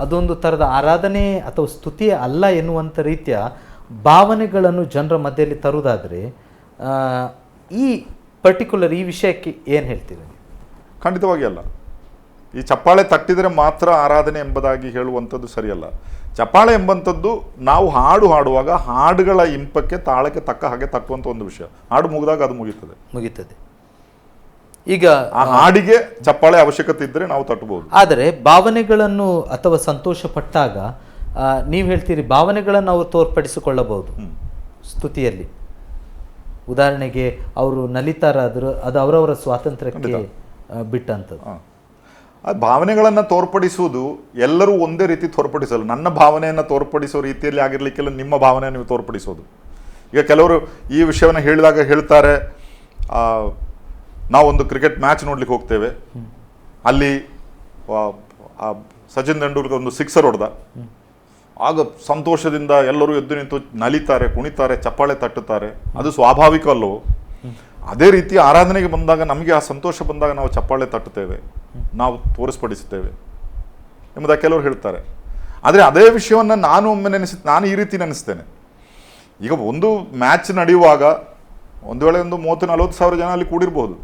ಅದೊಂದು ಥರದ ಆರಾಧನೆ ಅಥವಾ ಸ್ತುತಿ ಅಲ್ಲ ಎನ್ನುವಂಥ ರೀತಿಯ ಭಾವನೆಗಳನ್ನು ಜನರ ಮಧ್ಯದಲ್ಲಿ ತರುವುದಾದರೆ ಈ ಪರ್ಟಿಕ್ಯುಲರ್ ಈ ವಿಷಯಕ್ಕೆ ಏನು ಹೇಳ್ತೀರಿ? ಖಂಡಿತವಾಗಿ ಅಲ್ಲ. ಈ ಚಪ್ಪಾಳೆ ತಟ್ಟಿದರೆ ಮಾತ್ರ ಆರಾಧನೆ ಎಂಬುದಾಗಿ ಹೇಳುವಂಥದ್ದು ಸರಿಯಲ್ಲ. ಚಪ್ಪಾಳೆ ಎಂಬಂಥದ್ದು ನಾವು ಹಾಡುವಾಗ ಹಾಡುಗಳ ಇಂಪಕ್ಕೆ ತಾಳಕ್ಕೆ ತಕ್ಕ ಹಾಗೆ ತಟ್ಟುವಂಥ ಒಂದು ವಿಷಯ. ಹಾಡು ಮುಗಿದಾಗ ಅದು ಮುಗೀತದೆ. ಈಗ ಆ ಹಾಡಿಗೆ ಚಪ್ಪಾಳೆ ಅವಶ್ಯಕತೆ ಇದ್ದರೆ ನಾವು ತಟ್ಟಬಹುದು. ಆದರೆ ಭಾವನೆಗಳನ್ನು ಅಥವಾ ಸಂತೋಷ ಪಟ್ಟಾಗ ನೀವು ಹೇಳ್ತೀರಿ ಭಾವನೆಗಳನ್ನು ಅವರು ತೋರ್ಪಡಿಸಿಕೊಳ್ಳಬಹುದು ಸ್ತುತಿಯಲ್ಲಿ. ಉದಾಹರಣೆಗೆ ಅವರು ನಲಿತಾರಾದರೂ ಅದು ಅವರವರ ಸ್ವಾತಂತ್ರ್ಯಕ್ಕೆ ಬಿಟ್ಟಂಥದ್ದು. ಆ ಭಾವನೆಗಳನ್ನು ತೋರ್ಪಡಿಸುವುದು ಎಲ್ಲರೂ ಒಂದೇ ರೀತಿ ತೋರ್ಪಡಿಸಲ್ಲ. ನನ್ನ ಭಾವನೆಯನ್ನು ತೋರ್ಪಡಿಸೋ ರೀತಿಯಲ್ಲಿ ಆಗಿರ್ಲಿಕ್ಕೆಲ್ಲ ನಿಮ್ಮ ಭಾವನೆಯನ್ನು ನೀವು ತೋರ್ಪಡಿಸೋದು. ಈಗ ಕೆಲವರು ಈ ವಿಷಯವನ್ನು ಹೇಳಿದಾಗ ಹೇಳ್ತಾರೆ, ನಾವೊಂದು ಕ್ರಿಕೆಟ್ ಮ್ಯಾಚ್ ನೋಡ್ಲಿಕ್ಕೆ ಹೋಗ್ತೇವೆ, ಅಲ್ಲಿ ಸಚಿನ್ ತೆಂಡೂಲ್ಕರ್ ಒಂದು ಸಿಕ್ಸರ್ ಹೊಡೆದ, ಆಗ ಸಂತೋಷದಿಂದ ಎಲ್ಲರೂ ಎದ್ದು ನಿಂತು ನಲಿತಾರೆ, ಕುಣಿತಾರೆ, ಚಪ್ಪಾಳೆ ತಟ್ಟುತ್ತಾರೆ. ಅದು ಸ್ವಾಭಾವಿಕ ಅಲ್ಲವೋ? ಅದೇ ರೀತಿ ಆರಾಧನೆಗೆ ಬಂದಾಗ ನಮಗೆ ಆ ಸಂತೋಷ ಬಂದಾಗ ನಾವು ಚಪ್ಪಾಳೆ ತಟ್ಟುತ್ತೇವೆ, ನಾವು ತೋರಿಸ್ಪಡಿಸುತ್ತೇವೆ ಎಂಬುದಾಗಿ ಕೆಲವರು ಹೇಳ್ತಾರೆ. ಆದರೆ ಅದೇ ವಿಷಯವನ್ನು ನಾನು ಈ ರೀತಿ ನೆನೆಸ್ತೇನೆ. ಈಗ ಒಂದು ಮ್ಯಾಚ್ ನಡೆಯುವಾಗ ಒಂದು ವೇಳೆ ಒಂದು 30-40 ಸಾವಿರ ಜನ ಅಲ್ಲಿ ಕೂಡಿರ್ಬೋದು.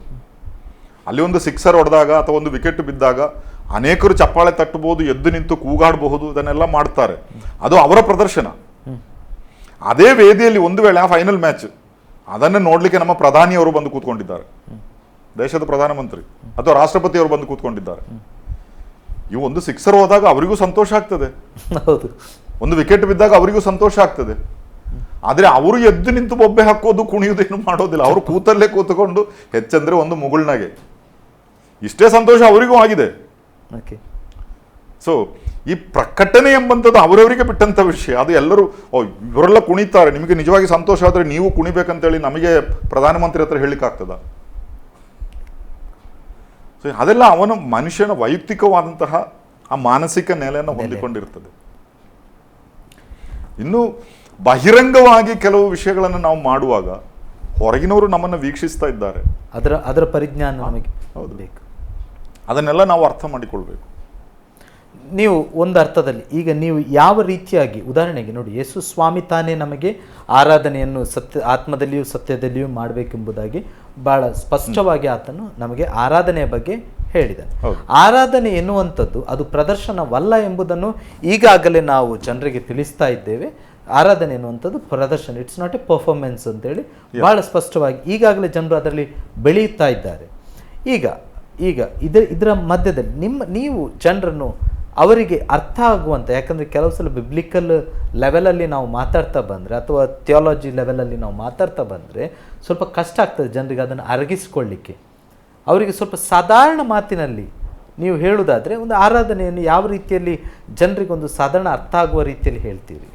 ಅಲ್ಲಿ ಒಂದು ಸಿಕ್ಸರ್ ಹೊಡೆದಾಗ ಅಥವಾ ಒಂದು ವಿಕೆಟ್ ಬಿದ್ದಾಗ ಅನೇಕರು ಚಪ್ಪಾಳೆ ತಟ್ಟಬಹುದು, ಎದ್ದು ನಿಂತು ಕೂಗಾಡಬಹುದು, ಇದನ್ನೆಲ್ಲ ಮಾಡ್ತಾರೆ. ಅದು ಅವರ ಪ್ರದರ್ಶನ. ಅದೇ ವೇದಿಯಲ್ಲಿ ಒಂದು ವೇಳೆ ಆ ಫೈನಲ್ ಮ್ಯಾಚ್ ಅದನ್ನು ನೋಡ್ಲಿಕ್ಕೆ ನಮ್ಮ ಪ್ರಧಾನಿಯವರು ಬಂದು ಕೂತ್ಕೊಂಡಿದ್ದಾರೆ, ದೇಶದ ಪ್ರಧಾನಮಂತ್ರಿ ಅಥವಾ ರಾಷ್ಟ್ರಪತಿಯವರು ಬಂದು ಕೂತ್ಕೊಂಡಿದ್ದಾರೆ. ಇವು ಒಂದು ಸಿಕ್ಸರ್ ಹೋದಾಗ ಅವರಿಗೂ ಸಂತೋಷ ಆಗ್ತದೆ, ಹೌದು, ಒಂದು ವಿಕೆಟ್ ಬಿದ್ದಾಗ ಅವರಿಗೂ ಸಂತೋಷ ಆಗ್ತದೆ. ಆದ್ರೆ ಅವರು ಎದ್ದು ನಿಂತು ಬೊಬ್ಬೆ ಹಾಕೋದು ಕುಣಿಯುವುದೇನು ಮಾಡೋದಿಲ್ಲ. ಅವರು ಕೂತಲ್ಲೇ ಕೂತ್ಕೊಂಡು ಹೆಚ್ಚಂದ್ರೆ ಒಂದು ಮುಗುಳ್ನಾಗೆ ಇಷ್ಟೇ ಸಂತೋಷ ಅವರಿಗೂ ಆಗಿದೆ. ಸೊ ಈ ಪ್ರಕಟಣೆ ಎಂಬಂಥದ್ದು ಅವರವರಿಗೆ ಬಿಟ್ಟಂತ ವಿಷಯ. ಅದು ಎಲ್ಲರೂ ಇವರೆಲ್ಲ ಕುಣಿತಾರೆ, ನಿಮಗೆ ನಿಜವಾಗಿ ಸಂತೋಷ ಆದ್ರೆ ನೀವು ಕುಣಿಬೇಕಂತೇಳಿ ನಮಗೆ ಪ್ರಧಾನಮಂತ್ರಿ ಹತ್ರ ಹೇಳಿಕ್ಕಾಗ್ತದ? ಸೊ ಅದೆಲ್ಲ ಅವನ ಮನುಷ್ಯನ ವೈಯಕ್ತಿಕವಾದಂತಹ ಆ ಮಾನಸಿಕ ನೆಲೆಯನ್ನು ಹೊಂದಿಕೊಂಡಿರ್ತದೆ. ಇನ್ನು ಬಹಿರಂಗವಾಗಿ ಕೆಲವು ವಿಷಯಗಳನ್ನು ನಾವು ಮಾಡುವಾಗ ಹೊರಗಿನವರು ನಮ್ಮನ್ನು ವೀಕ್ಷಿಸ್ತಾ ಇದ್ದಾರೆ, ಅದರ ಪರಿಜ್ಞಾನ ನಮಗೆ ಬೇಕು. ಅದನ್ನೆಲ್ಲ ನಾವು ಅರ್ಥ ಮಾಡಿಕೊಳ್ಬೇಕು. ನೀವು ಒಂದು ಅರ್ಥದಲ್ಲಿ ಈಗ ನೀವು ಯಾವ ರೀತಿಯಾಗಿ, ಉದಾಹರಣೆಗೆ ನೋಡಿ, ಯೇಸು ಸ್ವಾಮಿ ತಾನೇ ನಮಗೆ ಆರಾಧನೆಯನ್ನು ಆತ್ಮದಲ್ಲಿಯೂ ಸತ್ಯದಲ್ಲಿಯೂ ಮಾಡಬೇಕೆಂಬುದಾಗಿ ಬಹಳ ಸ್ಪಷ್ಟವಾಗಿ ಆತನು ನಮಗೆ ಆರಾಧನೆಯ ಬಗ್ಗೆ ಹೇಳಿದ್ದಾನೆ. ಆರಾಧನೆ ಎನ್ನುವಂಥದ್ದು ಅದು ಪ್ರದರ್ಶನವಲ್ಲ ಎಂಬುದನ್ನು ಈಗಾಗಲೇ ನಾವು ಜನರಿಗೆ ತಿಳಿಸ್ತಾ ಇದ್ದೇವೆ. ಆರಾಧನೆ ಎನ್ನುವಂಥದ್ದು ಪ್ರದರ್ಶನ, ಇಟ್ಸ್ ನಾಟ್ ಎ ಪರ್ಫಾರ್ಮೆನ್ಸ್ ಅಂತೇಳಿ ಬಹಳ ಸ್ಪಷ್ಟವಾಗಿ ಈಗಾಗಲೇ ಜನರು ಅದರಲ್ಲಿ ಬೆಳೆಯುತ್ತಾ ಇದ್ದಾರೆ. ಈಗ ಇದರ ಮಧ್ಯದಲ್ಲಿ ನೀವು ಜನರನ್ನು ಅವರಿಗೆ ಅರ್ಥ ಆಗುವಂಥ, ಯಾಕಂದರೆ ಕೆಲವು ಸಲ ಬಿಬ್ಲಿಕಲ್ ಲೆವೆಲಲ್ಲಿ ನಾವು ಮಾತಾಡ್ತಾ ಬಂದರೆ ಅಥವಾ ಥಿಯಾಲಜಿ ಲೆವೆಲಲ್ಲಿ ನಾವು ಮಾತಾಡ್ತಾ ಬಂದರೆ ಸ್ವಲ್ಪ ಕಷ್ಟ ಆಗ್ತದೆ ಜನರಿಗೆ ಅದನ್ನು ಅರಗಿಸ್ಕೊಳ್ಳಿಕ್ಕೆ. ಅವರಿಗೆ ಸ್ವಲ್ಪ ಸಾಧಾರಣ ಮಾತಿನಲ್ಲಿ ನೀವು ಹೇಳುವುದಾದರೆ ಒಂದು ಆರಾಧನೆಯನ್ನು ಯಾವ ರೀತಿಯಲ್ಲಿ ಜನರಿಗೆ ಒಂದು ಸಾಧಾರಣ ಅರ್ಥ ಆಗುವ ರೀತಿಯಲ್ಲಿ ಹೇಳ್ತೀರಿ?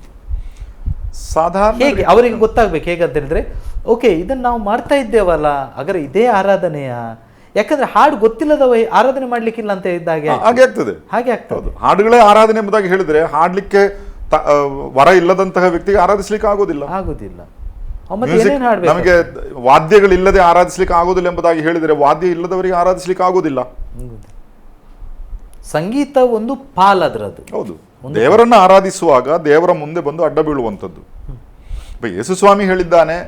ಸಾಧಾರಣ ಹೇಗೆ ಅವರಿಗೆ ಗೊತ್ತಾಗಬೇಕು? ಹೇಗಂತ ಹೇಳಿದ್ರೆ, ಓಕೆ ಇದನ್ನು ನಾವು ಮಾಡ್ತಾ ಇದ್ದೇವಲ್ಲ, ಹಾಗಾದ್ರೆ ಇದೇ ಆರಾಧನೆಯ? ಯಾಕಂದ್ರೆ ಹಾಡು ಗೊತ್ತಿಲ್ಲದ ಆರಾಧನೆ ಮಾಡ್ಲಿಕ್ಕಿಲ್ಲ ಅಂತ ಇದ್ದಾಗೆ ಹಾಗೆ ಆಗ್ತದೆ. ಹಾಡುಗಳೇ ಆರಾಧನೆ ಎಂಬುದಾಗಿ ಹೇಳಿದ್ರೆ ಹಾಡ್ಲಿಕ್ಕೆ ವರ ಇಲ್ಲದಂತಹ ವ್ಯಕ್ತಿಗೆ ಆರಾಧಿಸ್ಲಿಕ್ಕೆ ಆಗೋದಿಲ್ಲ. ನಮಗೆ ವಾದ್ಯಗಳಿಲ್ಲದೆ ಆರಾಧಿಸ್ಲಿಕ್ಕೆ ಆಗೋದಿಲ್ಲ ಎಂಬುದಾಗಿ ಹೇಳಿದರೆ ವಾದ್ಯ ಇಲ್ಲದವರಿಗೆ ಆರಾಧಿಸ್ಲಿಕ್ಕೆ ಆಗೋದಿಲ್ಲ. ಸಂಗೀತ ಒಂದು ಪಾಲದ್ರದ್ದು. ಹೌದು, ದೇವರನ್ನ ಆರಾಧಿಸುವಾಗ ದೇವರ ಮುಂದೆ ಬಂದು ಅಡ್ಡ ಬೀಳುವಂಥದ್ದು. ಯೇಸು ಸ್ವಾಮಿ ಹೇಳಿದ್ದಾನೆ,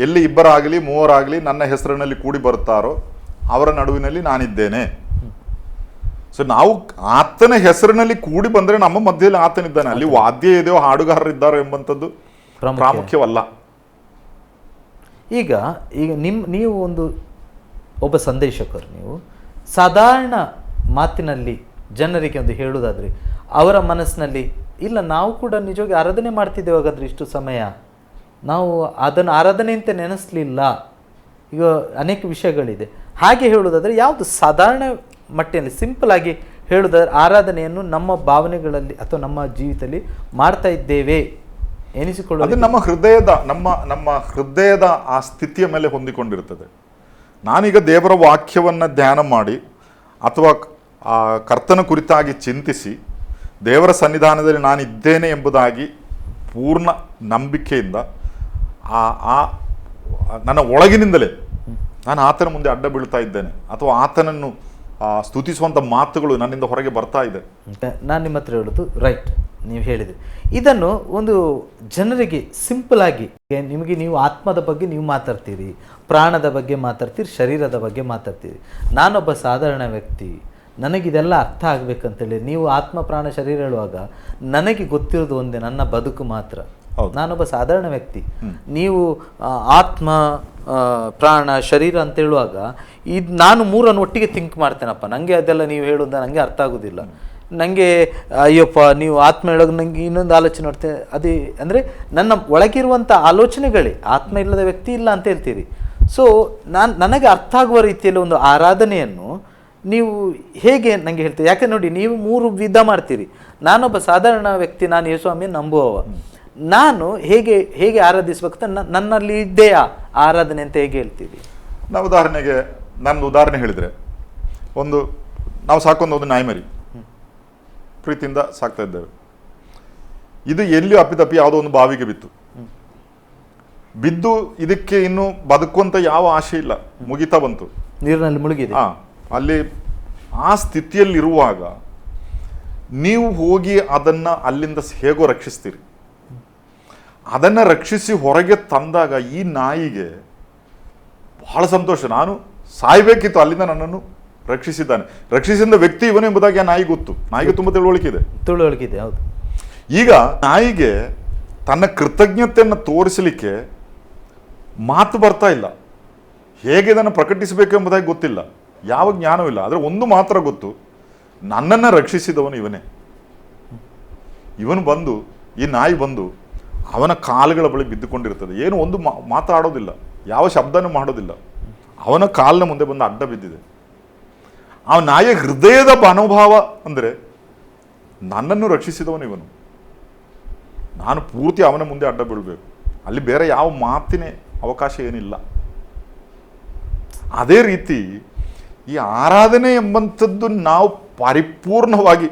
ಎಲ್ಲಿ ಇಬ್ಬರಾಗಲಿ ಮೂವರಾಗಲಿ ನನ್ನ ಹೆಸರಿನಲ್ಲಿ ಕೂಡಿ ಬರುತ್ತಾರೋ ಅವರ ನಡುವಿನಲ್ಲಿ ನಾನಿದ್ದೇನೆ. ಸೊ ನಾವು ಆತನ ಹೆಸರಿನಲ್ಲಿ ಕೂಡಿ ಬಂದ್ರೆ ನಮ್ಮ ಮಧ್ಯದಲ್ಲಿ ಆತನಿದ್ದಾನೆ. ಅಲ್ಲಿ ವಾದ್ಯ ಇದೆಯೋ ಹಾಡುಗಾರರಿದ್ದಾರೋ ಎಂಬಂಥದ್ದು ಪ್ರಾಮುಖ್ಯವಲ್ಲ. ಈಗ ನೀವು ಒಬ್ಬ ಸಂದೇಶಕರು, ನೀವು ಸಾಧಾರಣ ಮಾತಿನಲ್ಲಿ ಜನರಿಗೆ ಒಂದು ಹೇಳುವುದಾದ್ರೆ ಅವರ ಮನಸ್ಸಿನಲ್ಲಿ, ಇಲ್ಲ ನಾವು ಕೂಡ ನಿಜವಾಗಿ ಆರಾಧನೆ ಮಾಡ್ತಿದ್ದೇವೆ, ಹಾಗಾದ್ರೆ ಇಷ್ಟು ಸಮಯ ನಾವು ಅದನ್ನು ಆರಾಧನೆ ಅಂತ ನೆನೆಸ್ಲಿಲ್ಲ, ಈಗ ಅನೇಕ ವಿಷಯಗಳಿದೆ, ಹಾಗೆ ಹೇಳುವುದಾದರೆ ಯಾವುದು ಸಾಧಾರಣ ಮಟ್ಟಿನಲ್ಲಿ ಸಿಂಪಲ್ ಆಗಿ ಹೇಳುವುದಾದ್ರೆ ಆರಾಧನೆಯನ್ನು ನಮ್ಮ ಭಾವನೆಗಳಲ್ಲಿ ಅಥವಾ ನಮ್ಮ ಜೀವಿತದಲ್ಲಿ ಮಾಡ್ತಾ ಇದ್ದೇವೆ ಎನಿಸಿಕೊಳ್ಳೋದು ಅದು ನಮ್ಮ ಹೃದಯದ ಆ ಸ್ಥಿತಿಯ ಮೇಲೆ ಹೊಂದಿಕೊಂಡಿರ್ತದೆ. ನಾನೀಗ ದೇವರ ವಾಕ್ಯವನ್ನು ಧ್ಯಾನ ಮಾಡಿ ಅಥವಾ ಆ ಕರ್ತನ ಕುರಿತಾಗಿ ಚಿಂತಿಸಿ ದೇವರ ಸನ್ನಿಧಾನದಲ್ಲಿ ನಾನಿದ್ದೇನೆ ಎಂಬುದಾಗಿ ಪೂರ್ಣ ನಂಬಿಕೆಯಿಂದ ನನ್ನ ಒಳಗಿನಿಂದಲೇ ನಾನು ಆತನ ಮುಂದೆ ಅಡ್ಡ ಬೀಳ್ತಾ ಇದ್ದೇನೆ ಅಥವಾ ಆತನನ್ನು ಸ್ತುತಿಸುವಂಥ ಮಾತುಗಳು ನನ್ನಿಂದ ಹೊರಗೆ ಬರ್ತಾ ಇದೆ. ನಾನು ನಿಮ್ಮ ಹತ್ರ ಹೇಳೋದು ರೈಟ್, ನೀವು ಹೇಳಿದ್ರಿ. ಇದನ್ನು ಒಂದು ಜನರಿಗೆ ಸಿಂಪಲ್ ಆಗಿ, ನೀವು ಆತ್ಮದ ಬಗ್ಗೆ ನೀವು ಮಾತಾಡ್ತೀರಿ, ಪ್ರಾಣದ ಬಗ್ಗೆ ಮಾತಾಡ್ತೀರಿ, ಶರೀರದ ಬಗ್ಗೆ ಮಾತಾಡ್ತೀರಿ. ನಾನೊಬ್ಬ ಸಾಧಾರಣ ವ್ಯಕ್ತಿ, ನನಗಿದೆಲ್ಲ ಅರ್ಥ ಆಗಬೇಕಂತೇಳಿ ನೀವು ಆತ್ಮ ಪ್ರಾಣ ಶರೀರ ಹೇಳುವಾಗ ನನಗೆ ಗೊತ್ತಿರೋದು ಒಂದೇ, ನನ್ನ ಬದುಕು ಮಾತ್ರ. ನಾನೊಬ್ಬ ಸಾಧಾರಣ ವ್ಯಕ್ತಿ. ನೀವು ಆತ್ಮ ಪ್ರಾಣ ಶರೀರ ಅಂತ ಹೇಳುವಾಗ ನಾನು ಮೂರನ್ನು ಒಟ್ಟಿಗೆ ಥಿಂಕ್ ಮಾಡ್ತೇನಪ್ಪ. ನನಗೆ ಅದೆಲ್ಲ ನೀವು ಹೇಳೋದು ನನಗೆ ಅರ್ಥ ಆಗೋದಿಲ್ಲ. ನನಗೆ ಅಯ್ಯಪ್ಪ ನೀವು ಆತ್ಮ ಹೇಳೋದು ನನಗೆ ಇನ್ನೊಂದು ಆಲೋಚನೆ ಮಾಡ್ತೇನೆ. ಅದೇ ಅಂದರೆ ನನ್ನ ಒಳಗಿರುವಂಥ ಆಲೋಚನೆಗಳೇ, ಆತ್ಮ ಇಲ್ಲದ ವ್ಯಕ್ತಿ ಇಲ್ಲ ಅಂತ ಹೇಳ್ತೀರಿ. ಸೊ ನನಗೆ ಅರ್ಥ ಆಗುವ ರೀತಿಯಲ್ಲಿ ಒಂದು ಆರಾಧನೆಯನ್ನು ನೀವು ಹೇಗೆ ನನಗೆ ಹೇಳ್ತೀರಿ? ಯಾಕೆ ನೋಡಿ, ನೀವು ಮೂರು ವಿಧ ಮಾಡ್ತೀರಿ. ನಾನೊಬ್ಬ ಸಾಧಾರಣ ವ್ಯಕ್ತಿ, ನಾನು ಯೇಸುಸ್ವಾಮಿಯನ್ನು ನಂಬುವವ, ನಾನು ಹೇಗೆ ಆರಾಧಿಸ್ಬೇಕಂತ ನನ್ನಲ್ಲಿ ಇದೆಯಾ ಆರಾಧನೆ ಅಂತ ಹೇಗೆ ಹೇಳ್ತೀವಿ? ನಾವು ಉದಾಹರಣೆಗೆ ನನ್ನದು ಉದಾಹರಣೆ ಹೇಳಿದರೆ, ನಾವು ಸಾಕೊಂದು ನಾಯಿ ಮರಿ ಪ್ರೀತಿಯಿಂದ ಸಾಕ್ತಾ ಇದ್ದೇವೆ. ಇದು ಎಲ್ಲಿಯೂ ಅಪ್ಪಿತಪ್ಪಿ ಯಾವುದೋ ಒಂದು ಬಾವಿಗೆ ಬಿದ್ದು ಇದಕ್ಕೆ ಇನ್ನು ಬದುಕುವಂತ ಯಾವ ಆಶೆ ಇಲ್ಲ, ಮುಗಿತಾ ಬಂತು, ನೀರಿನಲ್ಲಿ ಮುಳುಗಿದೆ. ಅಲ್ಲಿ ಆ ಸ್ಥಿತಿಯಲ್ಲಿರುವಾಗ ನೀವು ಹೋಗಿ ಅದನ್ನ ಅಲ್ಲಿಂದ ಹೇಗೋ ರಕ್ಷಿಸ್ತೀರಿ. ಅದನ್ನು ರಕ್ಷಿಸಿ ಹೊರಗೆ ತಂದಾಗ ಈ ನಾಯಿಗೆ ಬಹಳ ಸಂತೋಷ, ನಾನು ಸಾಯ್ಬೇಕಿತ್ತು, ಅಲ್ಲಿಂದ ನನ್ನನ್ನು ರಕ್ಷಿಸಿದ ವ್ಯಕ್ತಿ ಇವನು ಎಂಬುದಾಗಿ ಆ ನಾಯಿಗೆ ಗೊತ್ತು. ನಾಯಿಗೆ ತುಂಬ ತಿಳುವಳಿಕೆ ಇದೆ. ಹೌದು. ಈಗ ನಾಯಿಗೆ ತನ್ನ ಕೃತಜ್ಞತೆಯನ್ನು ತೋರಿಸಲಿಕ್ಕೆ ಮಾತು ಬರ್ತಾ ಇಲ್ಲ, ಹೇಗೆ ಇದನ್ನು ಪ್ರಕಟಿಸಬೇಕು ಎಂಬುದಾಗಿ ಗೊತ್ತಿಲ್ಲ, ಯಾವ ಜ್ಞಾನವಿಲ್ಲ. ಆದರೆ ಒಂದು ಮಾತ್ರ ಗೊತ್ತು, ನನ್ನನ್ನು ರಕ್ಷಿಸಿದವನು ಇವನೇ. ಇವನು ಬಂದು, ಈ ನಾಯಿ ಬಂದು ಅವನ ಕಾಲುಗಳ ಬಳಿ ಬಿದ್ದುಕೊಂಡಿರ್ತದೆ, ಏನು ಒಂದು ಮಾತಾಡೋದಿಲ್ಲ, ಯಾವ ಶಬ್ದನೂ ಮಾಡೋದಿಲ್ಲ, ಅವನ ಕಾಲಿನ ಮುಂದೆ ಬಂದು ಅಡ್ಡ ಬಿದ್ದಿದೆ. ಆ ನಾಯಿಯ ಹೃದಯದ ಮನೋಭಾವ ಅಂದರೆ ನನ್ನನ್ನು ರಕ್ಷಿಸಿದವನು ಇವನು, ನಾನು ಪೂರ್ತಿ ಅವನ ಮುಂದೆ ಅಡ್ಡ ಬೀಳಬೇಕು, ಅಲ್ಲಿ ಬೇರೆ ಯಾವ ಮಾತಿನ ಅವಕಾಶ ಏನಿಲ್ಲ. ಅದೇ ರೀತಿ ಈ ಆರಾಧನೆ ಎಂಬಂಥದ್ದು ನಾವು ಪರಿಪೂರ್ಣವಾಗಿ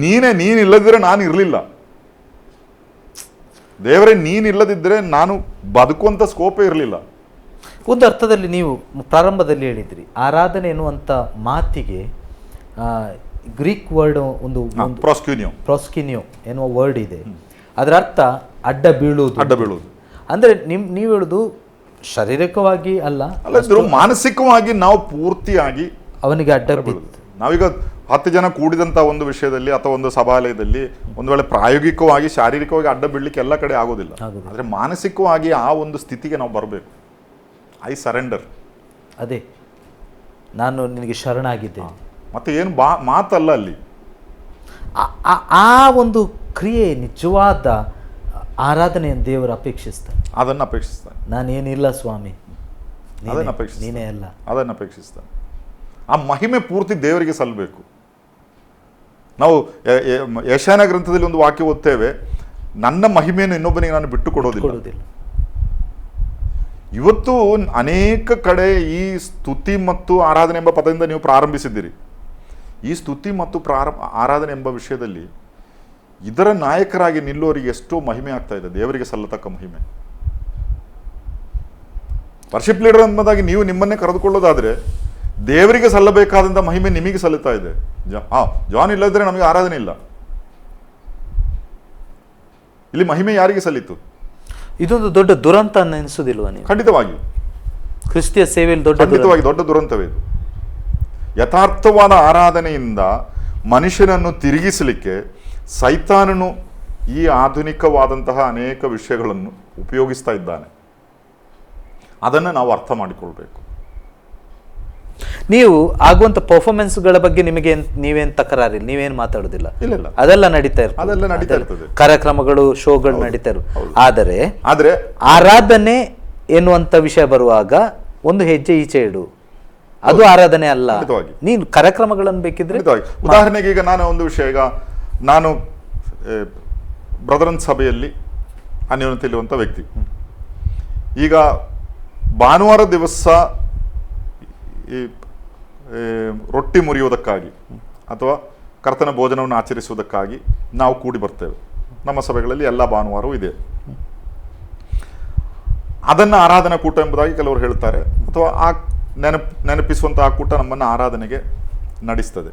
ನೀನಿಲ್ಲದಿದ್ದರೆ ನಾನು ಇರಲಿಲ್ಲ, ದೇವರೇ ನೀನಿಲ್ಲದಿದ್ದರೆ ನಾನು ಬದುಕುವಂಥ ಸ್ಕೋಪೇ ಇರಲಿಲ್ಲ. ಒಂದು ಅರ್ಥದಲ್ಲಿ ನೀವು ಪ್ರಾರಂಭದಲ್ಲಿ ಹೇಳಿದ್ರಿ, ಆರಾಧನೆ ಎನ್ನುವಂಥ ಮಾತಿಗೆ ಗ್ರೀಕ್ ವರ್ಡ್ ಒಂದು ಪ್ರಾಸ್ಕ್ಯೂನಿಯೋ ಎನ್ನುವ ವರ್ಡ್ ಇದೆ. ಅದರ ಅರ್ಥ ಅಡ್ಡ ಬೀಳುವುದು. ಅಂದರೆ ನೀವು ಹೇಳುದು ಶಾರೀರಿಕವಾಗಿ ಅಲ್ಲ, ಮಾನಸಿಕವಾಗಿ ನಾವು ಪೂರ್ತಿಯಾಗಿ ಅವನಿಗೆ ಅಡ್ಡ ಬಿದ್ದು. ನಾವೀಗ 10 ಜನ ಕೂಡಿದಂಥ ಒಂದು ವಿಷಯದಲ್ಲಿ ಅಥವಾ ಒಂದು ಸಭಾಲಯದಲ್ಲಿ ಒಂದು ವೇಳೆ ಪ್ರಾಯೋಗಿಕವಾಗಿ ಶಾರೀರಿಕವಾಗಿ ಅಡ್ಡ ಬೀಳಲಿಕ್ಕೆ ಎಲ್ಲ ಕಡೆ ಆಗೋದಿಲ್ಲ. ಆದರೆ ಮಾನಸಿಕವಾಗಿ ಆ ಒಂದು ಸ್ಥಿತಿಗೆ ನಾವು ಬರಬೇಕು. ಐ ಸರೆಂಡರ್, ಅದೇ ನಾನು ನಿನಗೆ ಶರಣಾಗಿದ್ದೇನೆ. ಮತ್ತೆ ಏನು ಮಾತಲ್ಲ ಅಲ್ಲಿ, ಆ ಒಂದು ಕ್ರಿಯೆ ನಿಜವಾದ ಆರಾಧನೆಯನ್ನು ದೇವರು ಅಪೇಕ್ಷಿಸ್ತಾನೆ. ಅದನ್ನು ಅಪೇಕ್ಷಿಸ್ತಾನೆ. ನಾನೇನಿಲ್ಲ ಸ್ವಾಮಿ, ಅದನ್ನು ಅಪೇಕ್ಷಿಸ್ತಾನೆ. ನೀನೇ ಅಲ್ಲ, ಅದನ್ನು ಅಪೇಕ್ಷಿಸ್ತಾನೆ. ಆ ಮಹಿಮೆ ಪೂರ್ತಿ ದೇವರಿಗೆ ಸಲ್ಲಬೇಕು. ನಾವು ಯೆಶಾಯನ ಗ್ರಂಥದಲ್ಲಿ ಒಂದು ವಾಕ್ಯ ಓದ್ತೇವೆ, ನನ್ನ ಮಹಿಮೆಯನ್ನು ಇನ್ನೊಬ್ಬನಿಗೆ ನಾನು ಬಿಟ್ಟು ಕೊಡೋದಿಲ್ಲ. ಇವತ್ತು ಅನೇಕ ಕಡೆ ಈ ಸ್ತುತಿ ಮತ್ತು ಆರಾಧನೆ ಎಂಬ ಪದದಿಂದ ನೀವು ಪ್ರಾರಂಭಿಸಿದ್ದೀರಿ. ಈ ಸ್ತುತಿ ಮತ್ತು ಆರಾಧನೆ ಎಂಬ ವಿಷಯದಲ್ಲಿ ಇದರ ನಾಯಕರಾಗಿ ನಿಲ್ಲುವವರಿಗೆ ಎಷ್ಟೋ ಮಹಿಮೆ ಆಗ್ತಾ ಇದೆ, ದೇವರಿಗೆ ಸಲ್ಲತಕ್ಕ ಮಹಿಮೆ. ವರ್ಷಿಪ್ ಲೀಡರ್ ಎಂಬುದಾಗಿ ನೀವು ನಿಮ್ಮನ್ನೇ ಕರೆದುಕೊಳ್ಳೋದಾದ್ರೆ ದೇವರಿಗೆ ಸಲ್ಲಬೇಕಾದಂಥ ಮಹಿಮೆ ನಿಮಗೆ ಸಲ್ಲುತ್ತಾ ಇದೆ. ಜಾನ್ ಇಲ್ಲದ್ರೆ ನಮಗೆ ಆರಾಧನೆ ಇಲ್ಲ. ಇಲ್ಲಿ ಮಹಿಮೆ ಯಾರಿಗೆ ಸಲ್ಲಿತು? ಇದೊಂದು ದೊಡ್ಡ ದುರಂತ ಅನಿಸುವುದಿಲ್ವಾ ನೀವು? ಖಂಡಿತವಾಗಿ ಕ್ರಿಸ್ತಿಯ ಸೇವೆಯಲ್ಲಿ ದೊಡ್ಡ ದುರಂತವೇ ಇದು. ಯಥಾರ್ಥವಾದ ಆರಾಧನೆಯಿಂದ ಮನುಷ್ಯನನ್ನು ತಿರುಗಿಸಲಿಕ್ಕೆ ಸೈತಾನನು ಈ ಆಧುನಿಕವಾದಂತಹ ಅನೇಕ ವಿಷಯಗಳನ್ನು ಉಪಯೋಗಿಸ್ತಾ ಇದ್ದಾನೆ. ಅದನ್ನು ನಾವು ಅರ್ಥ ಮಾಡಿಕೊಳ್ಬೇಕು. ನೀವು ಆಗುವಂತ ಪರ್ಫಾರ್ಮೆನ್ಸ್ಗಳ ಬಗ್ಗೆ ನಿಮಗೆ ನೀವೇನು ತಕರಾರಿಲ್ಲ, ನೀವೇನು ಮಾತಾಡೋದಿಲ್ಲ, ಇಲ್ಲ, ಅದೆಲ್ಲ ನಡೀತಾ ಇರ್ತದೆ, ಕಾರ್ಯಕ್ರಮಗಳು, ಶೋಗಳು ನಡೀತಾ ಇರ್ತದೆ. ಆದರೆ ಆರಾಧನೆ ಎನ್ನುವಂತ ವಿಷಯ ಬರುವಾಗ ಒಂದು ಹೆಜ್ಜೆ ಈಚೆ ಇಡು, ಅದು ಆರಾಧನೆ ಅಲ್ಲ. ನೀನು ಕಾರ್ಯಕ್ರಮಗಳನ್ನು ಬೇಕಿದ್ರೆ, ಉದಾಹರಣೆಗೆ ಈಗ ನಾನು ಒಂದು ವಿಷಯ, ಈಗ ನಾನು ಬ್ರದರನ್ ಸಭೆಯಲ್ಲಿ ಅನ್ಯೋನ್ಯತೆಯಲ್ಲಿರುವಂಥ ವ್ಯಕ್ತಿ. ಈಗ ಭಾನುವಾರ ದಿವಸ ಈ ರೊಟ್ಟಿ ಮುರಿಯುವುದಕ್ಕಾಗಿ ಅಥವಾ ಕರ್ತನ ಭೋಜನವನ್ನು ಆಚರಿಸುವುದಕ್ಕಾಗಿ ನಾವು ಕೂಡಿ ಬರ್ತೇವೆ. ನಮ್ಮ ಸಭೆಗಳಲ್ಲಿ ಎಲ್ಲ ಭಾನುವಾರವೂ ಇದೆ. ಅದನ್ನು ಆರಾಧನಾ ಕೂಟ ಎಂಬುದಾಗಿ ಕೆಲವರು ಹೇಳ್ತಾರೆ, ಅಥವಾ ಆ ನೆನಪಿಸುವಂಥ ಆ ಕೂಟ ನಮ್ಮನ್ನು ಆರಾಧನೆಗೆ ನಡೆಸ್ತದೆ.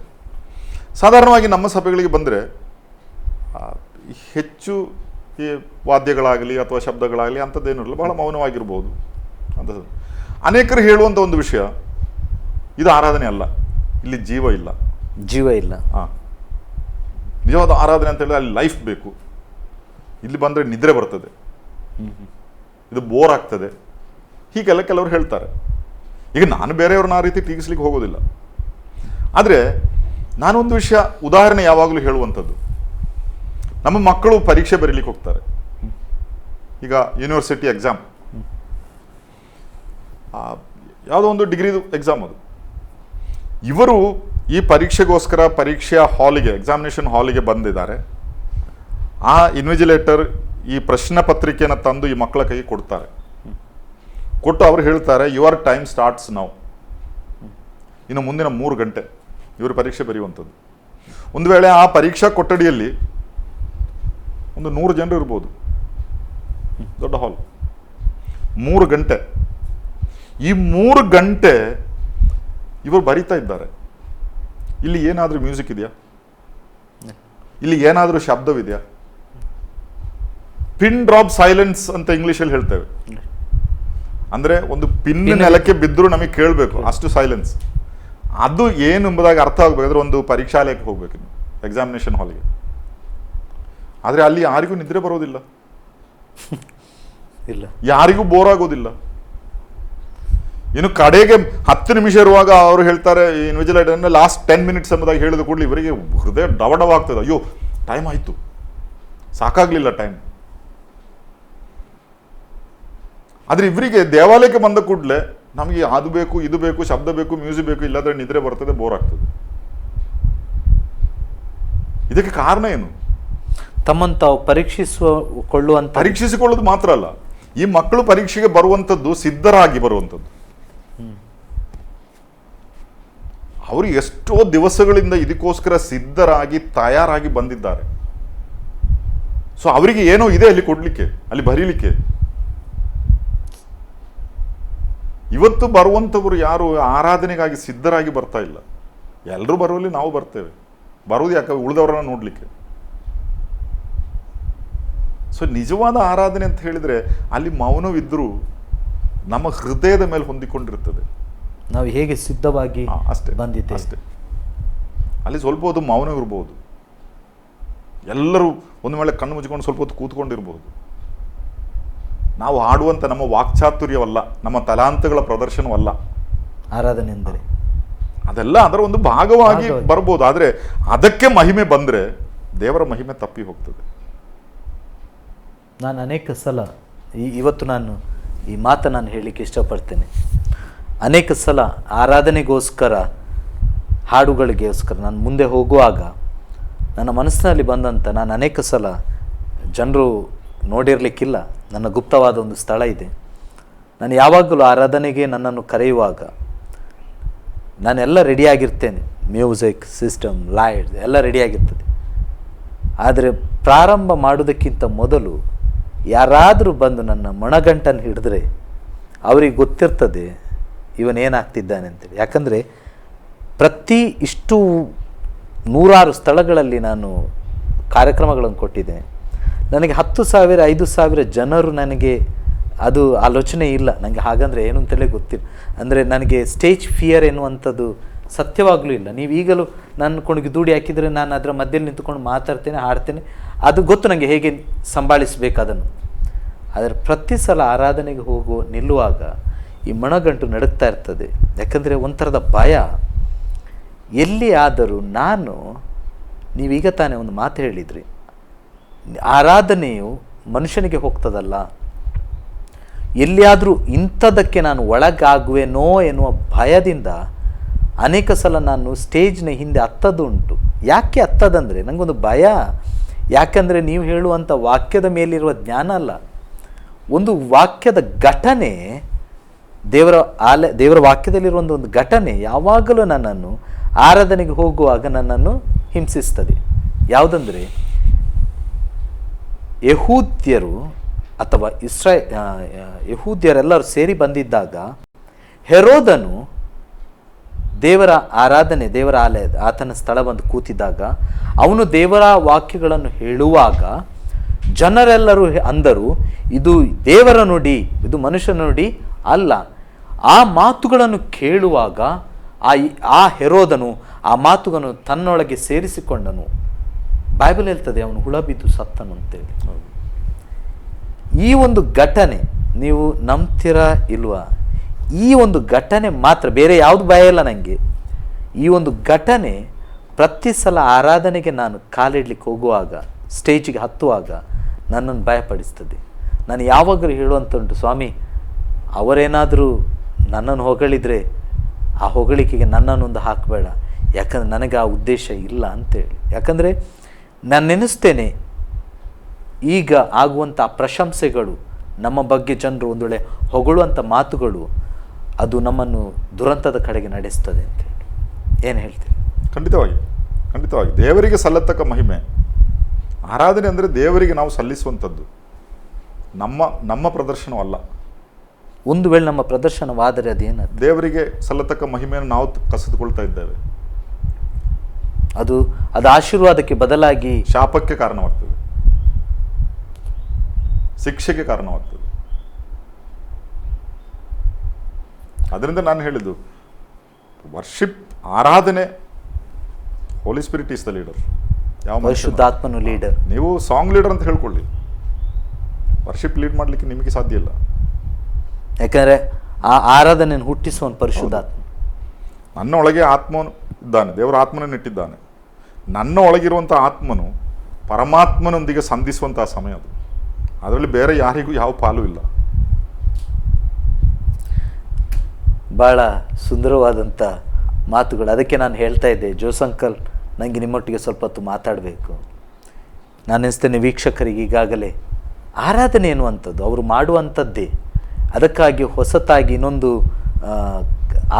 ಸಾಧಾರಣವಾಗಿ ನಮ್ಮ ಸಭೆಗಳಿಗೆ ಬಂದರೆ ಹೆಚ್ಚು ಈ ವಾದ್ಯಗಳಾಗಲಿ ಅಥವಾ ಶಬ್ದಗಳಾಗಲಿ ಅಂಥದ್ದೇನಿರಲ್ಲ, ಬಹಳ ಮೌನವಾಗಿರ್ಬೋದು ಅಂಥದ್ದು. ಅನೇಕರು ಹೇಳುವಂಥ ಒಂದು ವಿಷಯ, ಇದು ಆರಾಧನೆ ಅಲ್ಲ, ಇಲ್ಲಿ ಜೀವ ಇಲ್ಲ. ನಿಜವಾದ ಆರಾಧನೆ ಅಂತ ಹೇಳಿದ್ರೆ ಅಲ್ಲಿ ಲೈಫ್ ಬೇಕು, ಇಲ್ಲಿ ಬಂದರೆ ನಿದ್ರೆ ಬರ್ತದೆ, ಇದು ಬೋರ್ ಆಗ್ತದೆ, ಹೀಗೆಲ್ಲ ಕೆಲವರು ಹೇಳ್ತಾರೆ. ಈಗ ನಾನು ಬೇರೆಯವ್ರನ್ನ ಆ ರೀತಿ ಟೀಕಿಸ್ಲಿಕ್ಕೆ ಹೋಗೋದಿಲ್ಲ. ಆದರೆ ನಾನೊಂದು ವಿಷಯ ಉದಾಹರಣೆ ಯಾವಾಗಲೂ ಹೇಳುವಂಥದ್ದು, ನಮ್ಮ ಮಕ್ಕಳು ಪರೀಕ್ಷೆ ಬರೀಲಿಕ್ಕೆ ಹೋಗ್ತಾರೆ. ಈಗ ಯೂನಿವರ್ಸಿಟಿ ಎಕ್ಸಾಮ್, ಯಾವುದೋ ಒಂದು ಡಿಗ್ರಿದು ಎಕ್ಸಾಮ್ ಅದು. ಇವರು ಈ ಪರೀಕ್ಷೆಗೋಸ್ಕರ ಪರೀಕ್ಷೆಯ ಹಾಲಿಗೆ, ಎಕ್ಸಾಮಿನೇಷನ್ ಹಾಲಿಗೆ ಬಂದಿದ್ದಾರೆ. ಆ ಇನ್ವಿಜಿಲೇಟರ್ ಈ ಪ್ರಶ್ನೆ ಪತ್ರಿಕೆಯನ್ನು ತಂದು ಈ ಮಕ್ಕಳ ಕೈಗೆ ಕೊಡ್ತಾರೆ. ಕೊಟ್ಟು ಅವರು ಹೇಳ್ತಾರೆ, ಯುವರ್ ಟೈಮ್ ಸ್ಟಾರ್ಟ್ಸ್ ನೌ. ಇನ್ನು ಮುಂದಿನ 3 ಗಂಟೆ ಇವರು ಪರೀಕ್ಷೆ ಬರೆಯುವಂಥದ್ದು. ಒಂದು ವೇಳೆ ಆ ಪರೀಕ್ಷಾ ಕೊಠಡಿಯಲ್ಲಿ ಒಂದು 100 ಜನರು ಇರ್ಬೋದು, ದೊಡ್ಡ ಹಾಲ್. 3 ಗಂಟೆ, ಈ 3 ಗಂಟೆ ಇವರು ಬರೀತಾ ಇದ್ದಾರೆ. ಇಲ್ಲಿ ಏನಾದರೂ ಮ್ಯೂಸಿಕ್ ಇದೆಯಾ? ಇಲ್ಲಿ ಏನಾದರೂ ಶಬ್ದವಿದೆಯಾ? ಪಿನ್ ಡ್ರಾಪ್ ಸೈಲೆನ್ಸ್ ಅಂತ ಇಂಗ್ಲೀಷಲ್ಲಿ ಹೇಳ್ತೇವೆ. ಅಂದರೆ ಒಂದು ಪಿನ್ ನೆಲಕ್ಕೆ ಬಿದ್ದರೂ ನಮಗೆ ಕೇಳಬೇಕು, ಅಷ್ಟು ಸೈಲೆನ್ಸ್. ಅದು ಏನು ಎಂಬುದಾಗಿ ಅರ್ಥ ಆಗಬೇಕಾದ್ರೆ ಒಂದು ಪರೀಕ್ಷಾಲಯಕ್ಕೆ ಹೋಗ್ಬೇಕು, ಎಕ್ಸಾಮಿನೇಷನ್ ಹಾಲಿಗೆ. ಆದರೆ ಅಲ್ಲಿ ಯಾರಿಗೂ ನಿದ್ರೆ ಬರೋದಿಲ್ಲ. ಇಲ್ಲ, ಯಾರಿಗೂ ಬೋರ್ ಆಗೋದಿಲ್ಲ. ಇನ್ನು ಕಡೆಗೆ 10 ನಿಮಿಷ ಇರುವಾಗ ಅವರು ಹೇಳ್ತಾರೆ ಇನ್ವಿಜಿಲೇಟರ್ ಲಾಸ್ಟ್ 10 ಮಿನಿಟ್ಸ್ ಎಂಬುದಾಗಿ ಹೇಳಿದ ಕೂಡಲೇ ಇವರಿಗೆ ಹೃದಯ ಡವಡವ ಆಗ್ತದೆ. ಅಯ್ಯೋ ಟೈಮ್ ಆಯ್ತು, ಸಾಕಾಗ್ಲಿಲ್ಲ ಟೈಮ್. ಆದ್ರೆ ಇವರಿಗೆ ದೇವಾಲಯಕ್ಕೆ ಬಂದ ಕೂಡಲೇ ನಮಗೆ ಅದು ಬೇಕು, ಇದು ಬೇಕು, ಶಬ್ದ ಬೇಕು, ಮ್ಯೂಸಿಕ್ ಬೇಕು, ಇಲ್ಲದ್ರೆ ನಿದ್ರೆ ಬರ್ತದೆ, ಬೋರ್ ಆಗ್ತದೆ. ಇದಕ್ಕೆ ಕಾರಣ ಏನು? ತಮ್ಮನ್ನು ತಾವು ಪರೀಕ್ಷಿಸಿಕೊಳ್ಳೋದು ಮಾತ್ರ ಅಲ್ಲ, ಈ ಮಕ್ಕಳು ಪರೀಕ್ಷೆಗೆ ಬರುವಂಥದ್ದು ಸಿದ್ಧರಾಗಿ ಬರುವಂಥದ್ದು. ಅವರು ಎಷ್ಟೋ ದಿವಸಗಳಿಂದ ಇದಕ್ಕೋಸ್ಕರ ಸಿದ್ಧರಾಗಿ ತಯಾರಾಗಿ ಬಂದಿದ್ದಾರೆ. ಸೊ ಅವರಿಗೆ ಏನೋ ಇದೆ ಅಲ್ಲಿ ಕೊಡ್ಲಿಕ್ಕೆ, ಅಲ್ಲಿ ಬರೀಲಿಕ್ಕೆ. ಇವತ್ತು ಬರುವಂಥವ್ರು ಯಾರು ಆರಾಧನೆಗಾಗಿ ಸಿದ್ಧರಾಗಿ ಬರ್ತಾ ಇಲ್ಲ. ಎಲ್ಲರೂ ಬರುವಲ್ಲಿ ನಾವು ಬರ್ತೇವೆ, ಬರುವುದು ಯಾಕೆ? ಉಳಿದವರನ್ನ ನೋಡ್ಲಿಕ್ಕೆ. ಸೊ ನಿಜವಾದ ಆರಾಧನೆ ಅಂತ ಹೇಳಿದ್ರೆ ಅಲ್ಲಿ ಮೌನವಿದ್ರೂ ನಮ್ಮ ಹೃದಯದ ಮೇಲೆ ಹೊಂದಿಕೊಂಡಿರ್ತದೆ. ನಾವು ಹೇಗೆ ಸಿದ್ಧವಾಗಿ ಅಷ್ಟೇ ಬಂದಿದ್ದೇವೆ ಅಷ್ಟೇ. ಅಲ್ಲಿ ಸ್ವಲ್ಪ ಹೊತ್ತು ಮೌನ ಇರ್ಬೋದು, ಎಲ್ಲರೂ ಒಂದು ವೇಳೆ ಕಣ್ಣು ಮುಚ್ಚಿಕೊಂಡು ಸ್ವಲ್ಪ ಹೊತ್ತು ಕೂತ್ಕೊಂಡಿರ್ಬೋದು. ನಾವು ಹಾಡುವಂಥ ನಮ್ಮ ವಾಕ್ಚಾತುರ್ಯವಲ್ಲ, ನಮ್ಮ ತಲಾಂತಗಳ ಪ್ರದರ್ಶನವಲ್ಲ ಆರಾಧನೆ ಅಂದರೆ. ಅದೆಲ್ಲ ಅದರ ಒಂದು ಭಾಗವಾಗಿ ಬರ್ಬೋದು. ಆದರೆ ಅದಕ್ಕೆ ಮಹಿಮೆ ಬಂದರೆ ದೇವರ ಮಹಿಮೆ ತಪ್ಪಿ ಹೋಗ್ತದೆ. ನಾನು ಅನೇಕ ಸಲ ಇವತ್ತು ನಾನು ಈ ಮಾತು ನಾನು ಹೇಳಲಿಕ್ಕೆ ಇಷ್ಟಪಡ್ತೇನೆ. ಅನೇಕ ಸಲ ಆರಾಧನೆಗೋಸ್ಕರ, ಹಾಡುಗಳಿಗೋಸ್ಕರ ನಾನು ಮುಂದೆ ಹೋಗುವಾಗ ನನ್ನ ಮನಸ್ಸಿನಲ್ಲಿ ಬಂದಂಥ, ನಾನು ಅನೇಕ ಸಲ ಜನರು ನೋಡಿರಲಿಕ್ಕಿಲ್ಲ, ನನ್ನ ಗುಪ್ತವಾದ ಒಂದು ಸ್ಥಳ ಇದೆ. ನಾನು ಯಾವಾಗಲೂ ಆರಾಧನೆಗೆ ನನ್ನನ್ನು ಕರೆಯುವಾಗ ನಾನೆಲ್ಲ ರೆಡಿಯಾಗಿರ್ತೇನೆ, ಮ್ಯೂಸಿಕ್ ಸಿಸ್ಟಮ್, ಲೈಟ್ಸ್ ಎಲ್ಲ ರೆಡಿಯಾಗಿರ್ತದೆ. ಆದರೆ ಪ್ರಾರಂಭ ಮಾಡೋದಕ್ಕಿಂತ ಮೊದಲು ಯಾರಾದರೂ ಬಂದು ನನ್ನ ಮೊಣಗಂಟನ್ನು ಹಿಡಿದ್ರೆ ಅವ್ರಿಗೆ ಗೊತ್ತಿರ್ತದೆ ಇವನೇನಾಗ್ತಿದ್ದಾನೆ ಅಂತೇಳಿ. ಯಾಕಂದರೆ ಪ್ರತಿ ಇಷ್ಟು 100 ಸ್ಥಳಗಳಲ್ಲಿ ನಾನು ಕಾರ್ಯಕ್ರಮಗಳನ್ನು ಕೊಟ್ಟಿದ್ದೇನೆ. ನನಗೆ 10,000 5,000 ಜನರು ನನಗೆ ಅದು ಆಲೋಚನೆ ಇಲ್ಲ. ನನಗೆ ಹಾಗಂದರೆ ಏನು ಅಂತಲೇ ಗೊತ್ತಿಲ್ಲ. ಅಂದರೆ ನನಗೆ ಸ್ಟೇಜ್ ಫಿಯರ್ ಎನ್ನುವಂಥದ್ದು ಸತ್ಯವಾಗಲೂ ಇಲ್ಲ. ನೀವು ಈಗಲೂ ನನ್ನ ಕೊಣಗಿ ದೂಡಿ ಹಾಕಿದರೆ ನಾನು ಅದರ ಮಧ್ಯದಲ್ಲಿ ನಿಂತ್ಕೊಂಡು ಮಾತಾಡ್ತೇನೆ, ಹಾಡ್ತೇನೆ, ಅದು ಗೊತ್ತು ನನಗೆ ಹೇಗೆ ಸಂಭಾಳಿಸಬೇಕು ಅದನ್ನು. ಆದರೆ ಪ್ರತಿ ಸಲ ಆರಾಧನೆಗೆ ನಿಲ್ಲುವಾಗ ಈ ಮೊಣಗಂಟು ನಡುಗ್ತಾ ಇರ್ತದೆ. ಯಾಕಂದರೆ ಒಂಥರದ ಭಯ. ಎಲ್ಲಿ ಆದರೂ ನೀವೀಗ ತಾನೇ ಒಂದು ಮಾತು ಹೇಳಿದ್ರಿ, ಆರಾಧನೆಯು ಮನುಷ್ಯನಿಗೆ ಹೋಗ್ತದಲ್ಲ, ಎಲ್ಲಿಯಾದರೂ ಇಂಥದಕ್ಕೆ ನಾನು ಒಳಗಾಗುವೆನೋ ಎನ್ನುವ ಭಯದಿಂದ ಅನೇಕ ಸಲ ನಾನು ಸ್ಟೇಜ್ನ ಹಿಂದೆ ಹತ್ತದುಂಟು. ಯಾಕೆ ಹತ್ತದಂದರೆ ನನಗೊಂದು ಭಯ. ಯಾಕಂದರೆ ನೀವು ಹೇಳುವಂಥ ವಾಕ್ಯದ ಮೇಲಿರುವ ಜ್ಞಾನ ಅಲ್ಲ, ಒಂದು ವಾಕ್ಯದ ಘಟನೆ, ದೇವರ ವಾಕ್ಯದಲ್ಲಿರುವಂಥ ಒಂದು ಘಟನೆ ಯಾವಾಗಲೂ ನನ್ನನ್ನು ಆರಾಧನೆಗೆ ಹೋಗುವಾಗ ನನ್ನನ್ನು ಹಿಂಸಿಸ್ತದೆ. ಯಾವುದಂದರೆ, ಯಹೂದ್ಯರು ಅಥವಾ ಯಹೂದ್ಯರೆಲ್ಲರೂ ಸೇರಿ ಬಂದಿದ್ದಾಗ ಹೆರೋದನು ದೇವರ ಆರಾಧನೆ, ದೇವರ ಆಲಯ, ಆತನ ಸ್ಥಳ ಬಂದು ಕೂತಿದ್ದಾಗ ಅವನು ದೇವರ ವಾಕ್ಯಗಳನ್ನು ಹೇಳುವಾಗ ಜನರೆಲ್ಲರೂ ಅಂದರು, ಇದು ದೇವರ ನುಡಿ, ಇದು ಮನುಷ್ಯನ ನುಡಿ ಅಲ್ಲ. ಆ ಮಾತುಗಳನ್ನು ಕೇಳುವಾಗ ಆ ಹೆರೋದನು ಆ ಮಾತುಗಳನ್ನು ತನ್ನೊಳಗೆ ಸೇರಿಸಿಕೊಂಡನು. ಬೈಬಲ್ ಹೇಳ್ತದೆ ಅವನು ಹುಳ ಬಿದ್ದು ಸತ್ತನು ಅಂತೇಳಿ. ಈ ಒಂದು ಘಟನೆ ನೀವು ನಂಬ್ತೀರಾ ಇಲ್ವಾ? ಈ ಒಂದು ಘಟನೆ ಮಾತ್ರ, ಬೇರೆ ಯಾವುದು ಭಯ ಇಲ್ಲ ನನಗೆ. ಈ ಒಂದು ಘಟನೆ ಪ್ರತಿ ಸಲ ಆರಾಧನೆಗೆ ನಾನು ಕಾಲಿಡ್ಲಿಕ್ಕೆ ಹೋಗುವಾಗ, ಸ್ಟೇಜಿಗೆ ಹತ್ತುವಾಗ ನನ್ನನ್ನು ಭಯಪಡಿಸ್ತದೆ. ನಾನು ಯಾವಾಗಲೂ ಹೇಳುವಂಥ ಉಂಟು, ಸ್ವಾಮಿ ಅವರೇನಾದರೂ ನನ್ನನ್ನು ಹೊಗಳಿದರೆ ಆ ಹೊಗಳಿಕೆಗೆ ನನ್ನನ್ನೊಂದು ಹಾಕಬೇಡ, ಯಾಕಂದರೆ ನನಗೆ ಆ ಉದ್ದೇಶ ಇಲ್ಲ ಅಂತೇಳಿ. ಯಾಕಂದರೆ ನಾನು ನೆನೆಸ್ತೇನೆ, ಈಗ ಆಗುವಂಥ ಪ್ರಶಂಸೆಗಳು, ನಮ್ಮ ಬಗ್ಗೆ ಜನರು ಒಂದು ವೇಳೆ ಹೊಗಳುವಂಥ ಮಾತುಗಳು, ಅದು ನಮ್ಮನ್ನು ದುರಂತದ ಕಡೆಗೆ ನಡೆಸ್ತದೆ ಅಂತೇಳಿ. ಏನು ಹೇಳ್ತೀರಿ? ಖಂಡಿತವಾಗಿ ಖಂಡಿತವಾಗಿ ದೇವರಿಗೆ ಸಲ್ಲತಕ್ಕ ಮಹಿಮೆ. ಆರಾಧನೆ ಅಂದರೆ ದೇವರಿಗೆ ನಾವು ಸಲ್ಲಿಸುವಂಥದ್ದು, ನಮ್ಮ ಪ್ರದರ್ಶನವಲ್ಲ. ಒಂದು ವೇಳೆ ನಮ್ಮ ಪ್ರದರ್ಶನವಾದರೆ ಅದೇನು? ದೇವರಿಗೆ ಸಲ್ಲತಕ್ಕ ಮಹಿಮೆಯನ್ನು ನಾವು ಕಸಿದುಕೊಳ್ತಾ ಇದ್ದೇವೆ. ಅದು ಆಶೀರ್ವಾದಕ್ಕೆ ಬದಲಾಗಿ ಶಾಪಕ್ಕೆ ಕಾರಣವಾಗ್ತದೆ, ಶಿಕ್ಷೆಗೆ ಕಾರಣವಾಗ್ತದೆ. ಅದರಿಂದ ನಾನು ಹೇಳಿದ್ದು, ವರ್ಷಿಪ್, ಆರಾಧನೆ, holy spirit is the leader. ಪರಿಶುದ್ಧಾತ್ಮನು ಲೀಡರ್. ನೀವು ಸಾಂಗ್ ಲೀಡರ್ ಅಂತ ಹೇಳ್ಕೊಳ್ಳಿ, ವರ್ಷಿಪ್ ಲೀಡ್ ಮಾಡಲಿಕ್ಕೆ ನಿಮಗೆ ಸಾಧ್ಯ ಇಲ್ಲ. ಯಾಕಂದರೆ ಆ ಆರಾಧನೆಯನ್ನು ಹುಟ್ಟಿಸುವನು ಪರಿಶುದ್ಧಾತ್ಮ. ನನ್ನ ಒಳಗೆ ಆತ್ಮನು ಇದ್ದಾನೆ, ದೇವರ ಆತ್ಮನನ್ನು ಇಟ್ಟಿದ್ದಾನೆ. ನನ್ನ ಒಳಗಿರುವಂಥ ಆತ್ಮನು ಪರಮಾತ್ಮನೊಂದಿಗೆ ಸಂಧಿಸುವಂತಹ ಸಮಯ ಅದು. ಅದರಲ್ಲಿ ಬೇರೆ ಯಾರಿಗೂ ಯಾವ ಪಾಲು ಇಲ್ಲ. ಭಾಳ ಸುಂದರವಾದಂಥ ಮಾತುಗಳು. ಅದಕ್ಕೆ ನಾನು ಹೇಳ್ತಾ ಇದ್ದೆ, ಜೋಸ್ ಅಂಕಲ್ ನನಗೆ ನಿಮ್ಮೊಟ್ಟಿಗೆ ಸ್ವಲ್ಪ ಹೊತ್ತು ಮಾತಾಡಬೇಕು. ನಾನು ಅನಿಸ್ತೇನೆ ವೀಕ್ಷಕರಿಗೆ ಈಗಾಗಲೇ ಆರಾಧನೆ ಎನ್ನುವಂಥದ್ದು ಅವರು ಮಾಡುವಂಥದ್ದೇ. ಅದಕ್ಕಾಗಿ ಹೊಸತಾಗಿ ಇನ್ನೊಂದು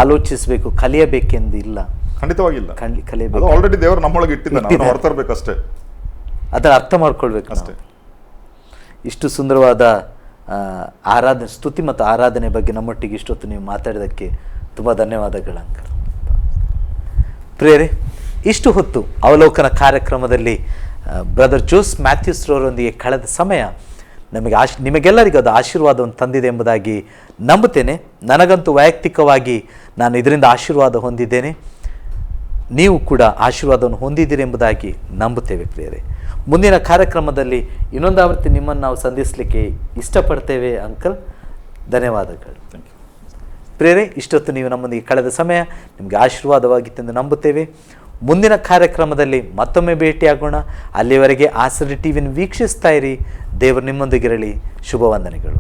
ಆಲೋಚಿಸಬೇಕು, ಕಲಿಯಬೇಕೆಂದು ಇಲ್ಲ. ಖಂಡಿತವಾಗಿಲ್ಲ, ಕಲಿಯಬೇಕು. ಆಲ್ರೆಡಿ ದೇವರು ನಮ್ಮೊಳಗೆ ಇಟ್ಟಿದ್ದಾನೆ, ಹೊರತರಬೇಕಷ್ಟೇ. ಅದರ ಅರ್ಥ ಮಾಡ್ಕೊಳ್ಬೇಕು ಅಷ್ಟೇ. ಇಷ್ಟು ಸುಂದರವಾದ ಆರಾಧನೆ, ಸ್ತುತಿ ಮತ್ತು ಆರಾಧನೆ ಬಗ್ಗೆ ನಮ್ಮೊಟ್ಟಿಗೆ ಇಷ್ಟೊತ್ತು ನೀವು ಮಾತಾಡಿದ್ದಕ್ಕೆ ತುಂಬ ಧನ್ಯವಾದಗಳು ಅಂಕಲ್. ಪ್ರಿಯರೇ, ಇಷ್ಟು ಹೊತ್ತು ಅವಲೋಕನ ಕಾರ್ಯಕ್ರಮದಲ್ಲಿ ಬ್ರದರ್ ಜೋಸ್ ಮ್ಯಾಥ್ಯೂಸ್ರವರೊಂದಿಗೆ ಕಳೆದ ಸಮಯ ನಮಗೆ ನಿಮಗೆಲ್ಲರಿಗೂ ಅದು ಆಶೀರ್ವಾದವನ್ನು ತಂದಿದೆ ಎಂಬುದಾಗಿ ನಂಬುತ್ತೇನೆ. ನನಗಂತೂ ವೈಯಕ್ತಿಕವಾಗಿ ನಾನು ಇದರಿಂದ ಆಶೀರ್ವಾದ ಹೊಂದಿದ್ದೇನೆ. ನೀವು ಕೂಡ ಆಶೀರ್ವಾದವನ್ನು ಹೊಂದಿದ್ದೀರಿ ಎಂಬುದಾಗಿ ನಂಬುತ್ತೇವೆ. ಪ್ರಿಯರೇ, ಮುಂದಿನ ಕಾರ್ಯಕ್ರಮದಲ್ಲಿ ಇನ್ನೊಂದು ಆವೃತ್ತಿ ನಿಮ್ಮನ್ನು ನಾವು ಸಂಧಿಸಲಿಕ್ಕೆ ಇಷ್ಟಪಡ್ತೇವೆ ಅಂಕಲ್. ಧನ್ಯವಾದಗಳು. ಪ್ರಿಯರೇ, ಇಷ್ಟೊತ್ತು ನೀವು ನಮ್ಮೊಂದಿಗೆ ಕಳೆದ ಸಮಯ ನಿಮಗೆ ಆಶೀರ್ವಾದವಾಗಿತ್ತೆಂದು ನಂಬುತ್ತೇವೆ. ಮುಂದಿನ ಕಾರ್ಯಕ್ರಮದಲ್ಲಿ ಮತ್ತೊಮ್ಮೆ ಭೇಟಿಯಾಗೋಣ. ಅಲ್ಲಿವರೆಗೆ ಆಸರೆ ಟಿವಿಯನ್ನು ವೀಕ್ಷಿಸ್ತಾ ಇರಿ. ದೇವರು ನಿಮ್ಮೊಂದಿಗಿರಲಿ. ಶುಭವಂದನೆಗಳು.